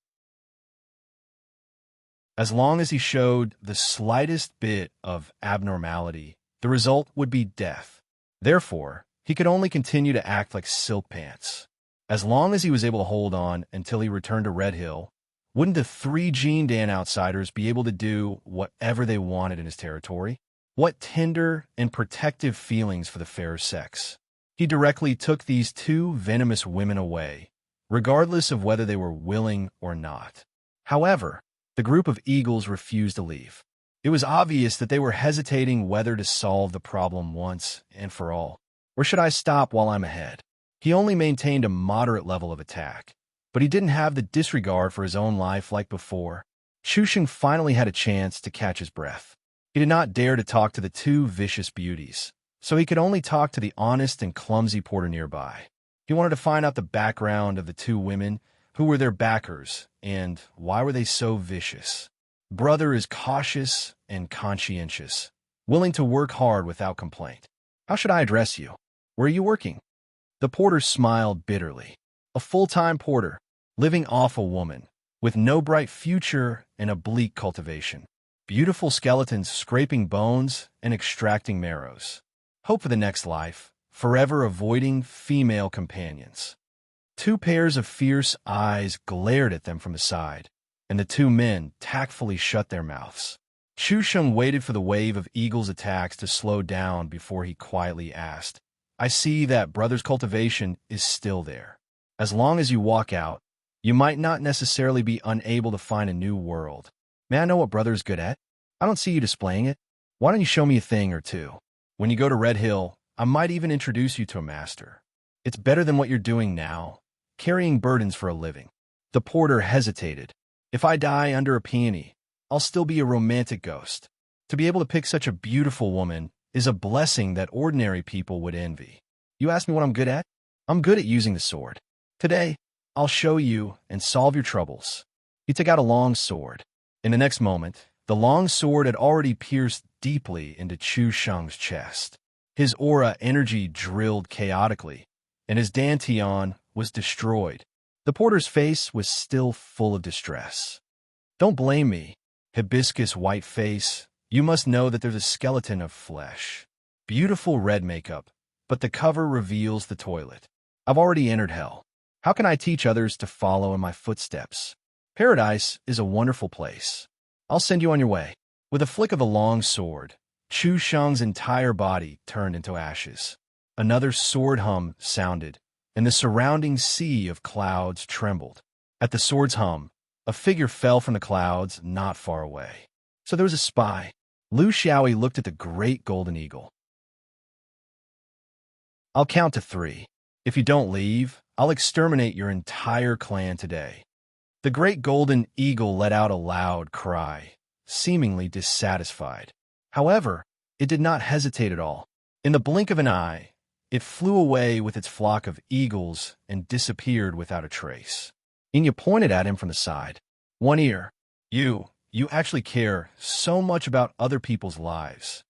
As long as he showed the slightest bit of abnormality, the result would be death. Therefore, he could only continue to act like silk pants. As long as he was able to hold on until he returned to Red Hill, wouldn't the 3 Jean Dan outsiders be able to do whatever they wanted in his territory? What tender and protective feelings for the fair sex. He directly took these 2 venomous women away, regardless of whether they were willing or not. However, the group of eagles refused to leave. It was obvious that they were hesitating whether to solve the problem once and for all. Or should I stop while I'm ahead? He only maintained a moderate level of attack, but he didn't have the disregard for his own life like before. Chu Sheng finally had a chance to catch his breath. He did not dare to talk to the 2 vicious beauties, so he could only talk to the honest and clumsy porter nearby. He wanted to find out the background of the 2 women, who were their backers, and why were they so vicious. Brother is cautious and conscientious, willing to work hard without complaint. How should I address you? Where are you working? The porter smiled bitterly. A full-time porter, living off a woman, with no bright future and a bleak cultivation. Beautiful skeletons scraping bones and extracting marrows. Hope for the next life, forever avoiding female companions. 2 pairs of fierce eyes glared at them from the side, and the 2 men tactfully shut their mouths. Chu Sheng waited for the wave of eagles' attacks to slow down before he quietly asked, I see that brother's cultivation is still there. As long as you walk out, you might not necessarily be unable to find a new world. May I know what brother's good at? I don't see you displaying it. Why don't you show me a thing or two? When you go to Red Hill, I might even introduce you to a master. It's better than what you're doing now, carrying burdens for a living. The porter hesitated. If I die under a peony, I'll still be a romantic ghost. To be able to pick such a beautiful woman is a blessing that ordinary people would envy. You ask me what I'm good at? I'm good at using the sword. Today, I'll show you and solve your troubles. He took out a long sword. In the next moment, the long sword had already pierced deeply into Chu Sheng's chest. His aura energy drilled chaotically, and his dantian was destroyed. The porter's face was still full of distress. Don't blame me, hibiscus white face. You must know that there's a skeleton of flesh. Beautiful red makeup, but the cover reveals the toilet. I've already entered hell. How can I teach others to follow in my footsteps? Paradise is a wonderful place. I'll send you on your way. With a flick of the long sword, Chu Sheng's entire body turned into ashes. Another sword hum sounded, and the surrounding sea of clouds trembled. At the sword's hum, a figure fell from the clouds not far away. So there was a spy. Lu Xiaoyi looked at the great golden eagle. I'll count to 3. If you don't leave, I'll exterminate your entire clan today. The great golden eagle let out a loud cry, seemingly dissatisfied. However, it did not hesitate at all. In the blink of an eye, it flew away with its flock of eagles and disappeared without a trace. Inya pointed at him from the side. One ear. You actually care so much about other people's lives.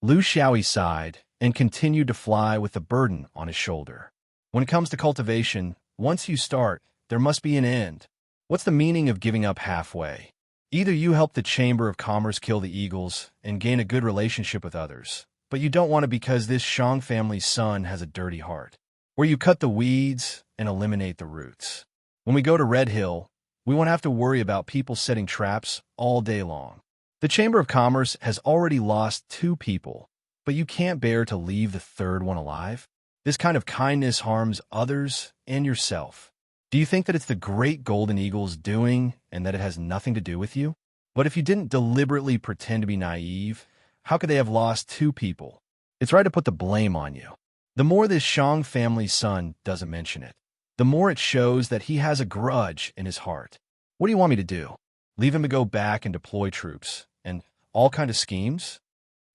Lu Xiaoyi sighed and continued to fly with the burden on his shoulder. When it comes to cultivation, once you start, there must be an end. What's the meaning of giving up halfway? Either you help the Chamber of Commerce kill the eagles and gain a good relationship with others, but you don't want to because this Shang family's son has a dirty heart, or you cut the weeds and eliminate the roots. When we go to Red Hill, we won't have to worry about people setting traps all day long. The Chamber of Commerce has already lost 2 people, but you can't bear to leave the 3rd one alive? This kind of kindness harms others and yourself. Do you think that it's the great golden eagle's doing and that it has nothing to do with you? But if you didn't deliberately pretend to be naive, how could they have lost 2 people? It's right to put the blame on you. The more this Shang family's son doesn't mention it, the more it shows that he has a grudge in his heart. What do you want me to do? Leave him to go back and deploy troops and all kind of schemes?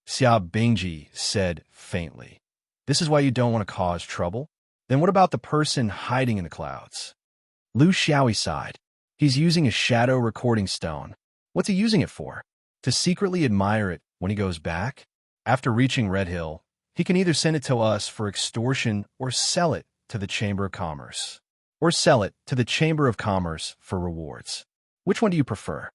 Xia Bingji said faintly. This is why you don't want to cause trouble? Then what about the person hiding in the clouds? Lu Xiaoyi sighed. He's using a shadow recording stone. What's he using it for? To secretly admire it when he goes back? After reaching Red Hill, he can either send it to us for extortion or sell it to the Chamber of Commerce. Or sell it to the Chamber of Commerce for rewards. Which one do you prefer?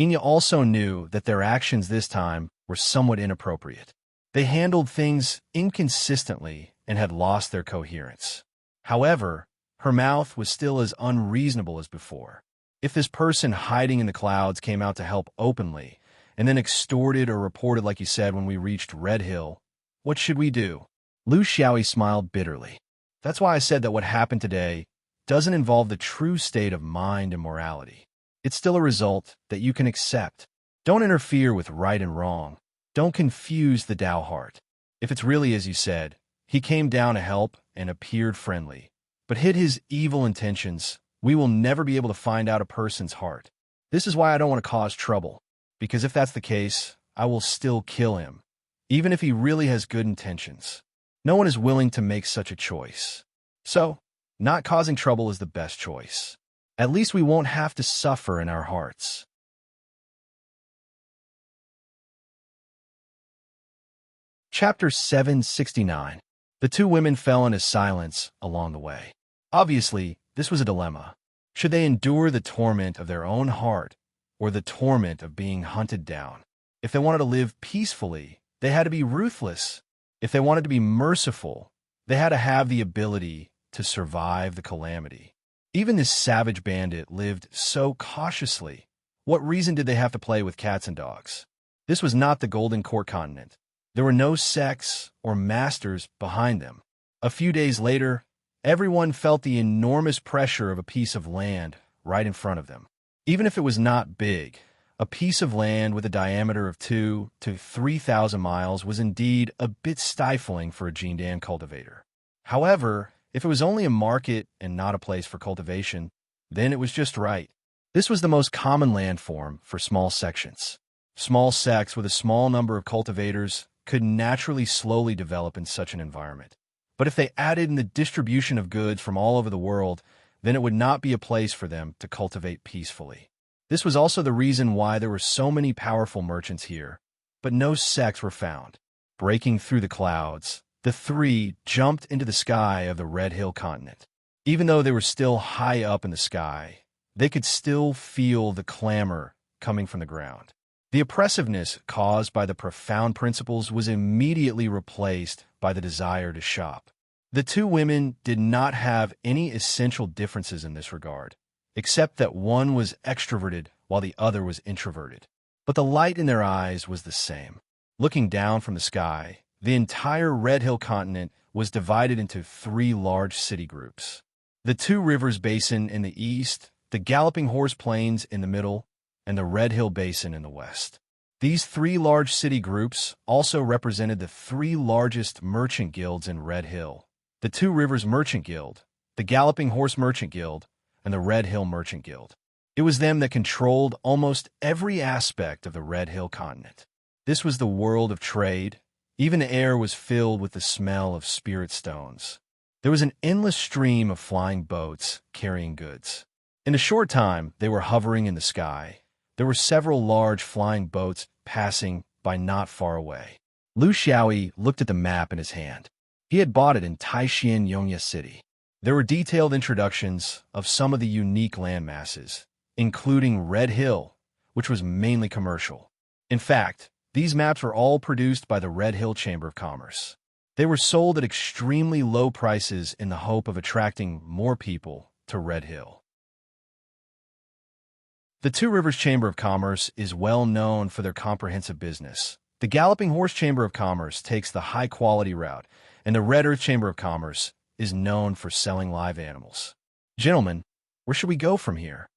Inya also knew that their actions this time were somewhat inappropriate. They handled things inconsistently and had lost their coherence. However, her mouth was still as unreasonable as before. If this person hiding in the clouds came out to help openly, and then extorted or reported like you said when we reached Red Hill, what should we do? Lu Xiaoyi smiled bitterly. That's why I said that what happened today doesn't involve the true state of mind and morality. It's still a result that you can accept. Don't interfere with right and wrong. Don't confuse the Tao heart. If it's really as you said, he came down to help and appeared friendly, but hid his evil intentions, we will never be able to find out a person's heart. This is why I don't want to cause trouble, because if that's the case, I will still kill him, even if he really has good intentions. No one is willing to make such a choice. So, not causing trouble is the best choice. At least we won't have to suffer in our hearts. Chapter 769. The 2 women fell into silence along the way. Obviously, this was a dilemma. Should they endure the torment of their own heart or the torment of being hunted down? If they wanted to live peacefully, they had to be ruthless. If they wanted to be merciful, they had to have the ability to survive the calamity. Even this savage bandit lived so cautiously. What reason did they have to play with cats and dogs? This was not the Golden Court continent. There were no sects or masters behind them. A few days later, Everyone felt the enormous pressure of a piece of land right in front of them. Even if it was not big, a piece of land with a diameter of 2 to 3,000 miles was indeed a bit stifling for a Jindan cultivator. However, if it was only a market and not a place for cultivation, then it was just right. This was the most common landform for small sections. Small sects with a small number of cultivators could naturally slowly develop in such an environment. But if they added in the distribution of goods from all over the world, then it would not be a place for them to cultivate peacefully. This was also the reason why there were so many powerful merchants here, but no sects were found. Breaking through the clouds, the three jumped into the sky of the Red Hill continent. Even though they were still high up in the sky, they could still feel the clamor coming from the ground. The oppressiveness caused by the profound principles was immediately replaced by the desire to shop. The two women did not have any essential differences in this regard, except that one was extroverted while the other was introverted. But the light in their eyes was the same. Looking down from the sky, the entire Red Hill continent was divided into three large city groups. The Two Rivers Basin in the east, the Galloping Horse Plains in the middle, and the Red Hill Basin in the west. These three large city groups also represented the three largest merchant guilds in Red Hill: the Two Rivers Merchant Guild, the Galloping Horse Merchant Guild, and the Red Hill Merchant Guild. It was them that controlled almost every aspect of the Red Hill continent. This was the world of trade. Even the air was filled with the smell of spirit stones. There was an endless stream of flying boats carrying goods. In a short time, they were hovering in the sky. There were several large flying boats passing by not far away. Lu Xiaoyi looked at the map in his hand. He had bought it in Taixin Yongye City. There were detailed introductions of some of the unique land masses, including Red Hill, which was mainly commercial. In fact, these maps were all produced by the Red Hill Chamber of Commerce. They were sold at extremely low prices in the hope of attracting more people to Red Hill. The Two Rivers Chamber of Commerce is well known for their comprehensive business. The Galloping Horse Chamber of Commerce takes the high-quality route, and the Red Earth Chamber of Commerce is known for selling live animals. Gentlemen, where should we go from here?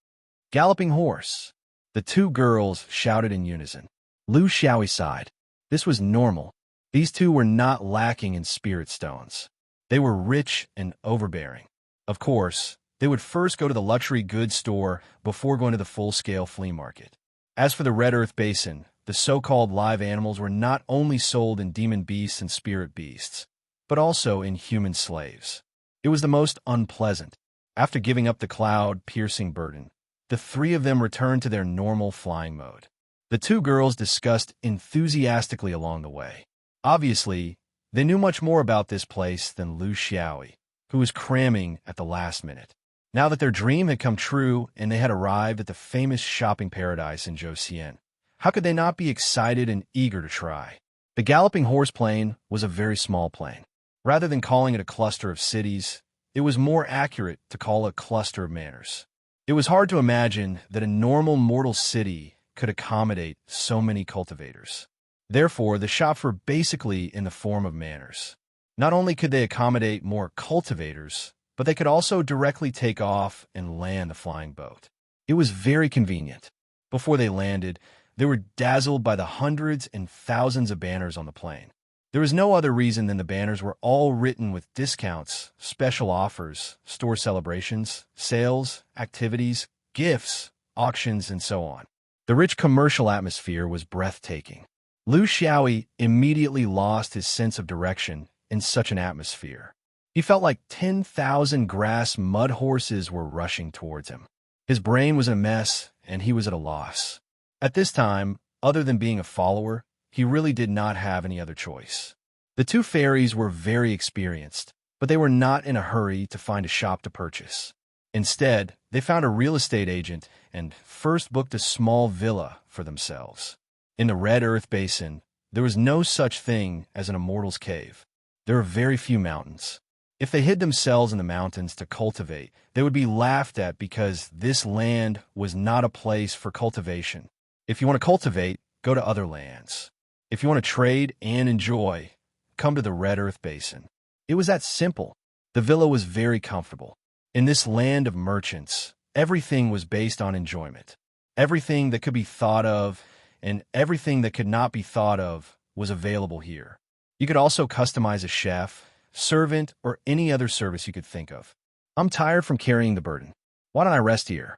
Galloping Horse. The two girls shouted in unison. Lu Xiaoyi sighed. This was normal. These two were not lacking in spirit stones. They were rich and overbearing. Of course, they would first go to the luxury goods store before going to the full-scale flea market. As for the Red Earth Basin, the so-called live animals were not only sold in demon beasts and spirit beasts, but also in human slaves. It was the most unpleasant. After giving up the cloud-piercing burden, the three of them returned to their normal flying mode. The two girls discussed enthusiastically along the way. Obviously, they knew much more about this place than Lu Xiaoyi, who was cramming at the last minute. Now that their dream had come true and they had arrived at the famous shopping paradise in Zhouxian, how could they not be excited and eager to try? The Galloping Horse Plain was a very small plain. Rather than calling it a cluster of cities, it was more accurate to call it a cluster of manors. It was hard to imagine that a normal mortal city could accommodate so many cultivators. Therefore, the shops were basically in the form of manors. Not only could they accommodate more cultivators, but they could also directly take off and land the flying boat. It was very convenient. Before they landed, they were dazzled by the hundreds and thousands of banners on the plane. There was no other reason than the banners were all written with discounts, special offers, store celebrations, sales, activities, gifts, auctions, and so on. The rich commercial atmosphere was breathtaking. Lu Xiaoyi immediately lost his sense of direction in such an atmosphere. He felt like 10,000 grass mud horses were rushing towards him. His brain was in a mess, and he was at a loss. At this time, other than being a follower, he really did not have any other choice. The two fairies were very experienced, but they were not in a hurry to find a shop to purchase. Instead, they found a real estate agent and first booked a small villa for themselves. In the Red Earth Basin, there was no such thing as an immortal's cave. There were very few mountains. If they hid themselves in the mountains to cultivate, they would be laughed at because this land was not a place for cultivation. If you want to cultivate, go to other lands. If you want to trade and enjoy, come to the Red Earth Basin. It was that simple. The villa was very comfortable. In this land of merchants, everything was based on enjoyment. Everything that could be thought of and everything that could not be thought of was available here. You could also customize a chef, servant, or any other service you could think of. I'm tired from carrying the burden. Why don't I rest here?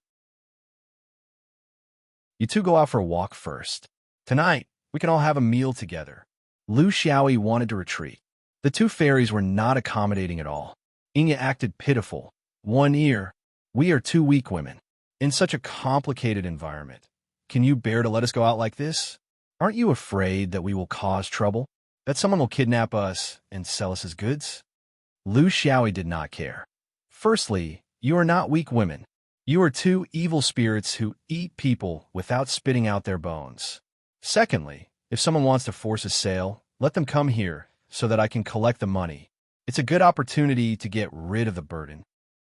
You two go out for a walk first. Tonight, we can all have a meal together. Lu Xiaoyi wanted to retreat. The two fairies were not accommodating at all. Inya acted pitiful. One ear. We are two weak women. In such a complicated environment, can you bear to let us go out like this? Aren't you afraid that we will cause trouble? That someone will kidnap us and sell us as goods? Lu Xiaoyi did not care. Firstly, you are not weak women. You are two evil spirits who eat people without spitting out their bones. Secondly, if someone wants to force a sale, let them come here so that I can collect the money. It's a good opportunity to get rid of the burden.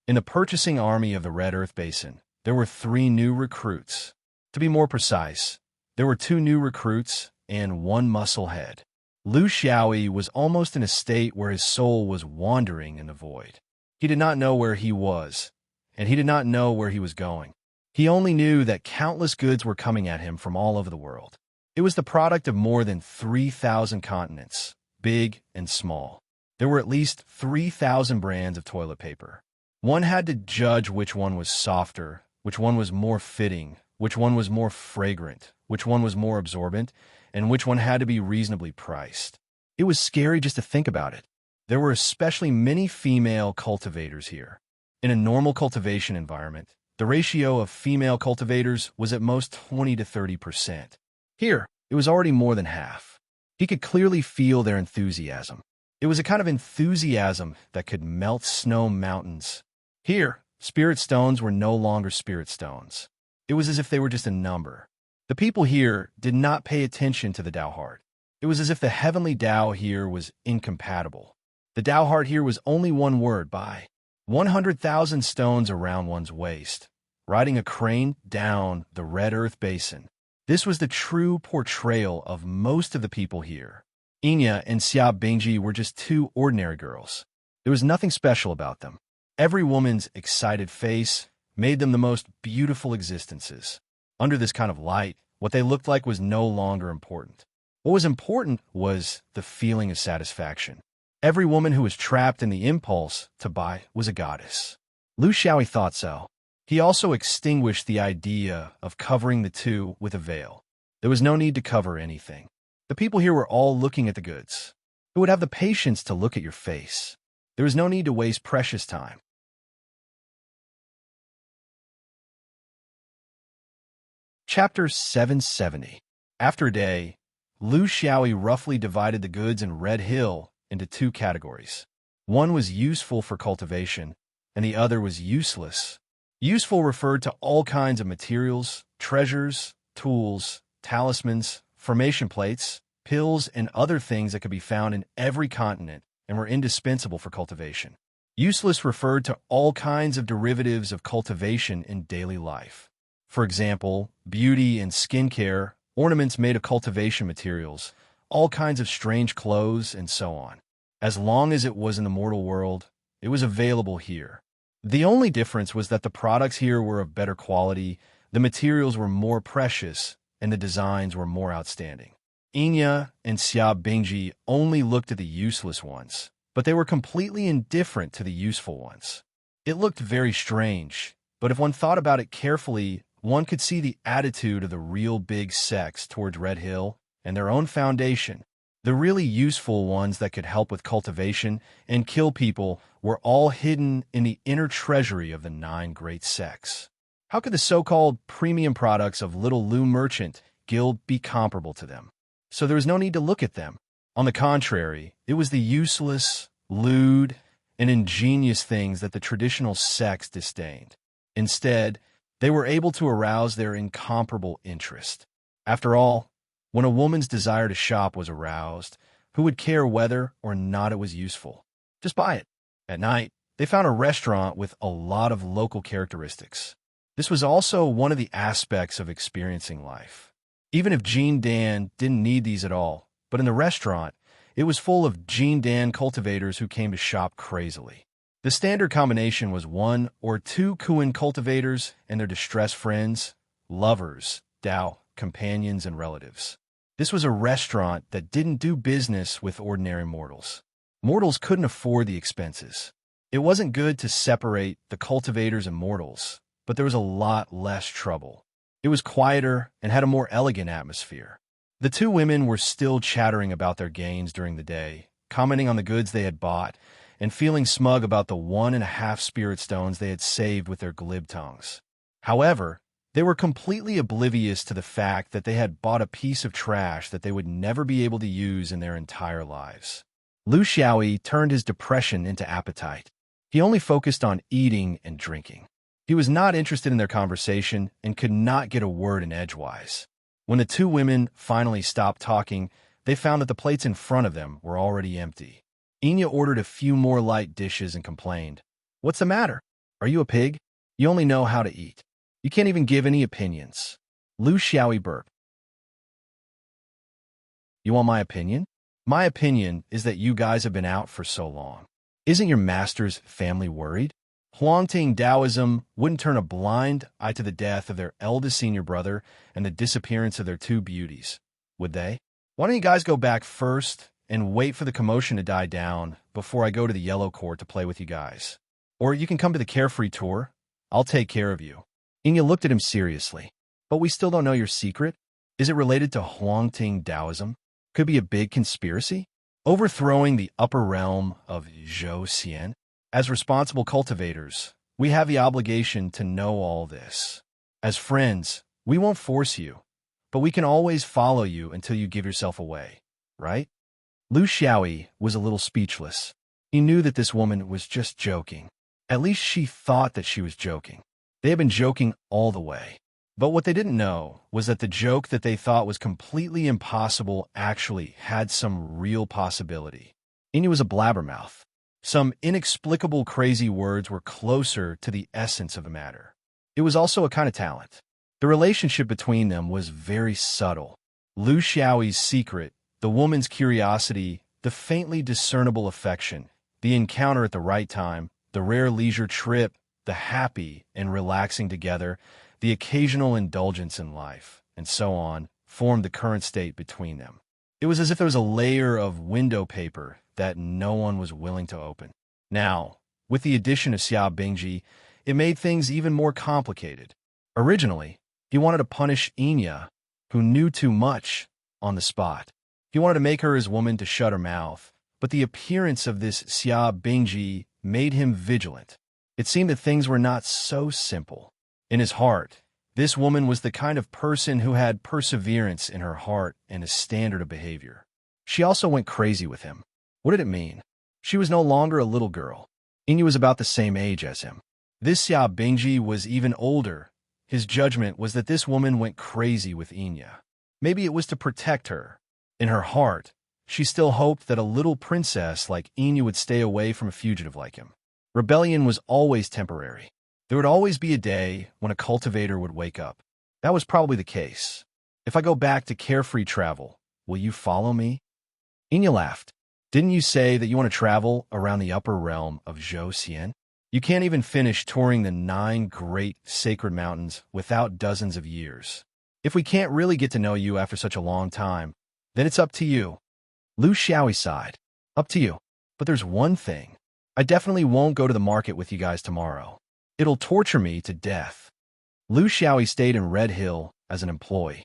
In the purchasing army of the Red Earth Basin, there were 3 new recruits. To be more precise, there were 2 new recruits and 1 muscle head. Lu Xiaoyi was almost in a state where his soul was wandering in the void. He did not know where he was, and he did not know where he was going. He only knew that countless goods were coming at him from all over the world. It was the product of more than 3,000 continents, big and small. There were at least 3,000 brands of toilet paper. One had to judge which one was softer, which one was more fitting, which one was more fragrant, which one was more absorbent, and which one had to be reasonably priced. It was scary just to think about it. There were especially many female cultivators here. In a normal cultivation environment, the ratio of female cultivators was at most 20 to 30%. Here, it was already more than half. He could clearly feel their enthusiasm. It was a kind of enthusiasm that could melt snow mountains. Here, spirit stones were no longer spirit stones. It was as if they were just a number. The people here did not pay attention to the Tao heart. It was as if the heavenly Tao here was incompatible. The Tao heart here was only one word by 100,000 stones around one's waist, riding a crane down the Red Earth Basin. This was the true portrayal of most of the people here. Inya and Xia Bingji were just 2 ordinary girls. There was nothing special about them. Every woman's excited face made them the most beautiful existences. Under this kind of light, what they looked like was no longer important. What was important was the feeling of satisfaction. Every woman who was trapped in the impulse to buy was a goddess. Lu Xiaoyi thought so. He also extinguished the idea of covering the two with a veil. There was no need to cover anything. The people here were all looking at the goods. Who would have the patience to look at your face? There was no need to waste precious time. Chapter 770. After a day, Lu Xiaoyi roughly divided the goods in Red Hill into 2 categories. One was useful for cultivation, and the other was useless. Useful referred to all kinds of materials, treasures, tools, talismans, formation plates, pills, and other things that could be found in every continent and were indispensable for cultivation. Useless referred to all kinds of derivatives of cultivation in daily life. For example, beauty and skincare, ornaments made of cultivation materials, all kinds of strange clothes, and so on. As long as it was in the mortal world, it was available here. The only difference was that the products here were of better quality, the materials were more precious, and the designs were more outstanding. Inya and Xia Bingji only looked at the useless ones, but they were completely indifferent to the useful ones. It looked very strange, but if one thought about it carefully, one could see the attitude of the real big sects towards Red Hill and their own foundation. The really useful ones that could help with cultivation and kill people were all hidden in the inner treasury of the 9 great sects. How could the so-called premium products of Little Lu Merchant Guild be comparable to them? So there was no need to look at them. On the contrary, it was the useless, lewd, and ingenious things that the traditional sects disdained. Instead, they were able to arouse their incomparable interest. After all, when a woman's desire to shop was aroused, who would care whether or not it was useful? Just buy it. At night, they found a restaurant with a lot of local characteristics. This was also one of the aspects of experiencing life. Even if Jean Dan didn't need these at all, but in the restaurant, it was full of Jean Dan cultivators who came to shop crazily. The standard combination was one or two Kuan cultivators and their distressed friends, lovers, Dao, companions, and relatives. This was a restaurant that didn't do business with ordinary mortals. Mortals couldn't afford the expenses. It wasn't good to separate the cultivators and mortals, but there was a lot less trouble. It was quieter and had a more elegant atmosphere. The two women were still chattering about their gains during the day, commenting on the goods they had bought, and feeling smug about the 1.5 spirit stones they had saved with their glib tongues. However, they were completely oblivious to the fact that they had bought a piece of trash that they would never be able to use in their entire lives. Lu Xiaoyi turned his depression into appetite. He only focused on eating and drinking. He was not interested in their conversation and could not get a word in edgewise. When the two women finally stopped talking, they found that the plates in front of them were already empty. Enya ordered a few more light dishes and complained, "What's the matter? Are you a pig? You only know how to eat. You can't even give any opinions." Lu Xiaoyi burped. "You want my opinion? My opinion is that you guys have been out for so long. Isn't your master's family worried? Huangting Taoism wouldn't turn a blind eye to the death of their eldest senior brother and the disappearance of their two beauties, would they? Why don't you guys go back first and wait for the commotion to die down before I go to the yellow court to play with you guys? Or you can come to the carefree tour. I'll take care of you." Enya looked at him seriously. "But we still don't know your secret. Is it related to Huangting Taoism? Could be a big conspiracy? Overthrowing the upper realm of Zhou Xian? As responsible cultivators, we have the obligation to know all this. As friends, we won't force you, but we can always follow you until you give yourself away, right?" Lu Xiaoyi was a little speechless. He knew that this woman was just joking. At least she thought that she was joking. They had been joking all the way. But what they didn't know was that the joke that they thought was completely impossible actually had some real possibility. Enya was a blabbermouth. Some inexplicable crazy words were closer to the essence of the matter. It was also a kind of talent. The relationship between them was very subtle. Lu Xiaoyi's secret, the woman's curiosity, the faintly discernible affection, the encounter at the right time, the rare leisure trip, the happy and relaxing together, the occasional indulgence in life, and so on, formed the current state between them. It was as if there was a layer of window paper that no one was willing to open. Now, with the addition of Xia Bingji, it made things even more complicated. Originally, he wanted to punish Enya, who knew too much, on the spot. He wanted to make her his woman to shut her mouth, but the appearance of this Xia Bingji made him vigilant. It seemed that things were not so simple. In his heart, this woman was the kind of person who had perseverance in her heart and a standard of behavior. She also went crazy with him. What did it mean? She was no longer a little girl. Enya was about the same age as him. This Xia Bingji was even older. His judgment was that this woman went crazy with Enya. Maybe it was to protect her. In her heart, she still hoped that a little princess like Enya would stay away from a fugitive like him. Rebellion was always temporary. There would always be a day when a cultivator would wake up. That was probably the case. "If I go back to carefree travel, will you follow me?" Enya laughed. "Didn't you say that you want to travel around the upper realm of Zhou Xian? You can't even finish touring the 9 great sacred mountains without dozens of years. If we can't really get to know you after such a long time, then it's up to you." Lu Xiaoyi sighed. "Up to you. But there's one thing. I definitely won't go to the market with you guys tomorrow. It'll torture me to death." Lu Xiaoyi stayed in Red Hill as an employee.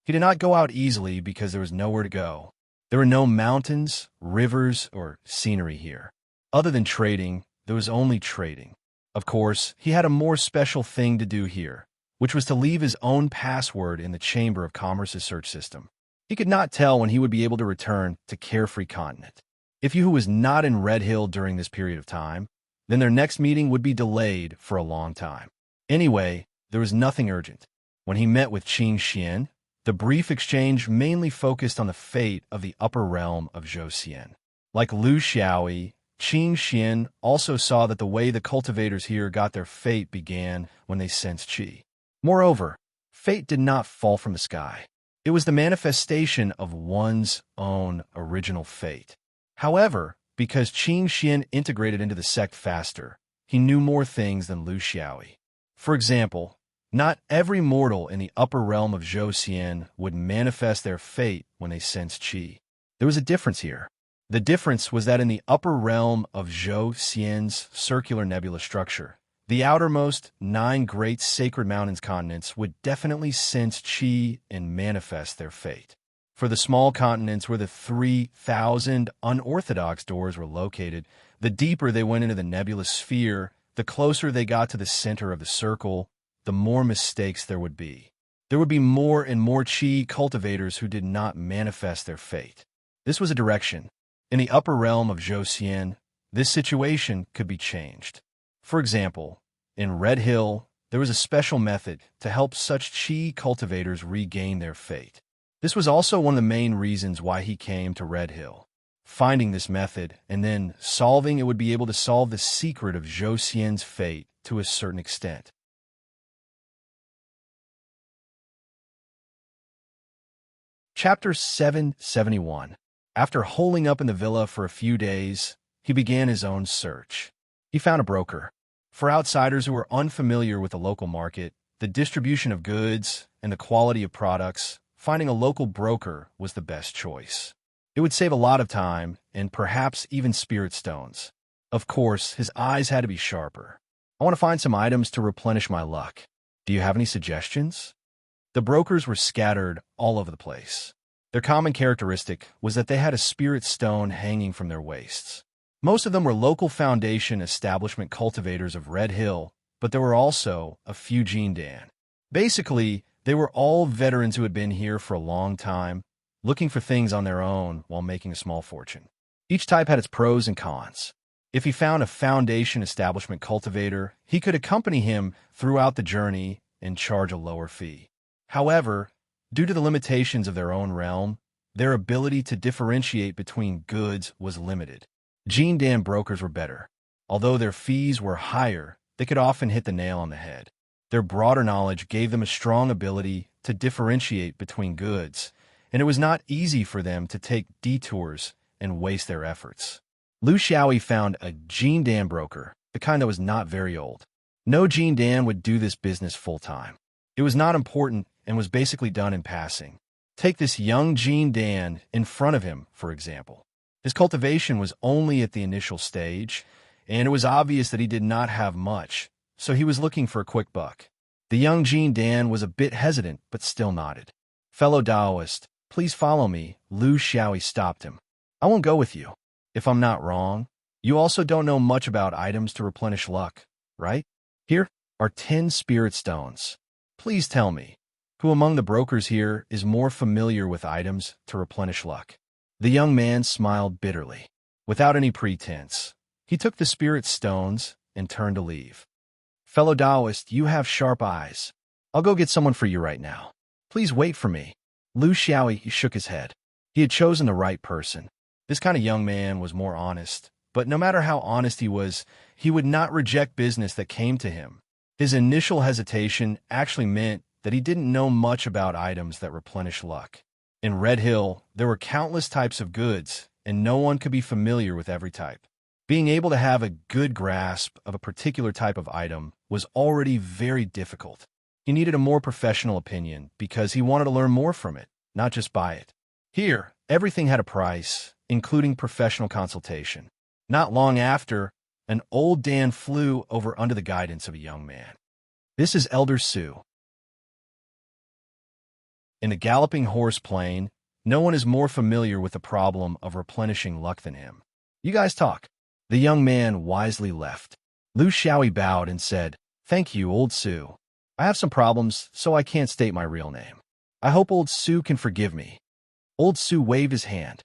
He did not go out easily because there was nowhere to go. There were no mountains, rivers, or scenery here. Other than trading, there was only trading. Of course, he had a more special thing to do here, which was to leave his own password in the Chamber of Commerce's search system. He could not tell when he would be able to return to Carefree Continent. If Yu was not in Red Hill during this period of time, then their next meeting would be delayed for a long time. Anyway, there was nothing urgent. When he met with Qin Xian, the brief exchange mainly focused on the fate of the upper realm of Zhou Xian. Like Lu Xiaoyi, Qin Xian also saw that the way the cultivators here got their fate began when they sensed qi. Moreover, fate did not fall from the sky. It was the manifestation of one's own original fate. However, because Qing Xian integrated into the sect faster. He knew more things than Lu Xiaoyi. For example, not every mortal in the upper realm of Zhou Xian would manifest their fate when they sensed qi. There was a difference here. The difference was that in the upper realm of Zhou Xian's circular nebula structure, the outermost 9 great sacred mountains continents would definitely sense qi and manifest their fate. For the small continents where the 3,000 unorthodox doors were located, the deeper they went into the nebulous sphere, the closer they got to the center of the circle, the more mistakes there would be. There would be more and more qi cultivators who did not manifest their fate. This was a direction. In the upper realm of Zhou Xian, this situation could be changed. For example, in Red Hill, there was a special method to help such qi cultivators regain their fate. This was also one of the main reasons why he came to Red Hill. Finding this method and then solving it would be able to solve the secret of Zhou Xian's fate to a certain extent. Chapter 771. After holing up in the villa for a few days, he began his own search. He found a broker. For outsiders who were unfamiliar with the local market, the distribution of goods, and the quality of products, finding a local broker was the best choice. It would save a lot of time and perhaps even spirit stones. Of course, his eyes had to be sharper. I want to find some items to replenish my luck. Do you have any suggestions? The brokers were scattered all over the place. Their common characteristic was that they had a spirit stone hanging from their waists. Most of them were local foundation establishment cultivators of Red Hill, but there were also a few Jindan. Basically, they were all veterans who had been here for a long time, looking for things on their own while making a small fortune. Each type had its pros and cons. If he found a foundation establishment cultivator, he could accompany him throughout the journey and charge a lower fee. However, due to the limitations of their own realm, their ability to differentiate between goods was limited. Jindan brokers were better. Although their fees were higher, they could often hit the nail on the head. Their broader knowledge gave them a strong ability to differentiate between goods, and it was not easy for them to take detours and waste their efforts. Lu Xiaoyi found a Jindan broker, the kind that was not very old. No Jindan would do this business full-time. It was not important and was basically done in passing. Take this young Jindan in front of him, for example. His cultivation was only at the initial stage, and it was obvious that he did not have much, so he was looking for a quick buck. The young Jindan was a bit hesitant, but still nodded. "Fellow Taoist, please follow me," Lu Xiaoyi stopped him. "I won't go with you. If I'm not wrong, you also don't know much about items to replenish luck, right? Here are 10 spirit stones. Please tell me, who among the brokers here is more familiar with items to replenish luck?" The young man smiled bitterly. Without any pretense, he took the spirit stones and turned to leave. "Fellow Taoist, you have sharp eyes. I'll go get someone for you right now. Please wait for me." Lu Xiaoyi shook his head. He had chosen the right person. This kind of young man was more honest, but no matter how honest he was, he would not reject business that came to him. His initial hesitation actually meant that he didn't know much about items that replenish luck. In Red Hill, there were countless types of goods, and no one could be familiar with every type. Being able to have a good grasp of a particular type of item was already very difficult. He needed a more professional opinion because he wanted to learn more from it, not just buy it. Here, everything had a price, including professional consultation. Not long after, an old Dan flew over under the guidance of a young man. "This is Elder Su." In the galloping horse plain, no one is more familiar with the problem of replenishing luck than him. "You guys talk." The young man wisely left. Lu Xiaoyi bowed and said, "Thank you, Old Su. I have some problems, so I can't state my real name. I hope Old Su can forgive me." Old Su waved his hand.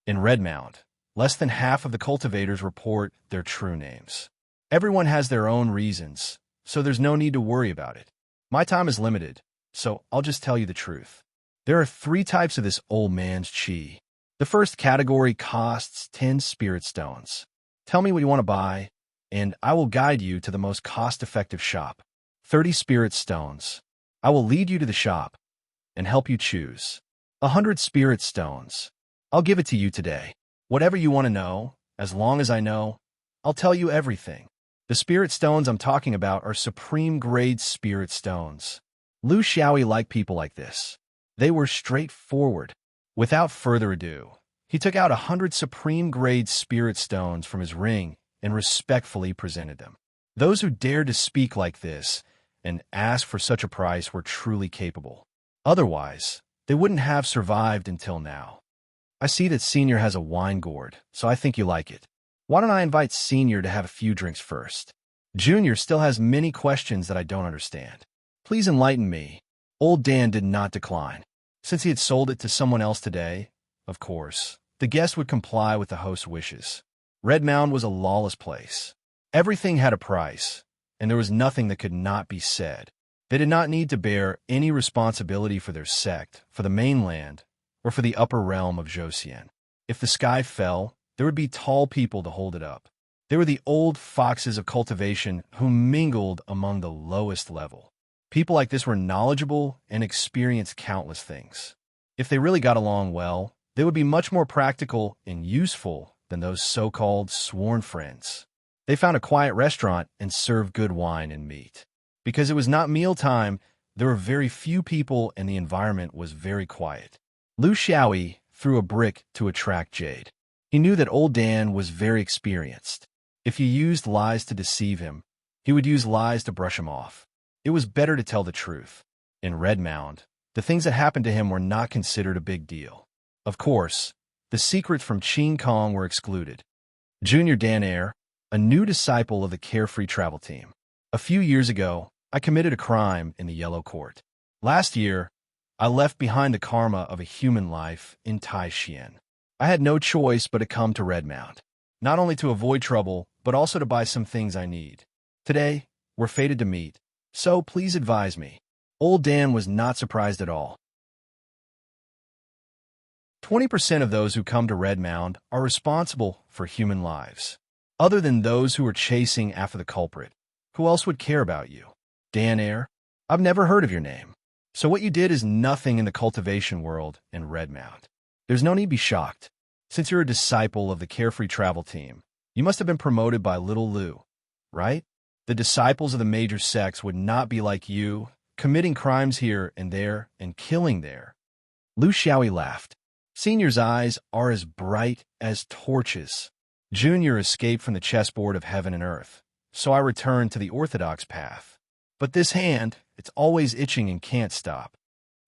In Redmount, less than half of the cultivators report their true names. Everyone has their own reasons, so there's no need to worry about it. My time is limited, so I'll just tell you the truth. There are 3 types of this old man's qi. The first category costs 10 spirit stones. Tell me what you want to buy, and I will guide you to the most cost-effective shop. 30 spirit stones. I will lead you to the shop and help you choose. 100 spirit stones. I'll give it to you today. Whatever you want to know, As long as I know, I'll tell you everything. The spirit stones I'm talking about are supreme-grade spirit stones. Lu Xiaoyi liked people like this. They were straightforward. Without further ado, he took out 100 supreme-grade spirit stones from his ring and respectfully presented them. Those who dared to speak like this and ask for such a price were truly capable. Otherwise, they wouldn't have survived until now. I see that Senior has a wine gourd, so I think you like it. Why don't I invite Senior to have a few drinks first? Junior still has many questions that I don't understand. Please enlighten me. Old Dan did not decline. Since he had sold it to someone else today, of course, the guest would comply with the host's wishes. Red Mound was a lawless place. Everything had a price, and there was nothing that could not be said. They did not need to bear any responsibility for their sect, for the mainland, or for the upper realm of Zhouxian. If the sky fell, there would be tall people to hold it up. They were the old foxes of cultivation who mingled among the lowest level. People like this were knowledgeable and experienced countless things. If they really got along well, they would be much more practical and useful than those so-called sworn friends. They found a quiet restaurant and served good wine and meat. Because it was not mealtime, there were very few people and the environment was very quiet. Lu Xiaoyi threw a brick to attract Jade. He knew that old Dan was very experienced. If you used lies to deceive him, he would use lies to brush him off. It was better to tell the truth. In Red Mound, the things that happened to him were not considered a big deal. Of course, the secrets from Qing Kong were excluded. Junior Dan Air, a new disciple of the Carefree Travel Team. A few years ago, I committed a crime in the Yellow Court. Last year, I left behind the karma of a human life in Taixien. I had no choice but to come to Red Mound, not only to avoid trouble, but also to buy some things I need. Today, we're fated to meet, so please advise me. Old Dan was not surprised at all. 20% of those who come to Red Mound are responsible for human lives. Other than those who are chasing after the culprit, who else would care about you? Dan Air? I've never heard of your name. So what you did is nothing in the cultivation world in Red Mound. There's no need to be shocked. Since you're a disciple of the Carefree Travel Team, you must have been promoted by Little Lu, right? The disciples of the major sects would not be like you, committing crimes here and there and killing there. Lu Xiaoyi laughed. Senior's eyes are as bright as torches. Junior escaped from the chessboard of heaven and earth, so I returned to the orthodox path. But this hand, it's always itching and can't stop.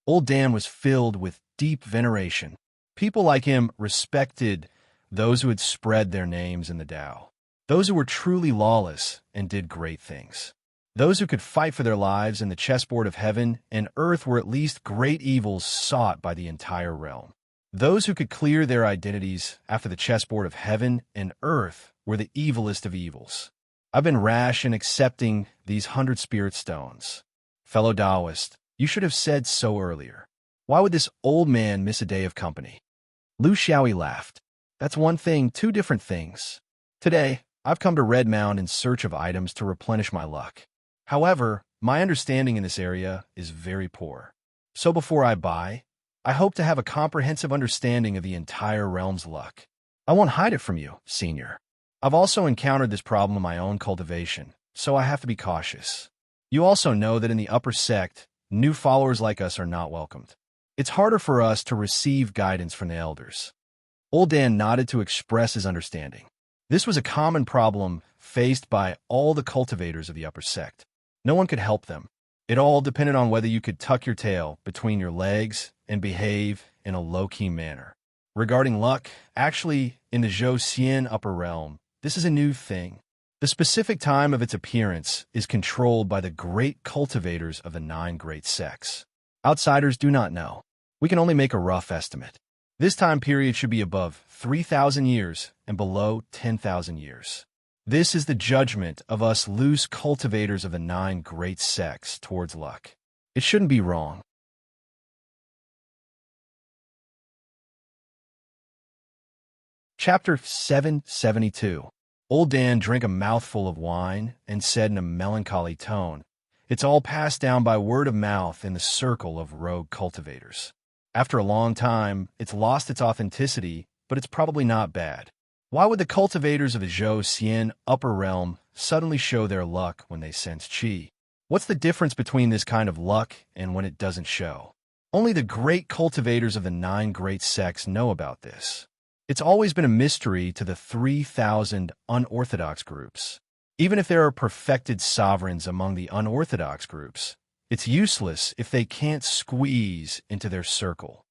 Old Dan was filled with deep veneration. People like him respected those who had spread their names in the Tao, those who were truly lawless and did great things. Those who could fight for their lives in the chessboard of heaven and earth were at least great evils sought by the entire realm. Those who could clear their identities after the chessboard of heaven and earth were the evilest of evils. I've been rash in accepting these 100 spirit stones. Fellow Taoist, you should have said so earlier. Why would this old man miss a day of company? Lu Xiaoyi laughed. That's one thing, two different things. Today, I've come to Red Mound in search of items to replenish my luck. However, my understanding in this area is very poor. So before I buy, I hope to have a comprehensive understanding of the entire realm's luck. I won't hide it from you, Senior. I've also encountered this problem in my own cultivation, so I have to be cautious. You also know that in the upper sect, new followers like us are not welcomed. It's harder for us to receive guidance from the elders. Old Dan nodded to express his understanding. This was a common problem faced by all the cultivators of the upper sect. No one could help them. It all depended on whether you could tuck your tail between your legs and behave in a low-key manner. Regarding luck, actually, in the Zhouxian upper realm, this is a new thing. The specific time of its appearance is controlled by the great cultivators of the 9 great sects. Outsiders do not know. We can only make a rough estimate. This time period should be above 3,000 years and below 10,000 years. This is the judgment of us loose cultivators of the 9 great sects towards luck. It shouldn't be wrong. Chapter 772. Old Dan drank a mouthful of wine and said in a melancholy tone, "It's all passed down by word of mouth in the circle of rogue cultivators. After a long time, it's lost its authenticity, but it's probably not bad. Why would the cultivators of the Zhou Xian upper realm suddenly show their luck when they sense qi? What's the difference between this kind of luck and when it doesn't show? Only the great cultivators of the 9 great sects know about this. It's always been a mystery to the 3,000 unorthodox groups. Even if there are perfected sovereigns among the unorthodox groups, it's useless if they can't squeeze into their circle.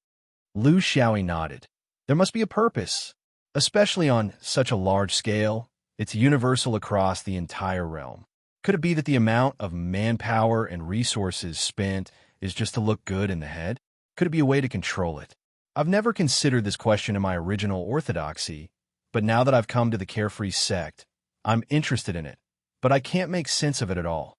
Lu Xiaoyi nodded. There must be a purpose. Especially on such a large scale, it's universal across the entire realm. Could it be that the amount of manpower and resources spent is just to look good in the head? Could it be a way to control it? I've never considered this question in my original orthodoxy, but now that I've come to the carefree sect, I'm interested in it, but I can't make sense of it at all.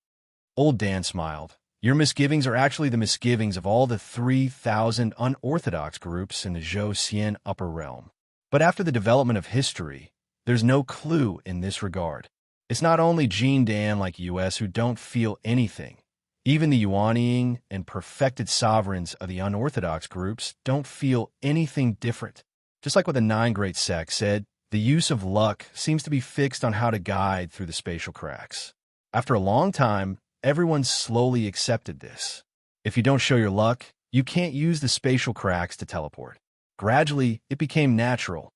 Old Dan smiled. Your misgivings are actually the misgivings of all the 3,000 unorthodox groups in the Zhou Xian upper realm. But after the development of history, there's no clue in this regard. It's not only Jin Dan like US who don't feel anything. Even the Yuanying and perfected sovereigns of the unorthodox groups don't feel anything different. Just like what the 9 great sects said, the use of luck seems to be fixed on how to guide through the spatial cracks. After a long time, everyone slowly accepted this. If you don't show your luck, you can't use the spatial cracks to teleport. Gradually, it became natural.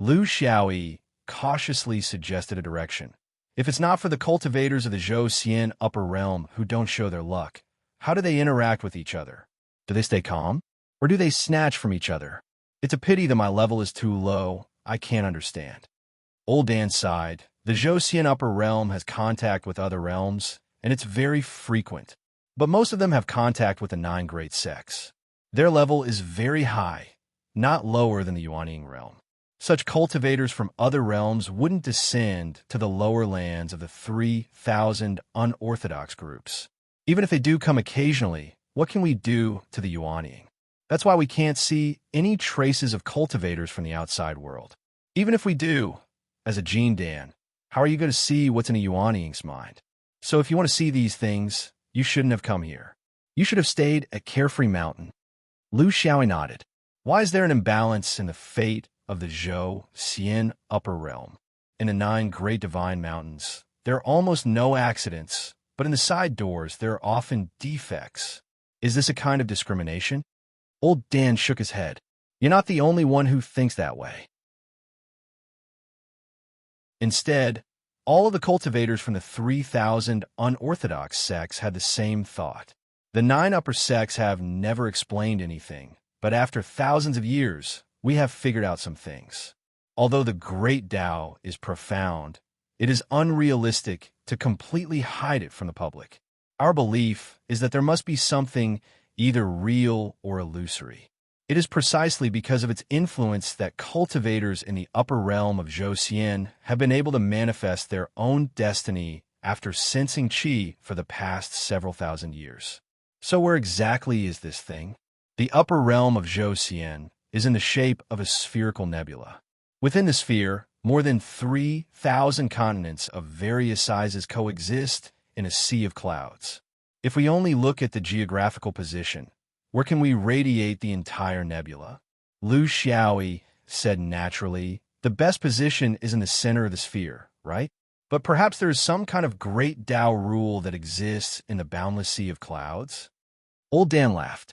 Lu Xiaoyi cautiously suggested a direction. If it's not for the cultivators of the Zhou Xian upper realm who don't show their luck, how do they interact with each other? Do they stay calm? Or do they snatch from each other? It's a pity that my level is too low. I can't understand. Old Dan sighed. The Zhou Xian upper realm has contact with other realms, and it's very frequent. But most of them have contact with the 9 great sects. Their level is very high, not lower than the Yuanying realm. Such cultivators from other realms wouldn't descend to the lower lands of the 3,000 unorthodox groups. Even if they do come occasionally, what can we do to the Yuanying? That's why we can't see any traces of cultivators from the outside world. Even if we do, as a Jin Dan, how are you going to see what's in a Yuanying's mind? So if you want to see these things, you shouldn't have come here. You should have stayed at Carefree Mountain. Lu Xiaoyi nodded. Why is there an imbalance in the fate of the Zhou Xian upper realm? In the 9 great divine mountains, there are almost no accidents, but in the side doors there are often defects. Is this a kind of discrimination? Old Dan shook his head. You're not the only one who thinks that way. Instead, all of the cultivators from the 3,000 unorthodox sects had the same thought. The 9 upper sects have never explained anything, but after thousands of years, we have figured out some things. Although the great Tao is profound, it is unrealistic to completely hide it from the public. Our belief is that there must be something either real or illusory. It is precisely because of its influence that cultivators in the upper realm of Zhou Xian have been able to manifest their own destiny after sensing qi for the past several thousand years. So where exactly is this thing? The upper realm of Zhou Xian is in the shape of a spherical nebula. Within the sphere, more than 3,000 continents of various sizes coexist in a sea of clouds. If we only look at the geographical position, where can we radiate the entire nebula? Lu Xiaoyi said naturally, the best position is in the center of the sphere, right? But perhaps there is some kind of great Tao rule that exists in the boundless sea of clouds? Old Dan laughed.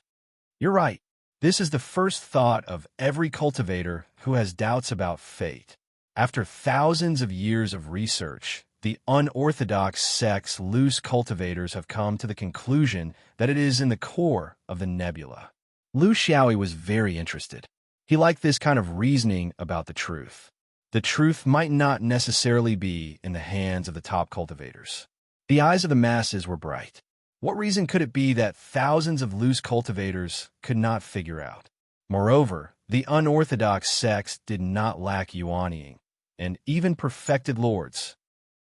You're right. This is the first thought of every cultivator who has doubts about fate. After thousands of years of research, the unorthodox sect's loose cultivators have come to the conclusion that it is in the core of the nebula. Lu Xiaoyi was very interested. He liked this kind of reasoning about the truth. The truth might not necessarily be in the hands of the top cultivators. The eyes of the masses were bright. What reason could it be that thousands of loose cultivators could not figure out? Moreover, the unorthodox sects did not lack Yuanying, and even perfected lords.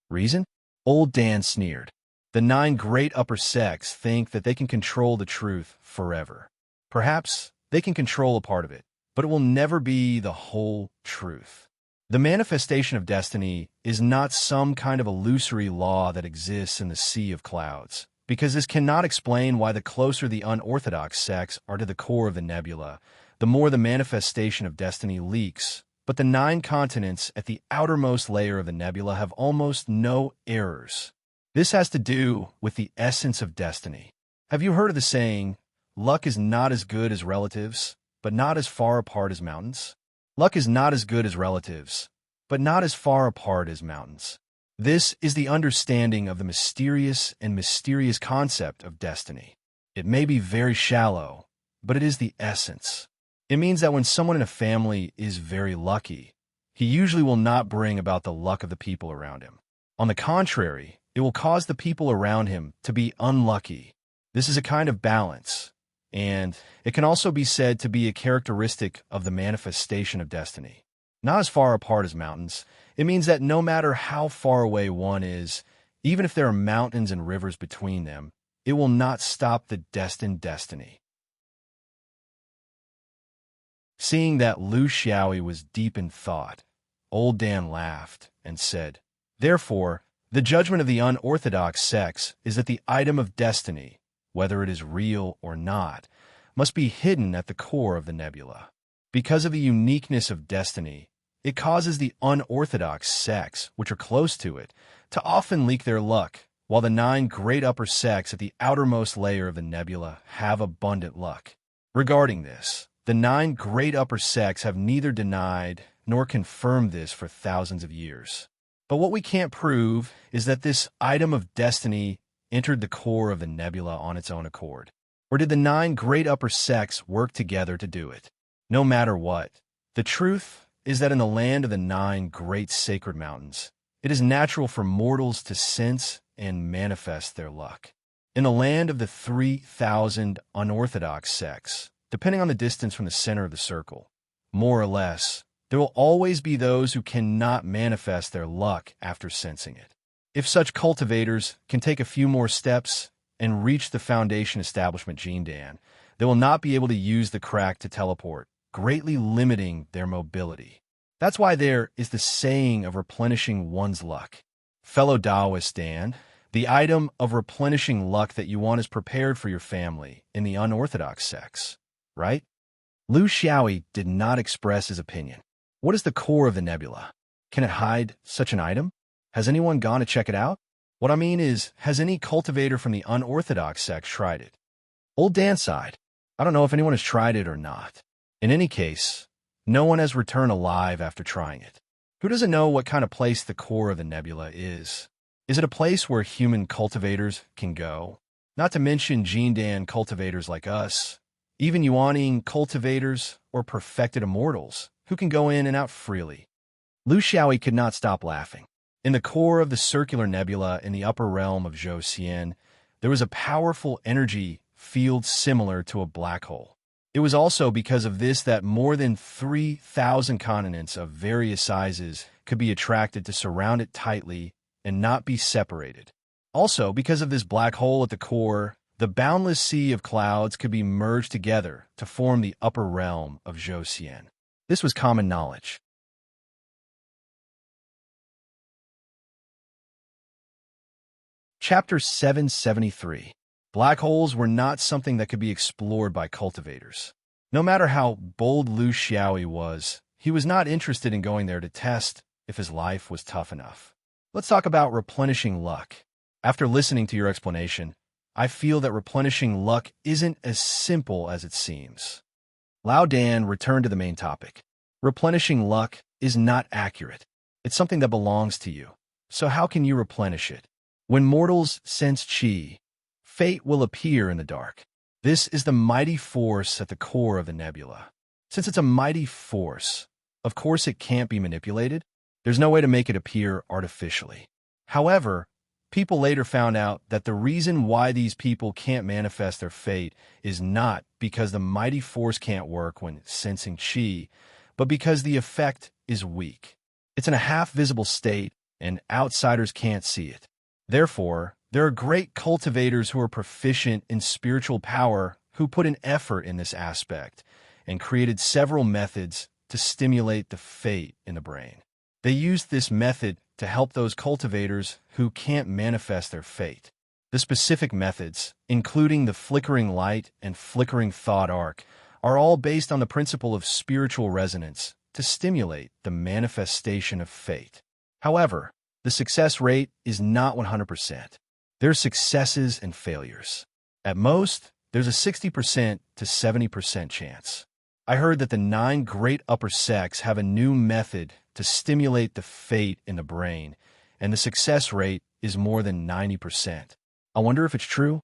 Reason? Old Dan sneered. The 9 great upper sects think that they can control the truth forever. Perhaps they can control a part of it, but it will never be the whole truth. The manifestation of destiny is not some kind of illusory law that exists in the sea of clouds, because this cannot explain why the closer the unorthodox sects are to the core of the nebula, the more the manifestation of destiny leaks, but the 9 continents at the outermost layer of the nebula have almost no errors. This has to do with the essence of destiny. Have you heard of the saying, luck is not as good as relatives, but not as far apart as mountains? Luck is not as good as relatives, but not as far apart as mountains. This is the understanding of the mysterious concept of destiny. It may be very shallow, but it is the essence. It means that when someone in a family is very lucky, he usually will not bring about the luck of the people around him. On the contrary, it will cause the people around him to be unlucky. This is a kind of balance, and it can also be said to be a characteristic of the manifestation of destiny. Not as far apart as mountains, it means that no matter how far away one is, even if there are mountains and rivers between them, it will not stop the destined destiny. Seeing that Lu Xiaoyi was deep in thought, old Dan laughed and said, "Therefore, the judgment of the unorthodox sex is that the item of destiny, whether it is real or not, must be hidden at the core of the nebula. Because of the uniqueness of destiny, it causes the unorthodox sex, which are close to it, to often leak their luck, while the 9 great upper sex at the outermost layer of the nebula have abundant luck. Regarding this, the 9 great upper sex have neither denied nor confirmed this for thousands of years. But what we can't prove is that this item of destiny entered the core of the nebula on its own accord. Or did the 9 great upper sex work together to do it? No matter what, the truth is that in the land of the 9 great sacred mountains, it is natural for mortals to sense and manifest their luck. In the land of the 3,000 unorthodox sects, depending on the distance from the center of the circle, more or less, there will always be those who cannot manifest their luck after sensing it. If such cultivators can take a few more steps and reach the foundation establishment gene Dan, they will not be able to use the crack to teleport, greatly limiting their mobility. That's why there is the saying of replenishing one's luck. Fellow Taoist Dan, the item of replenishing luck that you want is prepared for your family in the unorthodox sex, right? Lu Xiaoyi did not express his opinion. What is the core of the nebula? Can it hide such an item? Has anyone gone to check it out? What I mean is, has any cultivator from the unorthodox sex tried it? Old Dan sighed. I don't know if anyone has tried it or not. In any case, no one has returned alive after trying it. Who doesn't know what kind of place the core of the nebula is? Is it a place where human cultivators can go? Not to mention Gene Dan cultivators like us, even Yuaning cultivators or perfected immortals who can go in and out freely. Lu Xiaoyi could not stop laughing. In the core of the circular nebula in the upper realm of Zhou Xian, there was a powerful energy field similar to a black hole. It was also because of this that more than 3,000 continents of various sizes could be attracted to surround it tightly and not be separated. Also, because of this black hole at the core, the boundless sea of clouds could be merged together to form the upper realm of Zhou Xian. This was common knowledge. Chapter 773. Black holes were not something that could be explored by cultivators. No matter how bold Lu Xiaoyi was, he was not interested in going there to test if his life was tough enough. Let's talk about replenishing luck. After listening to your explanation, I feel that replenishing luck isn't as simple as it seems. Lao Dan returned to the main topic. Replenishing luck is not accurate. It's something that belongs to you. So how can you replenish it? When mortals sense qi, fate will appear in the dark. This is the mighty force at the core of the nebula. Since it's a mighty force, of course it can't be manipulated. There's no way to make it appear artificially. However, people later found out that the reason why these people can't manifest their fate is not because the mighty force can't work when sensing qi, but because the effect is weak. It's in a half-visible state, and outsiders can't see it. Therefore, there are great cultivators who are proficient in spiritual power who put an effort in this aspect and created several methods to stimulate the fate in the brain. They used this method to help those cultivators who can't manifest their fate. The specific methods, including the flickering light and flickering thought arc, are all based on the principle of spiritual resonance to stimulate the manifestation of fate. However, the success rate is not 100%. There are successes and failures. At most, there's a 60% to 70% chance. I heard that the 9 great upper sects have a new method to stimulate the fate in the brain, and the success rate is more than 90%. I wonder if it's true?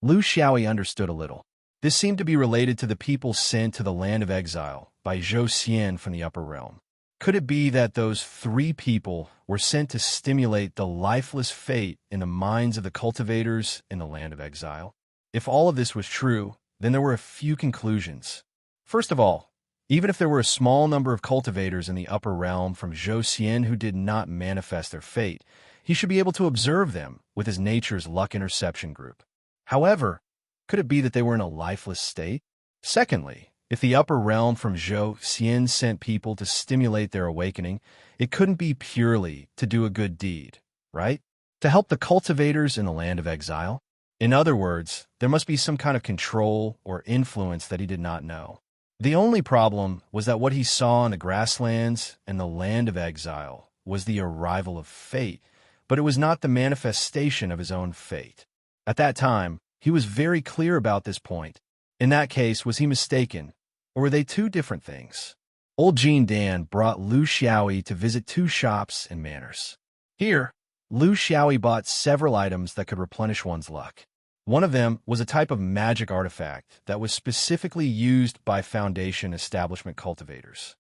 Lu Xiaoyi understood a little. This seemed to be related to the people sent to the land of exile by Zhou Xian from the upper realm. Could it be that those 3 people were sent to stimulate the lifeless fate in the minds of the cultivators in the land of exile? If all of this was true, then there were a few conclusions. First of all, even if there were a small number of cultivators in the upper realm from Zhou Xian who did not manifest their fate, he should be able to observe them with his nature's luck interception group. However, could it be that they were in a lifeless state? Secondly, if the upper realm from Zhou Xian sent people to stimulate their awakening, it couldn't be purely to do a good deed, right? To help the cultivators in the land of exile? In other words, there must be some kind of control or influence that he did not know. The only problem was that what he saw in the grasslands and the land of exile was the arrival of fate, but it was not the manifestation of his own fate. At that time, he was very clear about this point. In that case, was he mistaken, or were they 2 different things? Old Jean Dan brought Lu Xiaoyi to visit 2 shops in Manners. Here, Lu Xiaoyi bought several items that could replenish one's luck. One of them was a type of magic artifact that was specifically used by Foundation establishment cultivators.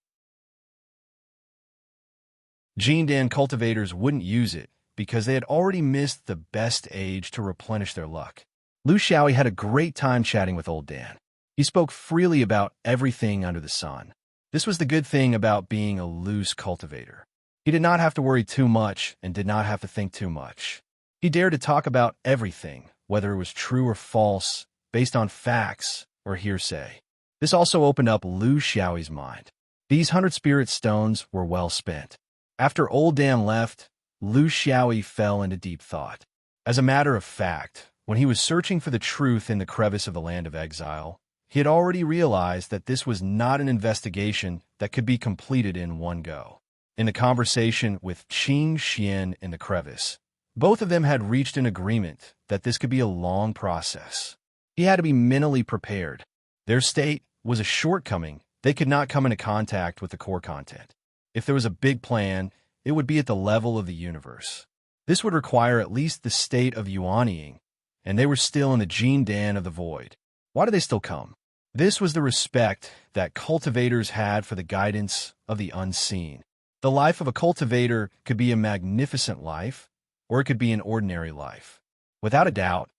Jean Dan cultivators wouldn't use it because they had already missed the best age to replenish their luck. Lu Xiaoyi had a great time chatting with old Dan. He spoke freely about everything under the sun. This was the good thing about being a loose cultivator. He did not have to worry too much and did not have to think too much. He dared to talk about everything, whether it was true or false, based on facts or hearsay. This also opened up Lu Xiaoyi's mind. These 100 spirit stones were well spent. After old Dan left, Lu Xiaoyi fell into deep thought. As a matter of fact, when he was searching for the truth in the crevice of the land of exile, he had already realized that this was not an investigation that could be completed in one go. In the conversation with Qing Xian in the crevice, both of them had reached an agreement that this could be a long process. He had to be mentally prepared. Their state was a shortcoming. They could not come into contact with the core content. If there was a big plan, it would be at the level of the universe. This would require at least the state of Yuanying, and they were still in the Jean Dan of the void. Why did they still come? This was the respect that cultivators had for the guidance of the unseen. The life of a cultivator could be a magnificent life, or it could be an ordinary life. Without a doubt,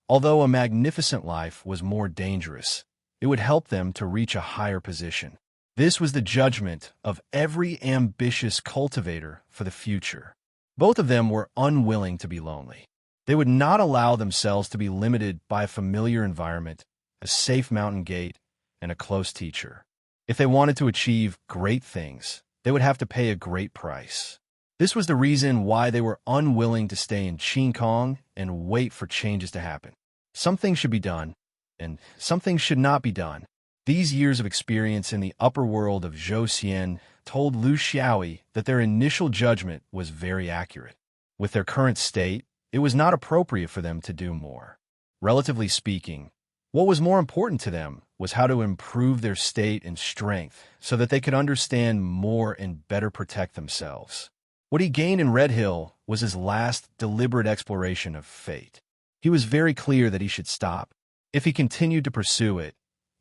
although a magnificent life was more dangerous, it would help them to reach a higher position. This was the judgment of every ambitious cultivator for the future. Both of them were unwilling to be lonely. They would not allow themselves to be limited by a familiar environment, a safe mountain gate, and a close teacher. If they wanted to achieve great things, they would have to pay a great price. This was the reason why they were unwilling to stay in Qing Kong and wait for changes to happen. Some things should be done, and some things should not be done. These years of experience in the upper world of Zhou Xian told Lu Xiaoyi that their initial judgment was very accurate. With their current state, it was not appropriate for them to do more. Relatively speaking, what was more important to them was how to improve their state and strength so that they could understand more and better protect themselves. What he gained in Red Hill was his last deliberate exploration of fate. He was very clear that he should stop. If he continued to pursue it,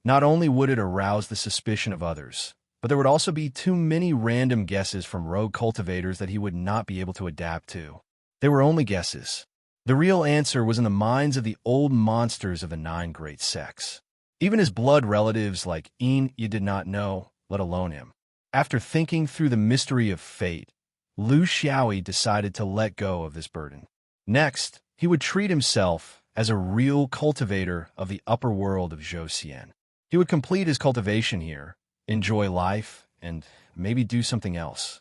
not only would it arouse the suspicion of others, but there would also be too many random guesses from rogue cultivators that he would not be able to adapt to. They were only guesses. The real answer was in the minds of the old monsters of the 9 great sects. Even his blood relatives like Yin you did not know, let alone him. After thinking through the mystery of fate, Lu Xiaoyi decided to let go of this burden. Next, he would treat himself as a real cultivator of the upper world of Zhou Xian. He would complete his cultivation here, enjoy life, and maybe do something else.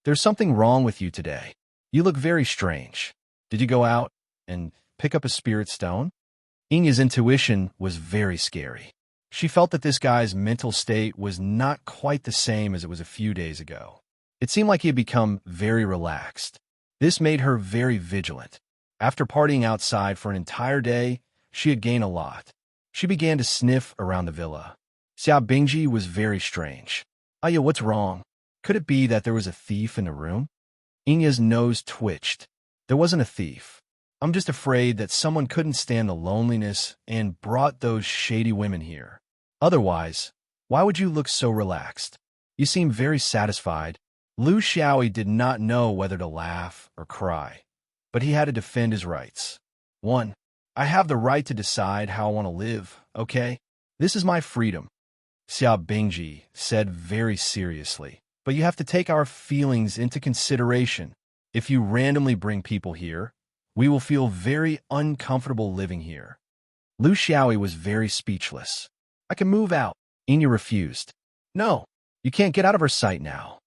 There's something wrong with you today. You look very strange. Did you go out and pick up a spirit stone? Inya's intuition was very scary. She felt that this guy's mental state was not quite the same as it was a few days ago. It seemed like he had become very relaxed. This made her very vigilant. After partying outside for an entire day, she had gained a lot. She began to sniff around the villa. Xiao Bingji was very strange. Aya, what's wrong? Could it be that there was a thief in the room? Inya's nose twitched. There wasn't a thief. I'm just afraid that someone couldn't stand the loneliness and brought those shady women here. Otherwise, why would you look so relaxed? You seem very satisfied. Lu Xiaoyi did not know whether to laugh or cry, but he had to defend his rights. 1. I have the right to decide how I want to live, okay? This is my freedom, Xiao Bingji said very seriously. But you have to take our feelings into consideration. If you randomly bring people here, we will feel very uncomfortable living here. Lu Xiaoyi was very speechless. I can move out. Inya refused. No, you can't get out of her sight now.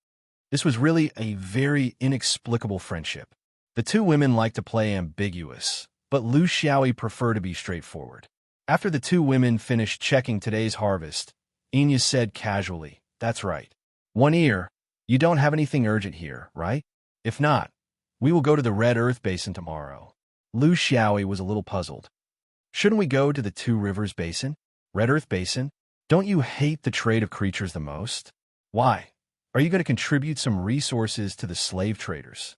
This was really a very inexplicable friendship. The two women liked to play ambiguous, but Lu Xiaoyi preferred to be straightforward. After the two women finished checking today's harvest, Inya said casually, that's right. 1 year, you don't have anything urgent here, right? If not, we will go to the Red Earth Basin tomorrow. Lu Xiaoyi was a little puzzled. Shouldn't we go to the Two Rivers Basin? Red Earth Basin? Don't you hate the trade of creatures the most? Why? Are you going to contribute some resources to the slave traders?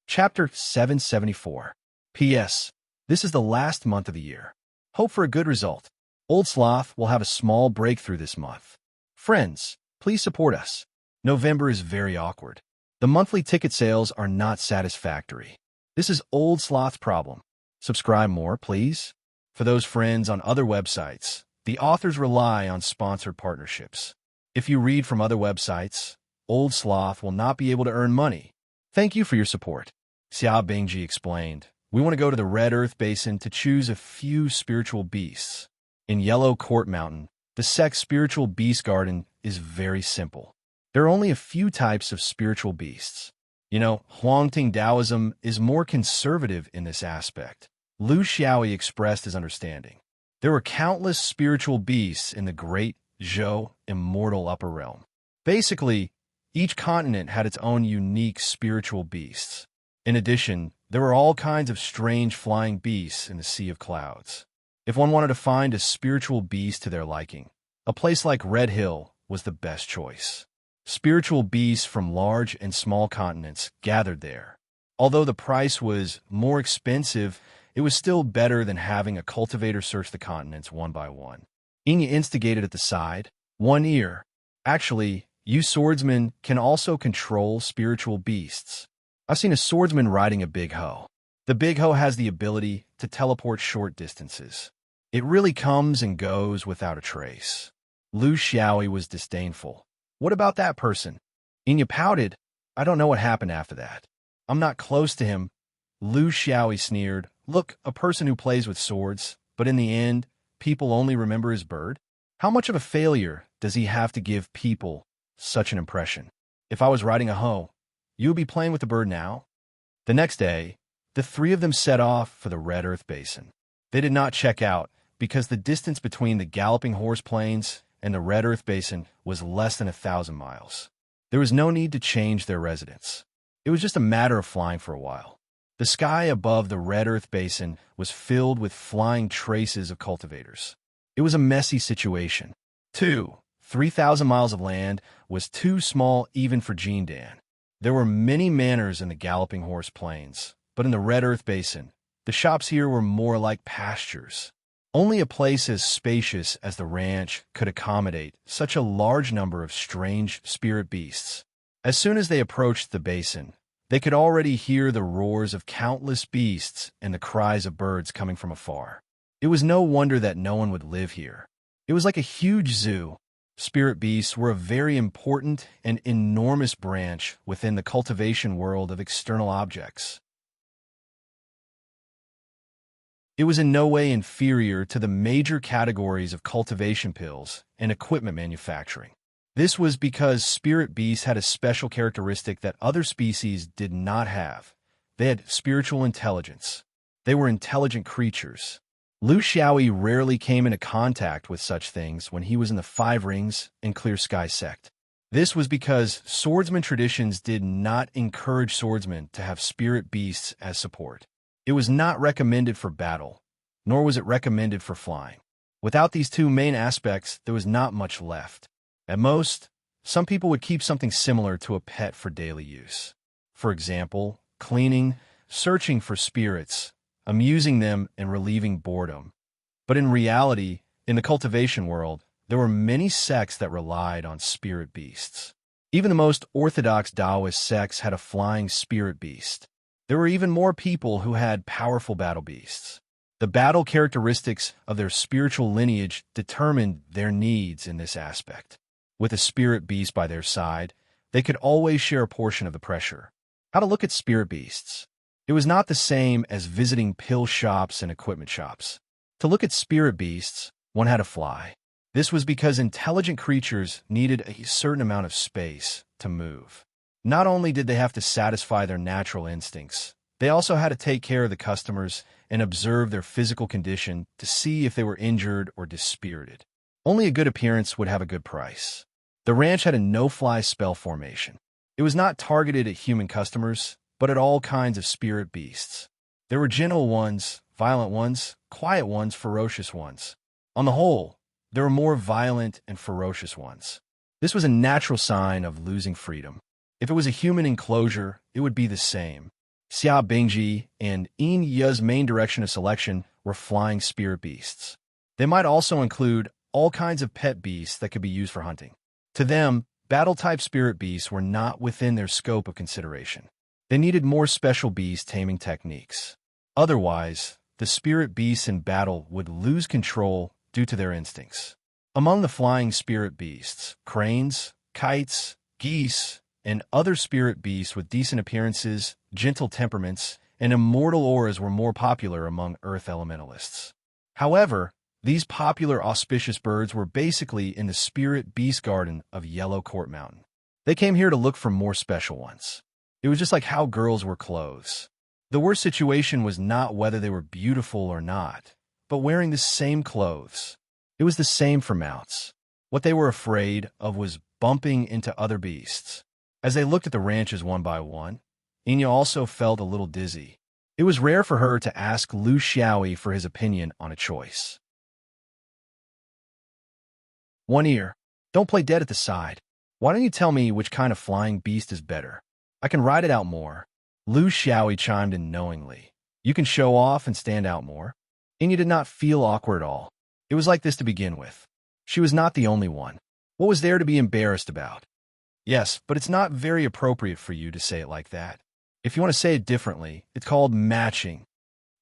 Chapter 774. P.S. This is the last month of the year. Hope for a good result. Old Sloth will have a small breakthrough this month. Friends, please support us. November is very awkward. The monthly ticket sales are not satisfactory. This is Old Sloth's problem. Subscribe more, please. For those friends on other websites, the authors rely on sponsored partnerships. If you read from other websites, Old Sloth will not be able to earn money. Thank you for your support. Xiao Bingji explained, we want to go to the Red Earth Basin to choose a few spiritual beasts. In Yellow Court Mountain, the sect's spiritual beast garden is very simple. There are only a few types of spiritual beasts. You know, Huangting Taoism is more conservative in this aspect. Lu Xiaoyi expressed his understanding. There were countless spiritual beasts in the Great Zhou Immortal Upper Realm. Basically, each continent had its own unique spiritual beasts. In addition, there were all kinds of strange flying beasts in the Sea of Clouds. If one wanted to find a spiritual beast to their liking, a place like Red Hill was the best choice. Spiritual beasts from large and small continents gathered there. Although the price was more expensive, it was still better than having a cultivator search the continents one by one. Inya instigated at the side. 1 year. Actually, you swordsmen can also control spiritual beasts. I've seen a swordsman riding a big hoe. The big hoe has the ability to teleport short distances. It really comes and goes without a trace. Lu Xiaoyi was disdainful. What about that person? Inya pouted. I don't know what happened after that. I'm not close to him. Lu Xiaoyi sneered. Look, a person who plays with swords, but in the end, people only remember his bird? How much of a failure does he have to give people such an impression? If I was riding a hoe, you would be playing with the bird now? The next day, the three of them set off for the Red Earth Basin. They did not check out because the distance between the Galloping Horse Plains and the Red Earth Basin was less than 1,000 miles. There was no need to change their residence. It was just a matter of flying for a while. The sky above the Red Earth Basin was filled with flying traces of cultivators. It was a messy situation. 3,000 miles of land was too small even for Jean Dan. There were many manors in the Galloping Horse Plains, but in the Red Earth Basin, the shops here were more like pastures. Only a place as spacious as the ranch could accommodate such a large number of strange spirit beasts. As soon as they approached the basin, they could already hear the roars of countless beasts and the cries of birds coming from afar. It was no wonder that no one would live here. It was like a huge zoo. Spirit beasts were a very important and enormous branch within the cultivation world of external objects. It was in no way inferior to the major categories of cultivation pills and equipment manufacturing. This was because spirit beasts had a special characteristic that other species did not have. They had spiritual intelligence. They were intelligent creatures. Lu Xiaoyi rarely came into contact with such things when he was in the Five Rings and Clear Sky sect. This was because swordsman traditions did not encourage swordsmen to have spirit beasts as support. It was not recommended for battle, nor was it recommended for flying. Without these two main aspects, there was not much left. At most, some people would keep something similar to a pet for daily use. For example, cleaning, searching for spirits, amusing them, and relieving boredom. But in reality, in the cultivation world, there were many sects that relied on spirit beasts. Even the most orthodox Taoist sects had a flying spirit beast. There were even more people who had powerful battle beasts. The battle characteristics of their spiritual lineage determined their needs in this aspect. With a spirit beast by their side, they could always share a portion of the pressure. How to look at spirit beasts. It was not the same as visiting pill shops and equipment shops. To look at spirit beasts, one had to fly. This was because intelligent creatures needed a certain amount of space to move. Not only did they have to satisfy their natural instincts, they also had to take care of the customers and observe their physical condition to see if they were injured or dispirited. Only a good appearance would have a good price. The ranch had a no-fly spell formation. It was not targeted at human customers, but at all kinds of spirit beasts. There were gentle ones, violent ones, quiet ones, ferocious ones. On the whole, there were more violent and ferocious ones. This was a natural sign of losing freedom. If it was a human enclosure, it would be the same. Xia Bingji and Yin Ya's main direction of selection were flying spirit beasts. They might also include all kinds of pet beasts that could be used for hunting. To them, battle-type spirit beasts were not within their scope of consideration. They needed more special beast taming techniques. Otherwise, the spirit beasts in battle would lose control due to their instincts. Among the flying spirit beasts, cranes, kites, geese, and other spirit beasts with decent appearances, gentle temperaments, and immortal auras were more popular among Earth elementalists. However, these popular auspicious birds were basically in the spirit beast garden of Yellow Court Mountain. They came here to look for more special ones. It was just like how girls were clothes. The worst situation was not whether they were beautiful or not, but wearing the same clothes. It was the same for mounts. What they were afraid of was bumping into other beasts. As they looked at the ranches one by one, Inya also felt a little dizzy. It was rare for her to ask Lu Xiaoyi for his opinion on a choice. One ear. Don't play dead at the side. Why don't you tell me which kind of flying beast is better? I can ride it out more. Lu Xiaoyi chimed in knowingly. You can show off and stand out more. Inya did not feel awkward at all. It was like this to begin with. She was not the only one. What was there to be embarrassed about? Yes, but it's not very appropriate for you to say it like that. If you want to say it differently, it's called matching.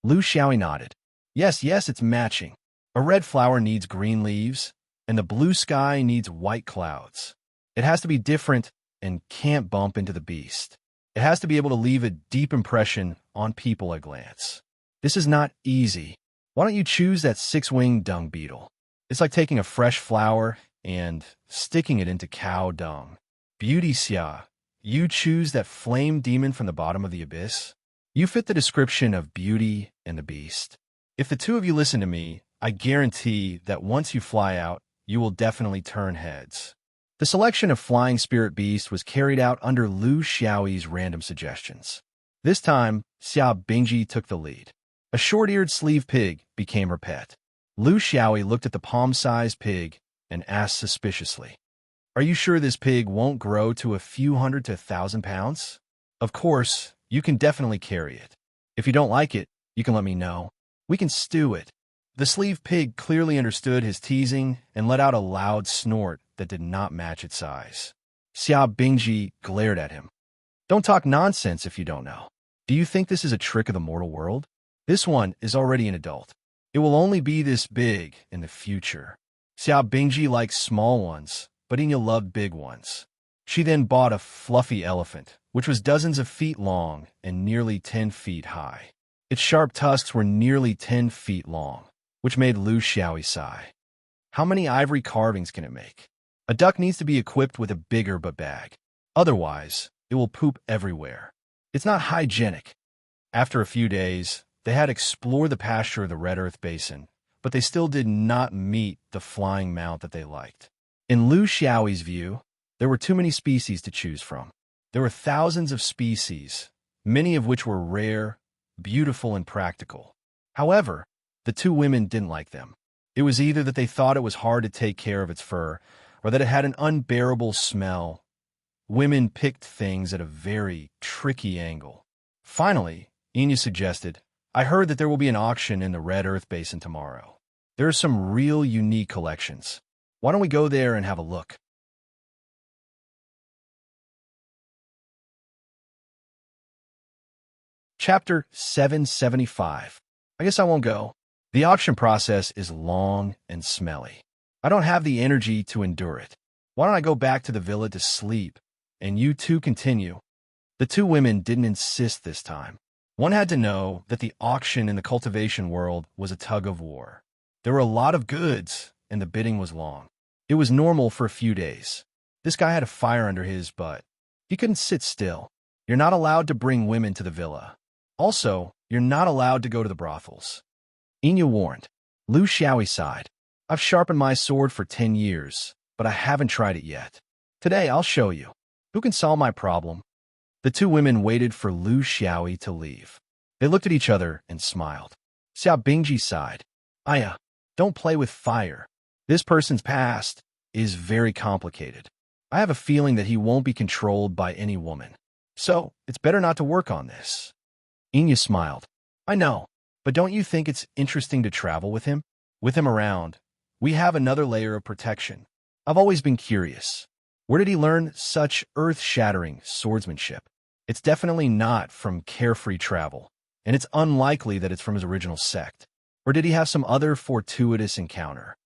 Lu Xiaoyi nodded. Yes, it's matching. A red flower needs green leaves, and the blue sky needs white clouds. It has to be different and can't bump into the beast. It has to be able to leave a deep impression on people at a glance. This is not easy. Why don't you choose that six-winged dung beetle? It's like taking a fresh flower and sticking it into cow dung. Beauty Xia, you choose that flame demon from the bottom of the abyss? You fit the description of Beauty and the Beast. If the two of you listen to me, I guarantee that once you fly out, you will definitely turn heads. The selection of flying spirit beast was carried out under Lu Xiaoyi's random suggestions. This time, Xia Bingji took the lead. A short-eared sleeve pig became her pet. Lu Xiaoyi looked at the palm-sized pig and asked suspiciously, "Are you sure this pig won't grow to a few hundred to 1,000 pounds? Of course, you can definitely carry it. If you don't like it, you can let me know. We can stew it." The sleeve pig clearly understood his teasing and let out a loud snort that did not match its size. Xia Bingji glared at him. "Don't talk nonsense if you don't know. Do you think this is a trick of the mortal world? This one is already an adult. It will only be this big in the future." Xia Bingji liked small ones, but Inya loved big ones. She then bought a fluffy elephant, which was dozens of feet long and nearly 10 feet high. Its sharp tusks were nearly 10 feet long, which made Lu Xiaoyi sigh. How many ivory carvings can it make? A duck needs to be equipped with a bigger bag. Otherwise, it will poop everywhere. It's not hygienic. After a few days, they had explored the pasture of the Red Earth Basin, but they still did not meet the flying mount that they liked. In Lu Xiaoyi's view, there were too many species to choose from. There were thousands of species, many of which were rare, beautiful, and practical. However, the two women didn't like them. It was either that they thought it was hard to take care of its fur, or that it had an unbearable smell. Women picked things at a very tricky angle. Finally, Enya suggested, I heard that there will be an auction in the Red Earth Basin tomorrow. There are some real unique collections. Why don't we go there and have a look? Chapter 775. I guess I won't go. The auction process is long and smelly. I don't have the energy to endure it. Why don't I go back to the villa to sleep, and you two continue? The two women didn't insist this time. One had to know that the auction in the cultivation world was a tug-of-war. There were a lot of goods, and the bidding was long. It was normal for a few days. This guy had a fire under his butt. He couldn't sit still. You're not allowed to bring women to the villa. Also, you're not allowed to go to the brothels. Enya warned. Lu Xiaoyi sighed. I've sharpened my sword for 10 years, but I haven't tried it yet. Today, I'll show you. Who can solve my problem? The two women waited for Lu Xiaoyi to leave. They looked at each other and smiled. Xiao Bingji sighed. Aya, don't play with fire. This person's past is very complicated. I have a feeling that he won't be controlled by any woman. So, it's better not to work on this. Enya smiled. I know, but don't you think it's interesting to travel with him? With him around, we have another layer of protection. I've always been curious. Where did he learn such earth-shattering swordsmanship? It's definitely not from carefree travel, and it's unlikely that it's from his original sect. Or did he have some other fortuitous encounter?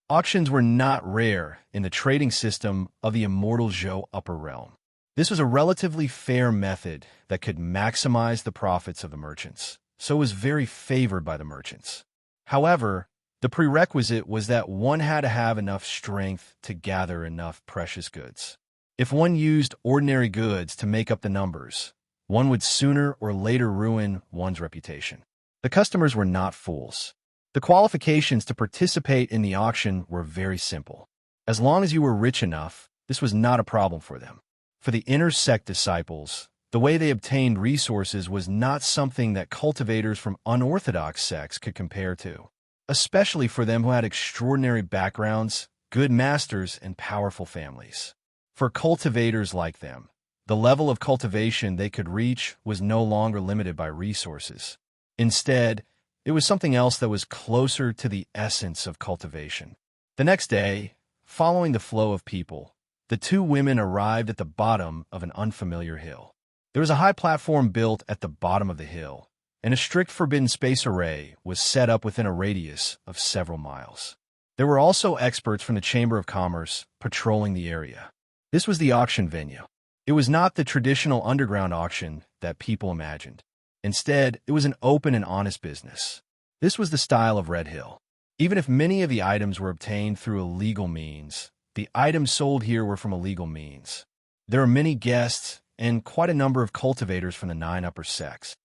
Auctions were not rare in the trading system of the immortal Zhou upper realm. This was a relatively fair method that could maximize the profits of the merchants, so it was very favored by the merchants. However, the prerequisite was that one had to have enough strength to gather enough precious goods. If one used ordinary goods to make up the numbers, one would sooner or later ruin one's reputation. The customers were not fools. The qualifications to participate in the auction were very simple. As long as you were rich enough, this was not a problem for them. For the inner sect disciples, the way they obtained resources was not something that cultivators from unorthodox sects could compare to, especially for them who had extraordinary backgrounds, good masters, and powerful families. For cultivators like them, the level of cultivation they could reach was no longer limited by resources. Instead, it was something else that was closer to the essence of cultivation. The next day, following the flow of people, the two women arrived at the bottom of an unfamiliar hill. There was a high platform built at the bottom of the hill, and a strict forbidden space array was set up within a radius of several miles. There were also experts from the Chamber of Commerce patrolling the area. This was the auction venue. It was not the traditional underground auction that people imagined. Instead, it was an open and honest business. This was the style of Red Hill. Even if many of the items were obtained through illegal means, the items sold here were from illegal means. There are many guests and quite a number of cultivators from the 9 upper sects.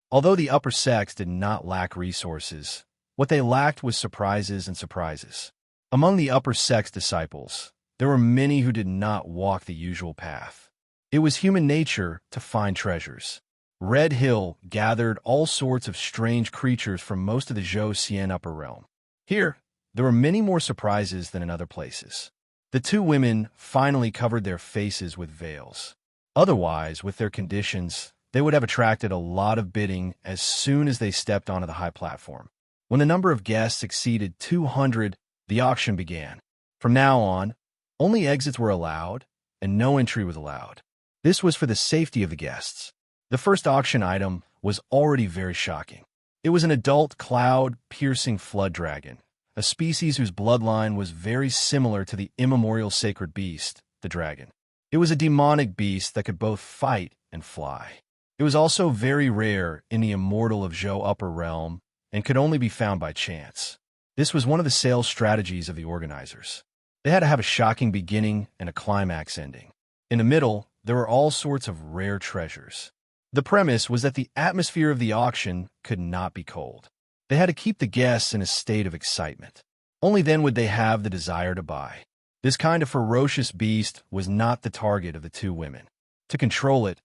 Although the upper sects did not lack resources, what they lacked was surprises and surprises. Among the upper sects disciples, there were many who did not walk the usual path. It was human nature to find treasures. Red Hill gathered all sorts of strange creatures from most of the Zhou Xian upper realm. Here, there were many more surprises than in other places. The two women finally covered their faces with veils. Otherwise, with their conditions, they would have attracted a lot of bidding as soon as they stepped onto the high platform. When the number of guests exceeded 200, the auction began. From now on, only exits were allowed, and no entry was allowed. This was for the safety of the guests. The first auction item was already very shocking. It was an adult cloud-piercing flood dragon, a species whose bloodline was very similar to the immemorial sacred beast, the dragon. It was a demonic beast that could both fight and fly. It was also very rare in the immortal of Zhou upper realm and could only be found by chance. This was one of the sales strategies of the organizers. They had to have a shocking beginning and a climax ending. In the middle, there were all sorts of rare treasures. The premise was that the atmosphere of the auction could not be cold. They had to keep the guests in a state of excitement. Only then would they have the desire to buy. This kind of ferocious beast was not the target of the two women. To control it,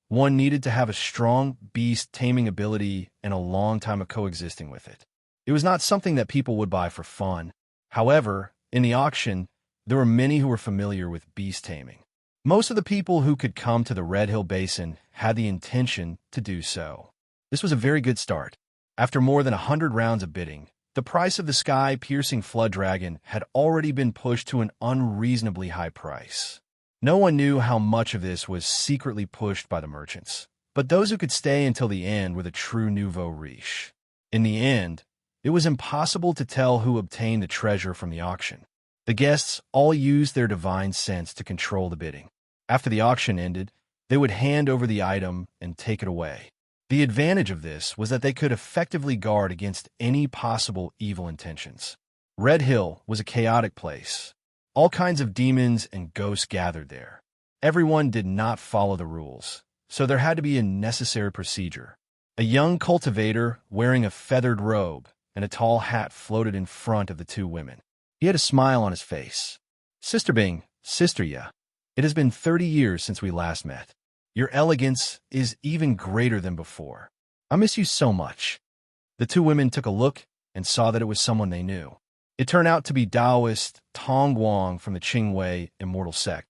one needed to have a strong beast-taming ability and a long time of coexisting with it. It was not something that people would buy for fun. However, in the auction, there were many who were familiar with beast taming. Most of the people who could come to the Red Hill Basin had the intention to do so. This was a very good start. After more than 100 rounds of bidding, the price of the sky-piercing flood dragon had already been pushed to an unreasonably high price. No one knew how much of this was secretly pushed by the merchants, but those who could stay until the end were the true nouveau riche. In the end, it was impossible to tell who obtained the treasure from the auction. The guests all used their divine sense to control the bidding. After the auction ended, they would hand over the item and take it away. The advantage of this was that they could effectively guard against any possible evil intentions. Red Hill was a chaotic place. All kinds of demons and ghosts gathered there. Everyone did not follow the rules, so there had to be a necessary procedure. A young cultivator wearing a feathered robe and a tall hat floated in front of the two women. He had a smile on his face. "Sister Bing, Sister Ya, it has been 30 years since we last met. Your elegance is even greater than before. I miss you so much." The two women took a look and saw that it was someone they knew. It turned out to be Taoist Tong Guang from the Qingwei immortal sect.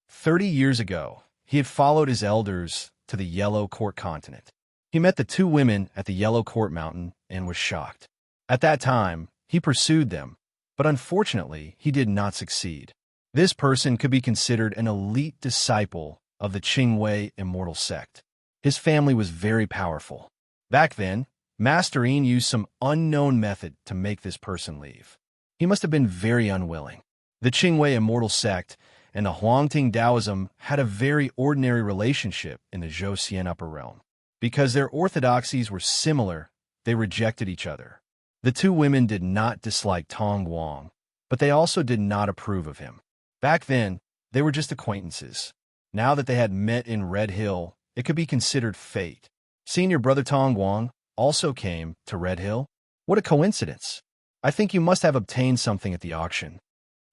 30 years ago, he had followed his elders to the Yellow Court continent. He met the two women at the Yellow Court Mountain and was shocked. At that time, he pursued them, but unfortunately, he did not succeed. This person could be considered an elite disciple of the Qingwei immortal sect. His family was very powerful. Back then, Master Yin used some unknown method to make this person leave. He must have been very unwilling. The Qingwei immortal sect and the Huangting Taoism had a very ordinary relationship in the Zhou Upper Realm. Because their orthodoxies were similar, they rejected each other. The two women did not dislike Tong Guang, but they also did not approve of him. Back then, they were just acquaintances. Now that they had met in Red Hill, it could be considered fate. Senior brother Tong Guang also came to Red Hill. What a coincidence. I think you must have obtained something at the auction,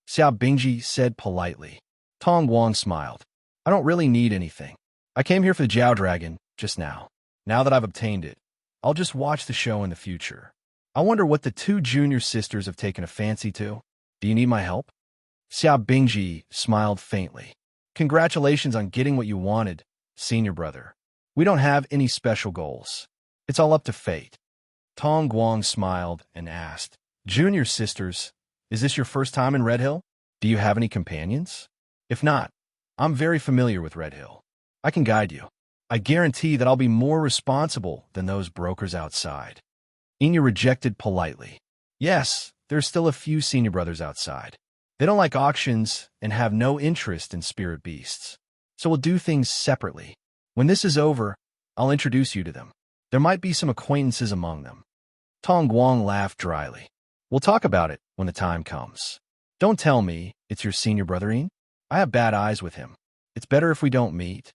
Xiao Bingji said politely. Tong Guang smiled. I don't really need anything. I came here for the Jiao Dragon just now. Now that I've obtained it, I'll just watch the show in the future. I wonder what the two junior sisters have taken a fancy to. Do you need my help? Xiao Bingji smiled faintly. Congratulations on getting what you wanted, senior brother. We don't have any special goals. It's all up to fate. Tong Guang smiled and asked, Junior sisters, is this your first time in Red Hill? Do you have any companions? If not, I'm very familiar with Red Hill. I can guide you. I guarantee that I'll be more responsible than those brokers outside. Inya rejected politely. Yes, there's still a few senior brothers outside. They don't like auctions and have no interest in spirit beasts. So we'll do things separately. When this is over, I'll introduce you to them. There might be some acquaintances among them. Tong Guang laughed dryly. We'll talk about it when the time comes. Don't tell me it's your senior brother Yin. I have bad eyes with him. It's better if we don't meet.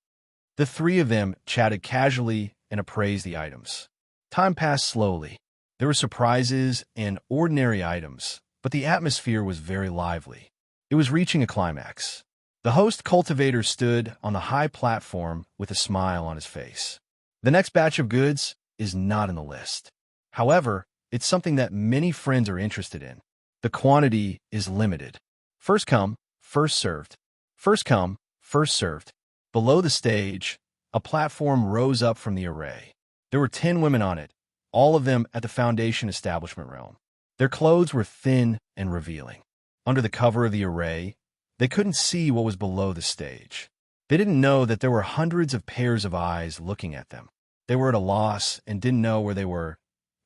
The three of them chatted casually and appraised the items. Time passed slowly. There were surprises and ordinary items, but the atmosphere was very lively. It was reaching a climax. The host cultivator stood on the high platform with a smile on his face. The next batch of goods is not in the list. However, it's something that many friends are interested in. The quantity is limited. First come, first served. First come, first served. Below the stage, a platform rose up from the array. There were 10 women on it, all of them at the Foundation establishment realm. Their clothes were thin and revealing. Under the cover of the array, they couldn't see what was below the stage. They didn't know that there were hundreds of pairs of eyes looking at them. They were at a loss and didn't know where they were.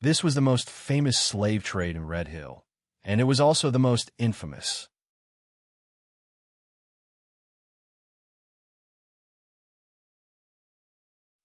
This was the most famous slave trade in Red Hill, and it was also the most infamous.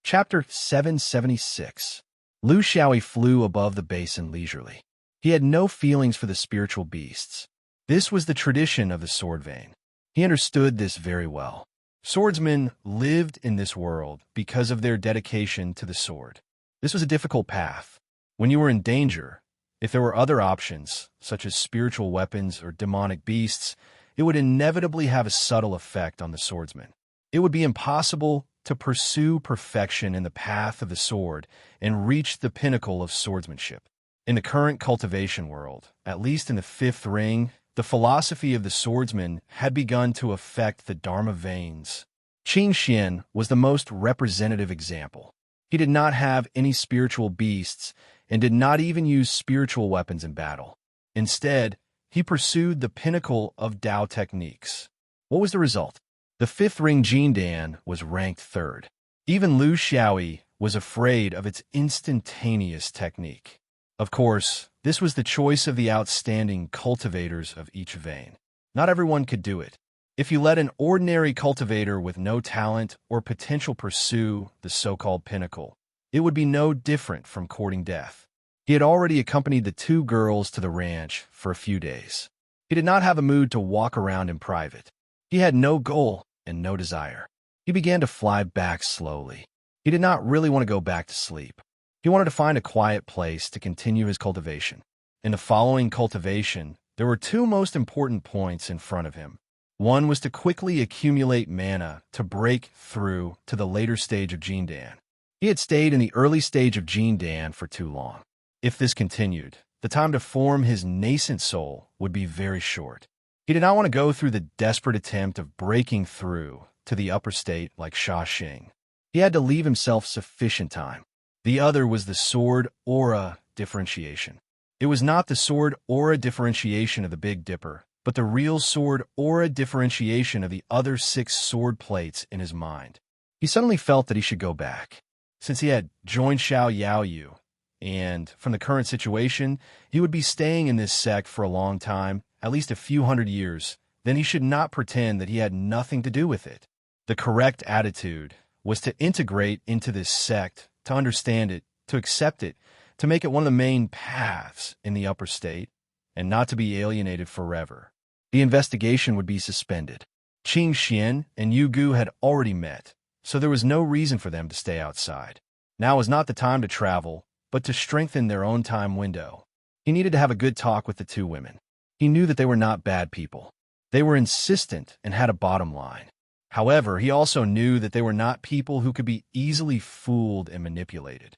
Chapter 776. Lu Xiaoyi flew above the basin leisurely. He had no feelings for the spiritual beasts. This was the tradition of the sword vein. He understood this very well. Swordsmen lived in this world because of their dedication to the sword. This was a difficult path. When you were in danger, if there were other options, such as spiritual weapons or demonic beasts, it would inevitably have a subtle effect on the swordsman. It would be impossible to pursue perfection in the path of the sword and reach the pinnacle of swordsmanship. In the current cultivation world, at least in the fifth ring, the philosophy of the swordsman had begun to affect the Dharma veins. Qin Xian was the most representative example. He did not have any spiritual beasts and did not even use spiritual weapons in battle. Instead, he pursued the pinnacle of Tao techniques. What was the result? The fifth ring Jin Dan was ranked third. Even Lu Xiaoyi was afraid of its instantaneous technique. Of course, this was the choice of the outstanding cultivators of each vein. Not everyone could do it. If you let an ordinary cultivator with no talent or potential pursue the so-called pinnacle, it would be no different from courting death. He had already accompanied the two girls to the ranch for a few days. He did not have a mood to walk around in private. He had no goal and no desire. He began to fly back slowly. He did not really want to go back to sleep. He wanted to find a quiet place to continue his cultivation. In the following cultivation, there were two most important points in front of him. One was to quickly accumulate mana to break through to the later stage of Jin Dan. He had stayed in the early stage of Jin Dan for too long. If this continued, the time to form his nascent soul would be very short. He did not want to go through the desperate attempt of breaking through to the upper state like Sha Xing. He had to leave himself sufficient time. The other was the sword aura differentiation. It was not the sword aura differentiation of the Big Dipper, but the real sword aura differentiation of the other 6 sword plates in his mind. He suddenly felt that he should go back. Since he had joined Xiao Yaoyu, and from the current situation, he would be staying in this sect for a long time, at least a few hundred years, then he should not pretend that he had nothing to do with it. The correct attitude was to integrate into this sect, to understand it, to accept it, to make it one of the main paths in the upper state, and not to be alienated forever. The investigation would be suspended. Qin Xian and Yu Gu had already met, so there was no reason for them to stay outside. Now was not the time to travel, but to strengthen their own time window. He needed to have a good talk with the two women. He knew that they were not bad people. They were insistent and had a bottom line. However, he also knew that they were not people who could be easily fooled and manipulated.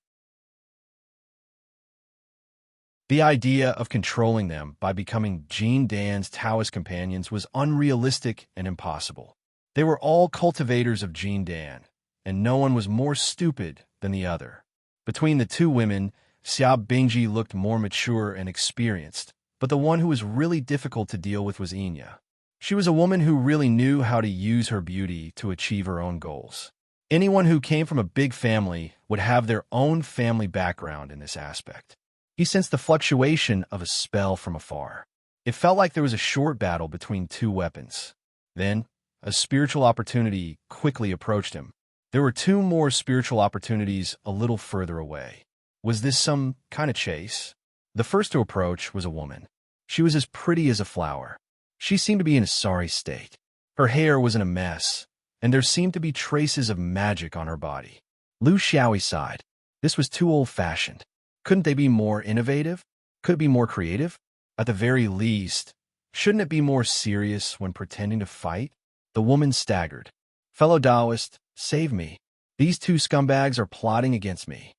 The idea of controlling them by becoming Jin Dan's Taoist companions was unrealistic and impossible. They were all cultivators of Jin Dan, and no one was more stupid than the other. Between the two women, Xia Bingji looked more mature and experienced, but the one who was really difficult to deal with was Enya. She was a woman who really knew how to use her beauty to achieve her own goals. Anyone who came from a big family would have their own family background in this aspect. He sensed the fluctuation of a spell from afar. It felt like there was a short battle between two weapons. Then, a spiritual opportunity quickly approached him. There were 2 more spiritual opportunities a little further away. Was this some kind of chase? The first to approach was a woman. She was as pretty as a flower. She seemed to be in a sorry state. Her hair was in a mess, and there seemed to be traces of magic on her body. Lu Xiaoyi sighed. This was too old-fashioned. Couldn't they be more innovative? Could it be more creative? At the very least, shouldn't it be more serious when pretending to fight? The woman staggered. Fellow Taoist, save me. These 2 scumbags are plotting against me.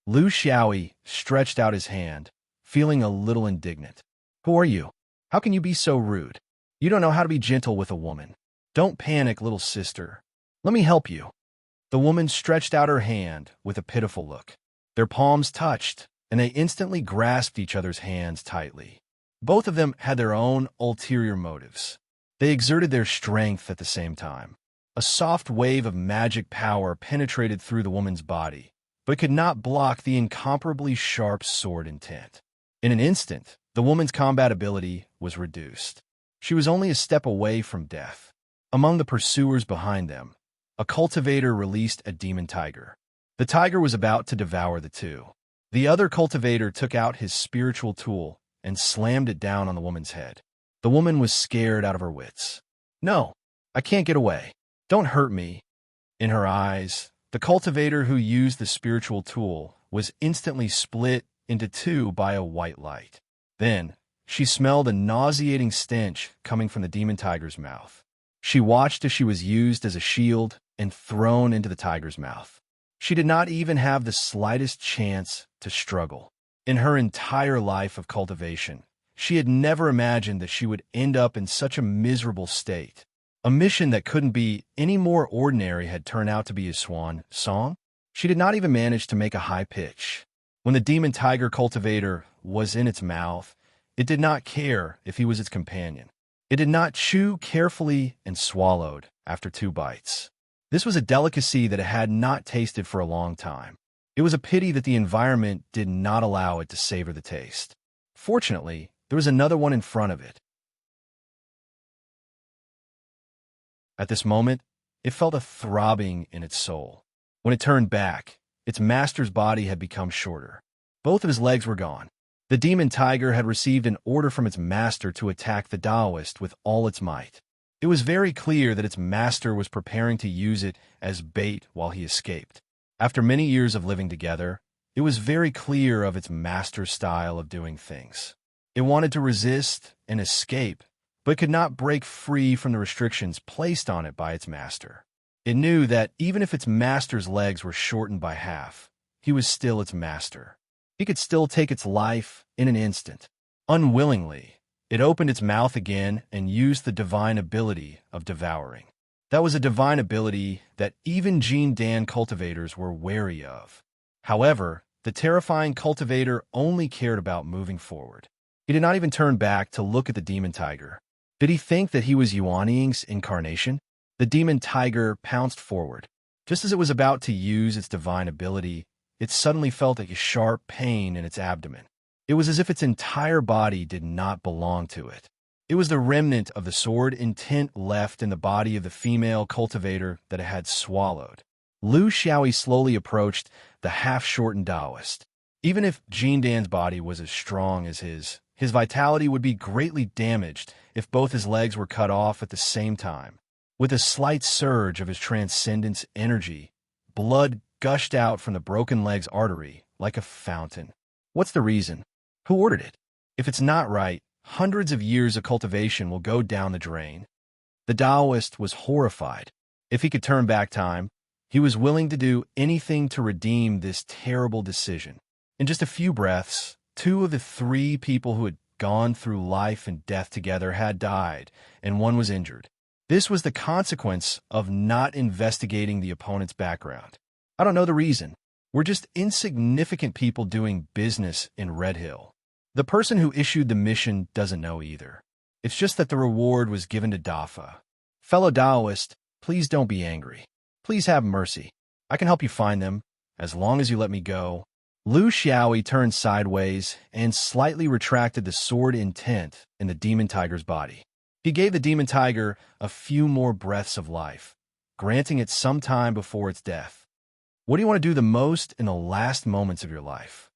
Lu Xiaoyi stretched out his hand, feeling a little indignant. Who are you? How can you be so rude? You don't know how to be gentle with a woman. Don't panic, little sister. Let me help you. The woman stretched out her hand with a pitiful look. Their palms touched, and they instantly grasped each other's hands tightly. Both of them had their own ulterior motives. They exerted their strength at the same time. A soft wave of magic power penetrated through the woman's body, but could not block the incomparably sharp sword intent. In an instant, the woman's combat ability was reduced. She was only a step away from death. Among the pursuers behind them, a cultivator released a demon tiger. The tiger was about to devour the 2. The other cultivator took out his spiritual tool and slammed it down on the woman's head. The woman was scared out of her wits. No, I can't get away. Don't hurt me. In her eyes, the cultivator who used the spiritual tool was instantly split into two by a white light. Then, she smelled a nauseating stench coming from the demon tiger's mouth. She watched as she was used as a shield and thrown into the tiger's mouth. She did not even have the slightest chance to struggle. In her entire life of cultivation, she had never imagined that she would end up in such a miserable state. A mission that couldn't be any more ordinary had turned out to be a swan song. She did not even manage to make a high pitch. When the demon tiger cultivator was in its mouth, it did not care if he was its companion. It did not chew carefully and swallowed after 2 bites. This was a delicacy that it had not tasted for a long time. It was a pity that the environment did not allow it to savor the taste. Fortunately, there was another one in front of it. At this moment, it felt a throbbing in its soul. When it turned back, its master's body had become shorter. Both of his legs were gone. The demon tiger had received an order from its master to attack the Taoist with all its might. It was very clear that its master was preparing to use it as bait while he escaped. After many years of living together, it was very clear of its master's style of doing things. It wanted to resist and escape, but could not break free from the restrictions placed on it by its master. It knew that even if its master's legs were shortened by half, he was still its master. He could still take its life in an instant. Unwillingly, it opened its mouth again and used the divine ability of devouring. That was a divine ability that even Gene Dan cultivators were wary of. However, the terrifying cultivator only cared about moving forward. He did not even turn back to look at the demon tiger. Did he think that he was Yuanying's incarnation? The demon tiger pounced forward. Just as it was about to use its divine ability, it suddenly felt a sharp pain in its abdomen. It was as if its entire body did not belong to it. It was the remnant of the sword intent left in the body of the female cultivator that it had swallowed. Lu Xiaoyi slowly approached the half-shortened Taoist. Even if Jin Dan's body was as strong as his vitality would be greatly damaged if both his legs were cut off at the same time. With a slight surge of his transcendence energy, blood gushed out from the broken leg's artery like a fountain. What's the reason? Who ordered it? If it's not right, hundreds of years of cultivation will go down the drain. The Taoist was horrified. If he could turn back time, he was willing to do anything to redeem this terrible decision. In just a few breaths, 2 of the 3 people who had gone through life and death together had died, and 1 was injured. This was the consequence of not investigating the opponent's background. I don't know the reason. We're just insignificant people doing business in Red Hill. The person who issued the mission doesn't know either. It's just that the reward was given to Dafa. Fellow Taoist, please don't be angry. Please have mercy. I can help you find them, as long as you let me go. Lu Xiaoyi turned sideways and slightly retracted the sword intent in the demon tiger's body. He gave the demon tiger a few more breaths of life, granting it some time before its death. What do you want to do the most in the last moments of your life?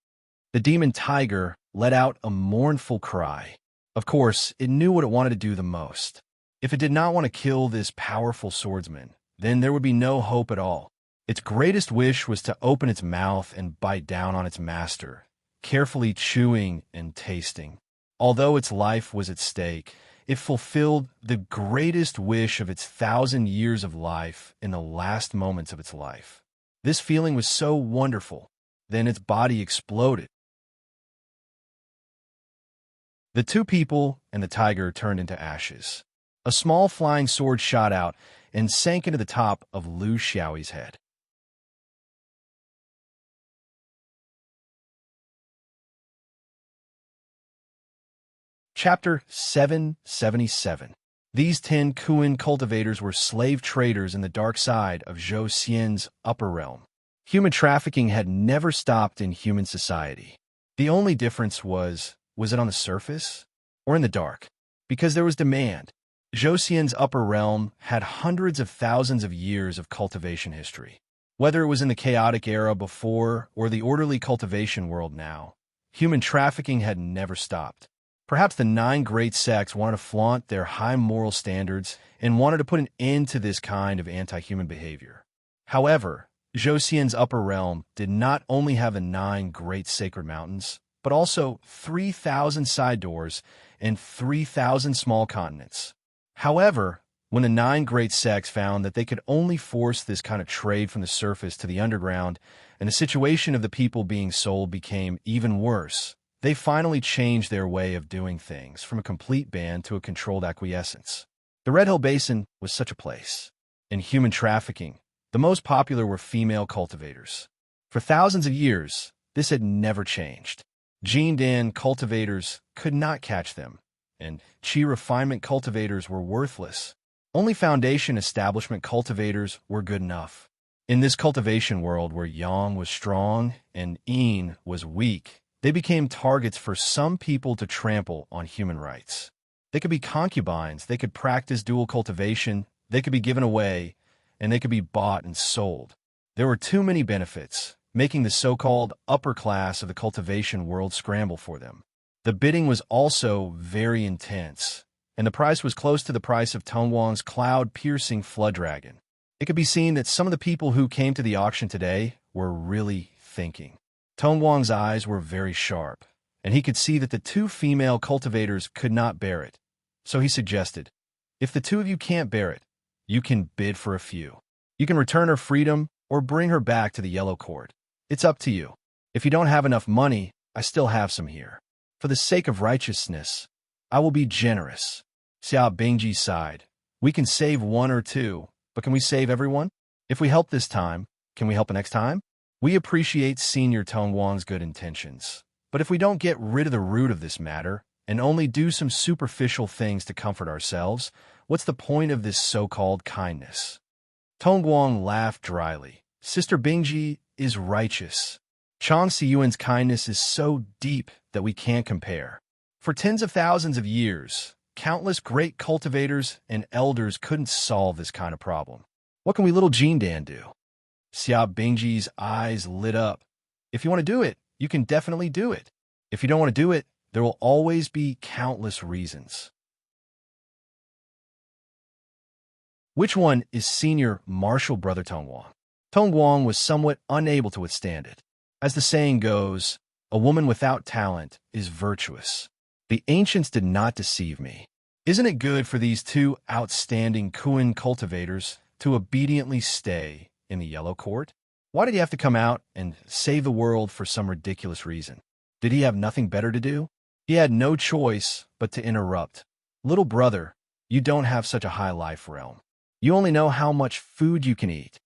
The demon tiger let out a mournful cry. Of course, it knew what it wanted to do the most. If it did not want to kill this powerful swordsman, then there would be no hope at all. Its greatest wish was to open its mouth and bite down on its master, carefully chewing and tasting. Although its life was at stake, it fulfilled the greatest wish of its 1,000 years of life in the last moments of its life. This feeling was so wonderful. Then its body exploded. The 2 people and the tiger turned into ashes. A small flying sword shot out and sank into the top of Lu Xiaoyi's head. Chapter 777. These 10 Kuan cultivators were slave traders in the dark side of Zhou Xian's upper realm. Human trafficking had never stopped in human society. The only difference was it on the surface or in the dark? Because there was demand. Zhou Xian's upper realm had hundreds of thousands of years of cultivation history. Whether it was in the chaotic era before or the orderly cultivation world now, human trafficking had never stopped. Perhaps the 9 great sects wanted to flaunt their high moral standards and wanted to put an end to this kind of anti-human behavior. However, Joseon's upper realm did not only have the 9 great sacred mountains, but also 3,000 side doors and 3,000 small continents. However, when the 9 great sects found that they could only force this kind of trade from the surface to the underground, and the situation of the people being sold became even worse, they finally changed their way of doing things from a complete ban to a controlled acquiescence. The Red Hill Basin was such a place. In human trafficking, the most popular were female cultivators. For thousands of years, this had never changed. Jindan cultivators could not catch them, and Qi refinement cultivators were worthless. Only foundation establishment cultivators were good enough. In this cultivation world where Yang was strong and Yin was weak, they became targets for some people to trample on human rights. They could be concubines, they could practice dual cultivation, they could be given away, and they could be bought and sold. There were too many benefits, making the so-called upper class of the cultivation world scramble for them. The bidding was also very intense, and the price was close to the price of Tongwang's cloud-piercing flood dragon. It could be seen that some of the people who came to the auction today were really thinking. Tongwang's eyes were very sharp, and he could see that the 2 female cultivators could not bear it. So he suggested, if the 2 of you can't bear it, you can bid for a few. You can return her freedom or bring her back to the Yellow Court. It's up to you. If you don't have enough money, I still have some here. For the sake of righteousness, I will be generous. Xia Bingji sighed. We can save 1 or 2, but can we save everyone? If we help this time, can we help next time? We appreciate Senior Tongwang's good intentions, but if we don't get rid of the root of this matter and only do some superficial things to comfort ourselves, what's the point of this so-called kindness? Tongwang laughed dryly. Sister Bingji is righteous. Chang Siyuan's kindness is so deep that we can't compare. For tens of thousands of years, countless great cultivators and elders couldn't solve this kind of problem. What can we little Jindan do? Xia Bingji's eyes lit up. If you want to do it, you can definitely do it. If you don't want to do it, there will always be countless reasons. Which one is Senior Martial Brother Tongwang? Tongwang was somewhat unable to withstand it. As the saying goes, a woman without talent is virtuous. The ancients did not deceive me. Isn't it good for these 2 outstanding Kuan cultivators to obediently stay in the Yellow Court? Why did he have to come out and save the world for some ridiculous reason? Did he have nothing better to do? He had no choice but to interrupt. Little brother, you don't have such a high life realm. You only know how much food you can eat.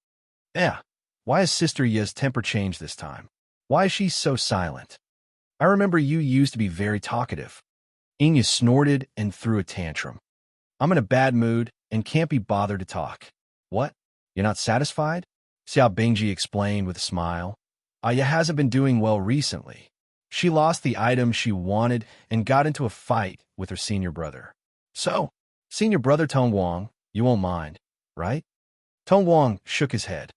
Yeah, why has Sister Ya's temper changed this time? Why is she so silent? I remember you used to be very talkative. Inya snorted and threw a tantrum. I'm in a bad mood and can't be bothered to talk. What? You're not satisfied? Xia Bingji explained with a smile. Aya hasn't been doing well recently. She lost the item she wanted and got into a fight with her senior brother. So, Senior Brother Tongwang, you won't mind, right? Tongwang shook his head.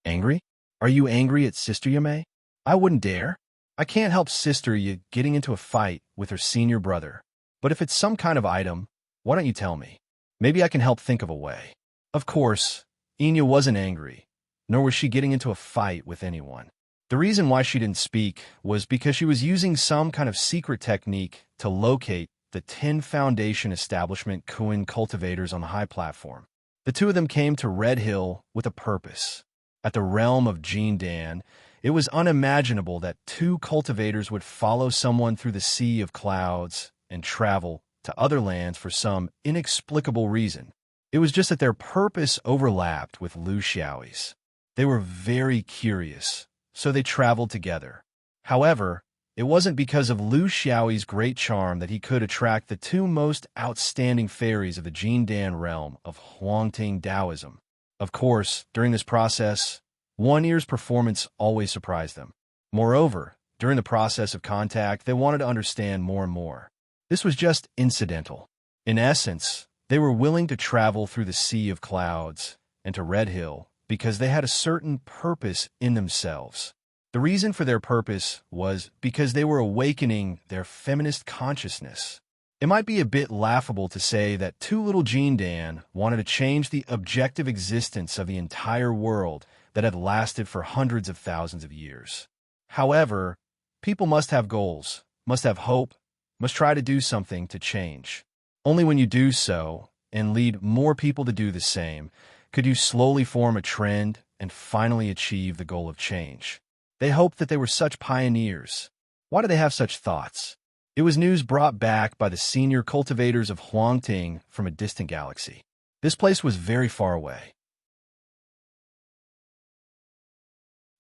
Angry? Are you angry at Sister Yamei? I wouldn't dare. I can't help Sister Ya getting into a fight with her senior brother. But if it's some kind of item, why don't you tell me? Maybe I can help think of a way. Of course, Inya wasn't angry, nor was she getting into a fight with anyone. The reason why she didn't speak was because she was using some kind of secret technique to locate the 10 Foundation Establishment Kuan cultivators on the high platform. The 2 of them came to Red Hill with a purpose. At the realm of Jindan, it was unimaginable that 2 cultivators would follow someone through the sea of clouds and travel to other lands for some inexplicable reason. It was just that their purpose overlapped with Lu Xiaoi's. They were very curious, so they traveled together. However, it wasn't because of Lu Xiaoi's great charm that he could attract the 2 most outstanding fairies of the Jindan realm of Huangting Taoism. Of course, during this process, One Ear's performance always surprised them. Moreover, during the process of contact, they wanted to understand more and more. This was just incidental. In essence, they were willing to travel through the sea of clouds and to Red Hill because they had a certain purpose in themselves. The reason for their purpose was because they were awakening their feminist consciousness. It might be a bit laughable to say that two little Jean Dan wanted to change the objective existence of the entire world that had lasted for hundreds of thousands of years. However, people must have goals, must have hope, must try to do something to change. Only when you do so, and lead more people to do the same, could you slowly form a trend and finally achieve the goal of change. They hoped that they were such pioneers. Why do they have such thoughts? It was news brought back by the senior cultivators of Huangting from a distant galaxy. This place was very far away.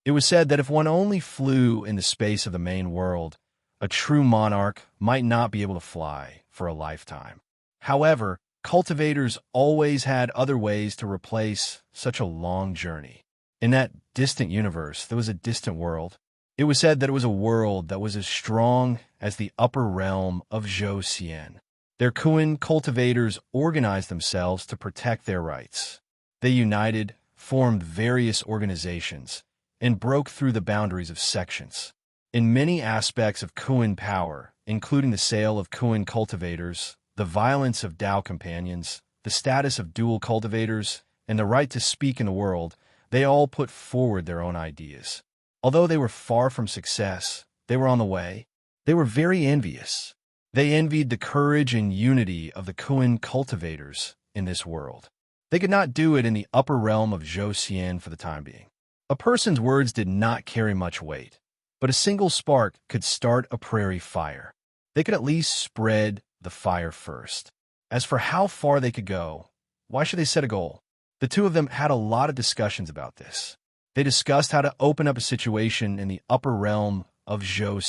It was said that if one only flew in the space of the main world, a true monarch might not be able to fly for a lifetime. However, cultivators always had other ways to replace such a long journey. In that distant universe, there was a distant world. It was said that it was a world that was as strong as the upper realm of Zhou. Their Kuan cultivators organized themselves to protect their rights. They united, formed various organizations, and broke through the boundaries of sections. In many aspects of Kuan power, including the sale of Kuan cultivators, the violence of Dao companions, the status of dual cultivators, and the right to speak in the world, they all put forward their own ideas. Although they were far from success, they were on the way. They were very envious. They envied the courage and unity of the Kuan cultivators in this world. They could not do it in the upper realm of Zhou for the time being. A person's words did not carry much weight, but a single spark could start a prairie fire. They could at least spread the fire first. As for how far they could go, why should they set a goal? The two of them had a lot of discussions about this. They discussed how to open up a situation in the upper realm of Zhou.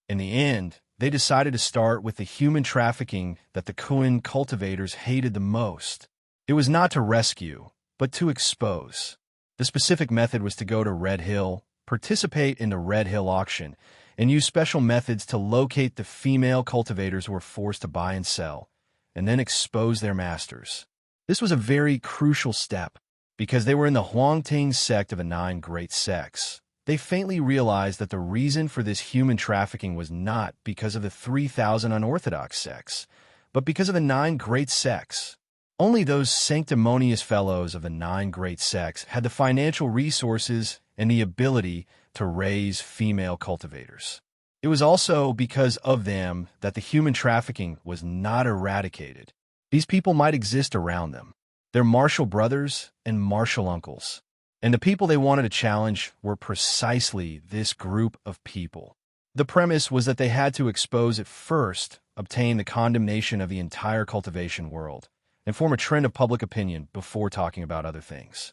In the end, they decided to start with the human trafficking that the Kuan cultivators hated the most. It was not to rescue, but to expose. The specific method was to go to Red Hill, participate in the Red Hill auction, and use special methods to locate the female cultivators who were forced to buy and sell, and then expose their masters. This was a very crucial step, because they were in the Huangting sect of the 9 great sects. They faintly realized that the reason for this human trafficking was not because of the 3,000 unorthodox sects, but because of the 9 great sects. Only those sanctimonious fellows of the 9 great sects had the financial resources and the ability to raise female cultivators. It was also because of them that the human trafficking was not eradicated. These people might exist around them. They're martial brothers and martial uncles. And the people they wanted to challenge were precisely this group of people. The premise was that they had to expose it first, obtain the condemnation of the entire cultivation world, and form a trend of public opinion before talking about other things.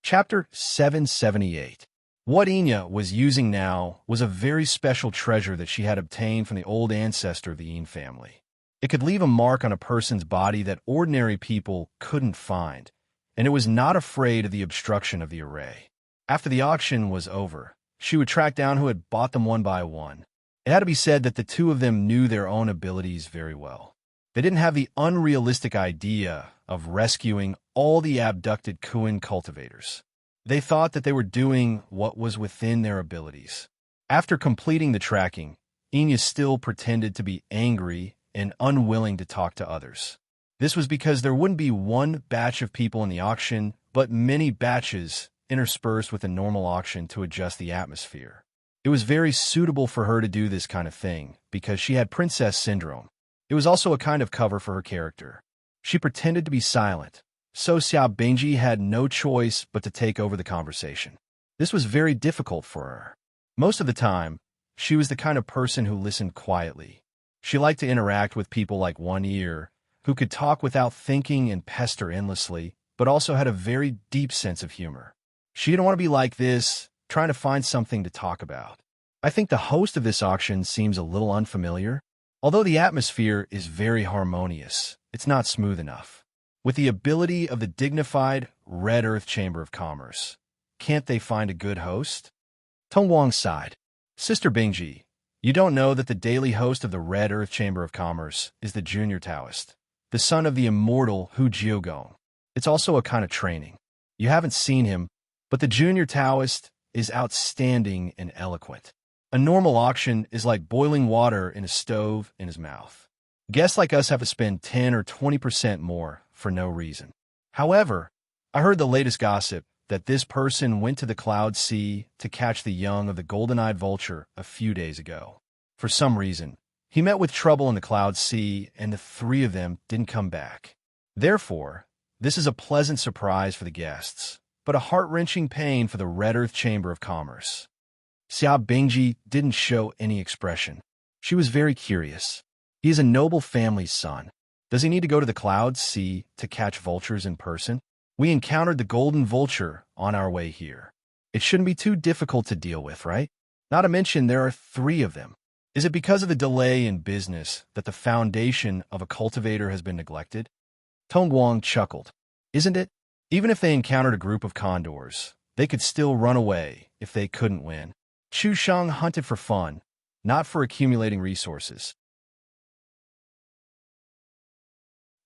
Chapter 778. What Enya was using now was a very special treasure that she had obtained from the old ancestor of the Yin family. It could leave a mark on a person's body that ordinary people couldn't find, and it was not afraid of the obstruction of the array. After the auction was over, she would track down who had bought them one by one. It had to be said that the two of them knew their own abilities very well. They didn't have the unrealistic idea of rescuing all the abducted Kuan cultivators. They thought that they were doing what was within their abilities. After completing the tracking, Enya still pretended to be angry and unwilling to talk to others. This was because there wouldn't be one batch of people in the auction, but many batches interspersed with a normal auction to adjust the atmosphere. It was very suitable for her to do this kind of thing because she had princess syndrome. It was also a kind of cover for her character. She pretended to be silent, so Xia Bingji had no choice but to take over the conversation. This was very difficult for her. Most of the time, she was the kind of person who listened quietly. She liked to interact with people like One Ear, who could talk without thinking and pester endlessly, but also had a very deep sense of humor. She didn't want to be like this, trying to find something to talk about. I think the host of this auction seems a little unfamiliar. Although the atmosphere is very harmonious, it's not smooth enough. With the ability of the dignified Red Earth Chamber of Commerce, can't they find a good host? Tong Wang sighed. Sister Bingji, you don't know that the daily host of the Red Earth Chamber of Commerce is the Junior Taoist, the son of the immortal Hu Jiugong. It's also a kind of training. You haven't seen him, but the Junior Taoist is outstanding and eloquent. A normal auction is like boiling water in a stove in his mouth. Guests like us have to spend 10 or 20% more for no reason. However, I heard the latest gossip that this person went to the cloud sea to catch the young of the golden-eyed vulture a few days ago. For some reason, he met with trouble in the cloud sea, and the three of them didn't come back. Therefore, this is a pleasant surprise for the guests, but a heart-wrenching pain for the Red Earth Chamber of Commerce. Xia Bingji didn't show any expression. She was very curious. He is a noble family's son. Does he need to go to the cloud sea to catch vultures in person? We encountered the golden vulture on our way here. It shouldn't be too difficult to deal with, right? Not to mention there are 3 of them. Is it because of the delay in business that the foundation of a cultivator has been neglected? Tong Guang chuckled. Isn't it? Even if they encountered a group of condors, they could still run away if they couldn't win. Chu Shang hunted for fun, not for accumulating resources.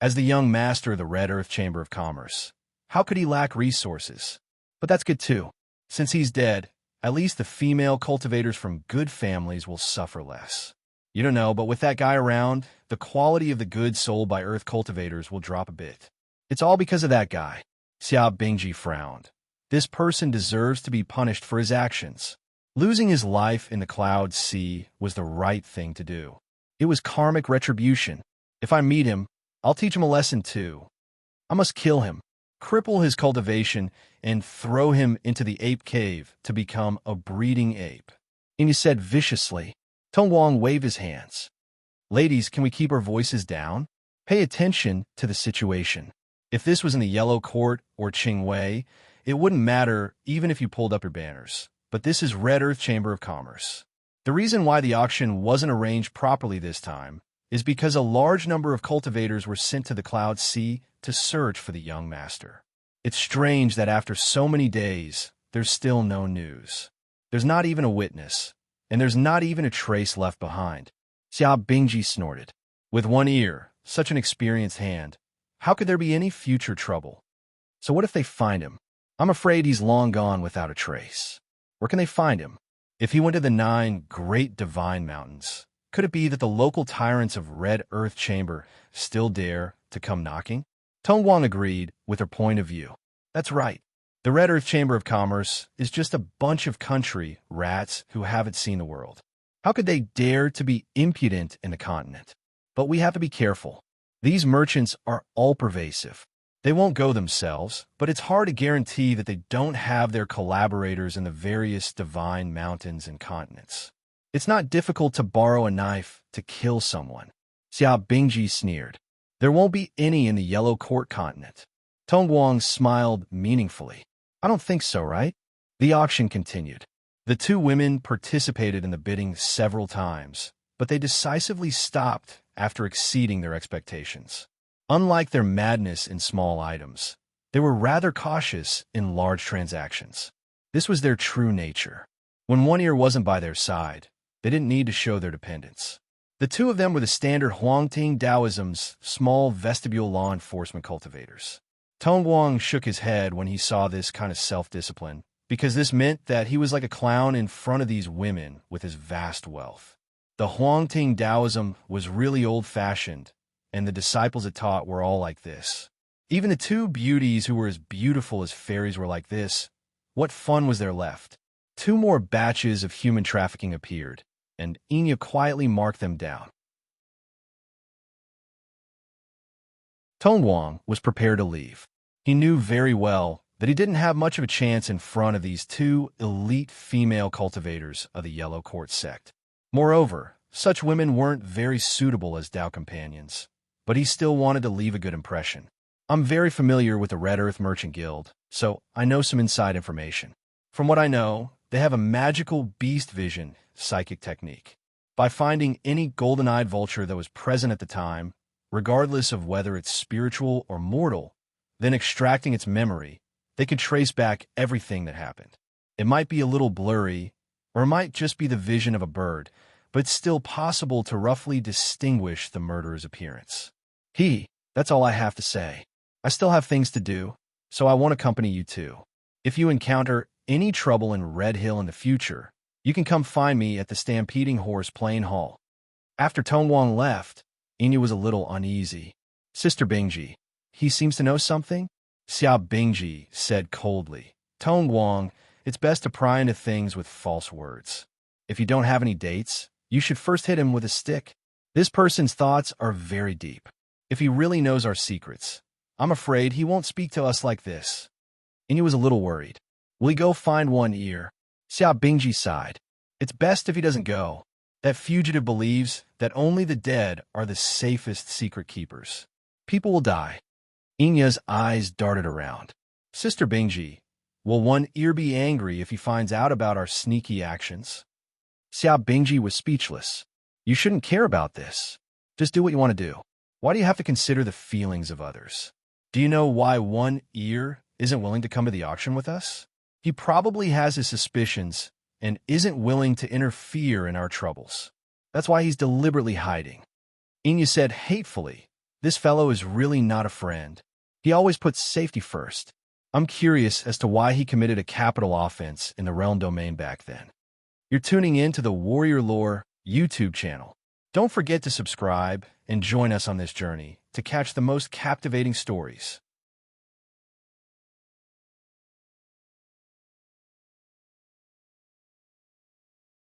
As the young master of the Red Earth Chamber of Commerce, how could he lack resources? But that's good too. Since he's dead, at least the female cultivators from good families will suffer less. You don't know, but with that guy around, the quality of the goods sold by Earth cultivators will drop a bit. It's all because of that guy. Xia Bingji frowned. This person deserves to be punished for his actions. Losing his life in the cloud sea was the right thing to do. It was karmic retribution. If I meet him, I'll teach him a lesson too. I must kill him, cripple his cultivation, and throw him into the ape cave to become a breeding ape. And he said viciously. Tong Guang waved his hands. Ladies, can we keep our voices down? Pay attention to the situation. If this was in the Yellow Court or Qingwei, it wouldn't matter even if you pulled up your banners. But this is Red Earth Chamber of Commerce. The reason why the auction wasn't arranged properly this time is because a large number of cultivators were sent to the Cloud Sea to search for the young master. It's strange that after so many days, there's still no news. There's not even a witness, and there's not even a trace left behind. Xia Bingji snorted. With one ear, such an experienced hand, how could there be any future trouble? So what if they find him? I'm afraid he's long gone without a trace. Where can they find him? If he went to the 9 great divine mountains, could it be that the local tyrants of Red Earth Chamber still dare to come knocking? Tong Guang agreed with her point of view. That's right. The Red Earth Chamber of Commerce is just a bunch of country rats who haven't seen the world. How could they dare to be impudent in the continent? But we have to be careful. These merchants are all-pervasive. They won't go themselves, but it's hard to guarantee that they don't have their collaborators in the various divine mountains and continents. It's not difficult to borrow a knife to kill someone. Xia Bingji sneered. There won't be any in the Yellow Court continent. Tong Guang smiled meaningfully. I don't think so, right? The auction continued. The 2 women participated in the bidding several times, but they decisively stopped after exceeding their expectations. Unlike their madness in small items, they were rather cautious in large transactions. This was their true nature. When one ear wasn't by their side, they didn't need to show their dependence. The 2 of them were the standard Huangting Taoism's small vestibule law enforcement cultivators. Tong Guang shook his head when he saw this kind of self-discipline, because this meant that he was like a clown in front of these women with his vast wealth. The Huangting Taoism was really old-fashioned, and the disciples it taught were all like this. Even the 2 beauties who were as beautiful as fairies were like this. What fun was there left? 2 more batches of human trafficking appeared, and Enya quietly marked them down. Tong Guang was prepared to leave. He knew very well that he didn't have much of a chance in front of these 2 elite female cultivators of the Yellow Court sect. Moreover, such women weren't very suitable as Tao companions, but he still wanted to leave a good impression. I'm very familiar with the Red Earth Merchant Guild, so I know some inside information. From what I know, they have a magical beast vision psychic technique. By finding any golden-eyed vulture that was present at the time, regardless of whether it's spiritual or mortal, then extracting its memory, they could trace back everything that happened. It might be a little blurry, or it might just be the vision of a bird, but it's still possible to roughly distinguish the murderer's appearance. That's all I have to say. I still have things to do, so I won't accompany you too. If you encounter any trouble in Red Hill in the future, you can come find me at the Stampeding Horse Plain Hall. After Tongwang left, Inya was a little uneasy. Sister Bingji, he seems to know something? Xiao Bingji said coldly. Tongwang, it's best to pry into things with false words. If you don't have any dates, you should first hit him with a stick. This person's thoughts are very deep. If he really knows our secrets, I'm afraid he won't speak to us like this. Inya was a little worried. Will he go find one ear? Xiao Bingji sighed. It's best if he doesn't go. That fugitive believes that only the dead are the safest secret keepers. People will die. Inya's eyes darted around. Sister Bingji, will one ear be angry if he finds out about our sneaky actions? Xiao Bingji was speechless. You shouldn't care about this. Just do what you want to do. Why do you have to consider the feelings of others? Do you know why one ear isn't willing to come to the auction with us? He probably has his suspicions and isn't willing to interfere in our troubles. That's why he's deliberately hiding. Inya said hatefully, this fellow is really not a friend. He always puts safety first. I'm curious as to why he committed a capital offense in the realm domain back then. You're tuning in to the Warrior Lore YouTube channel. Don't forget to subscribe and join us on this journey to catch the most captivating stories.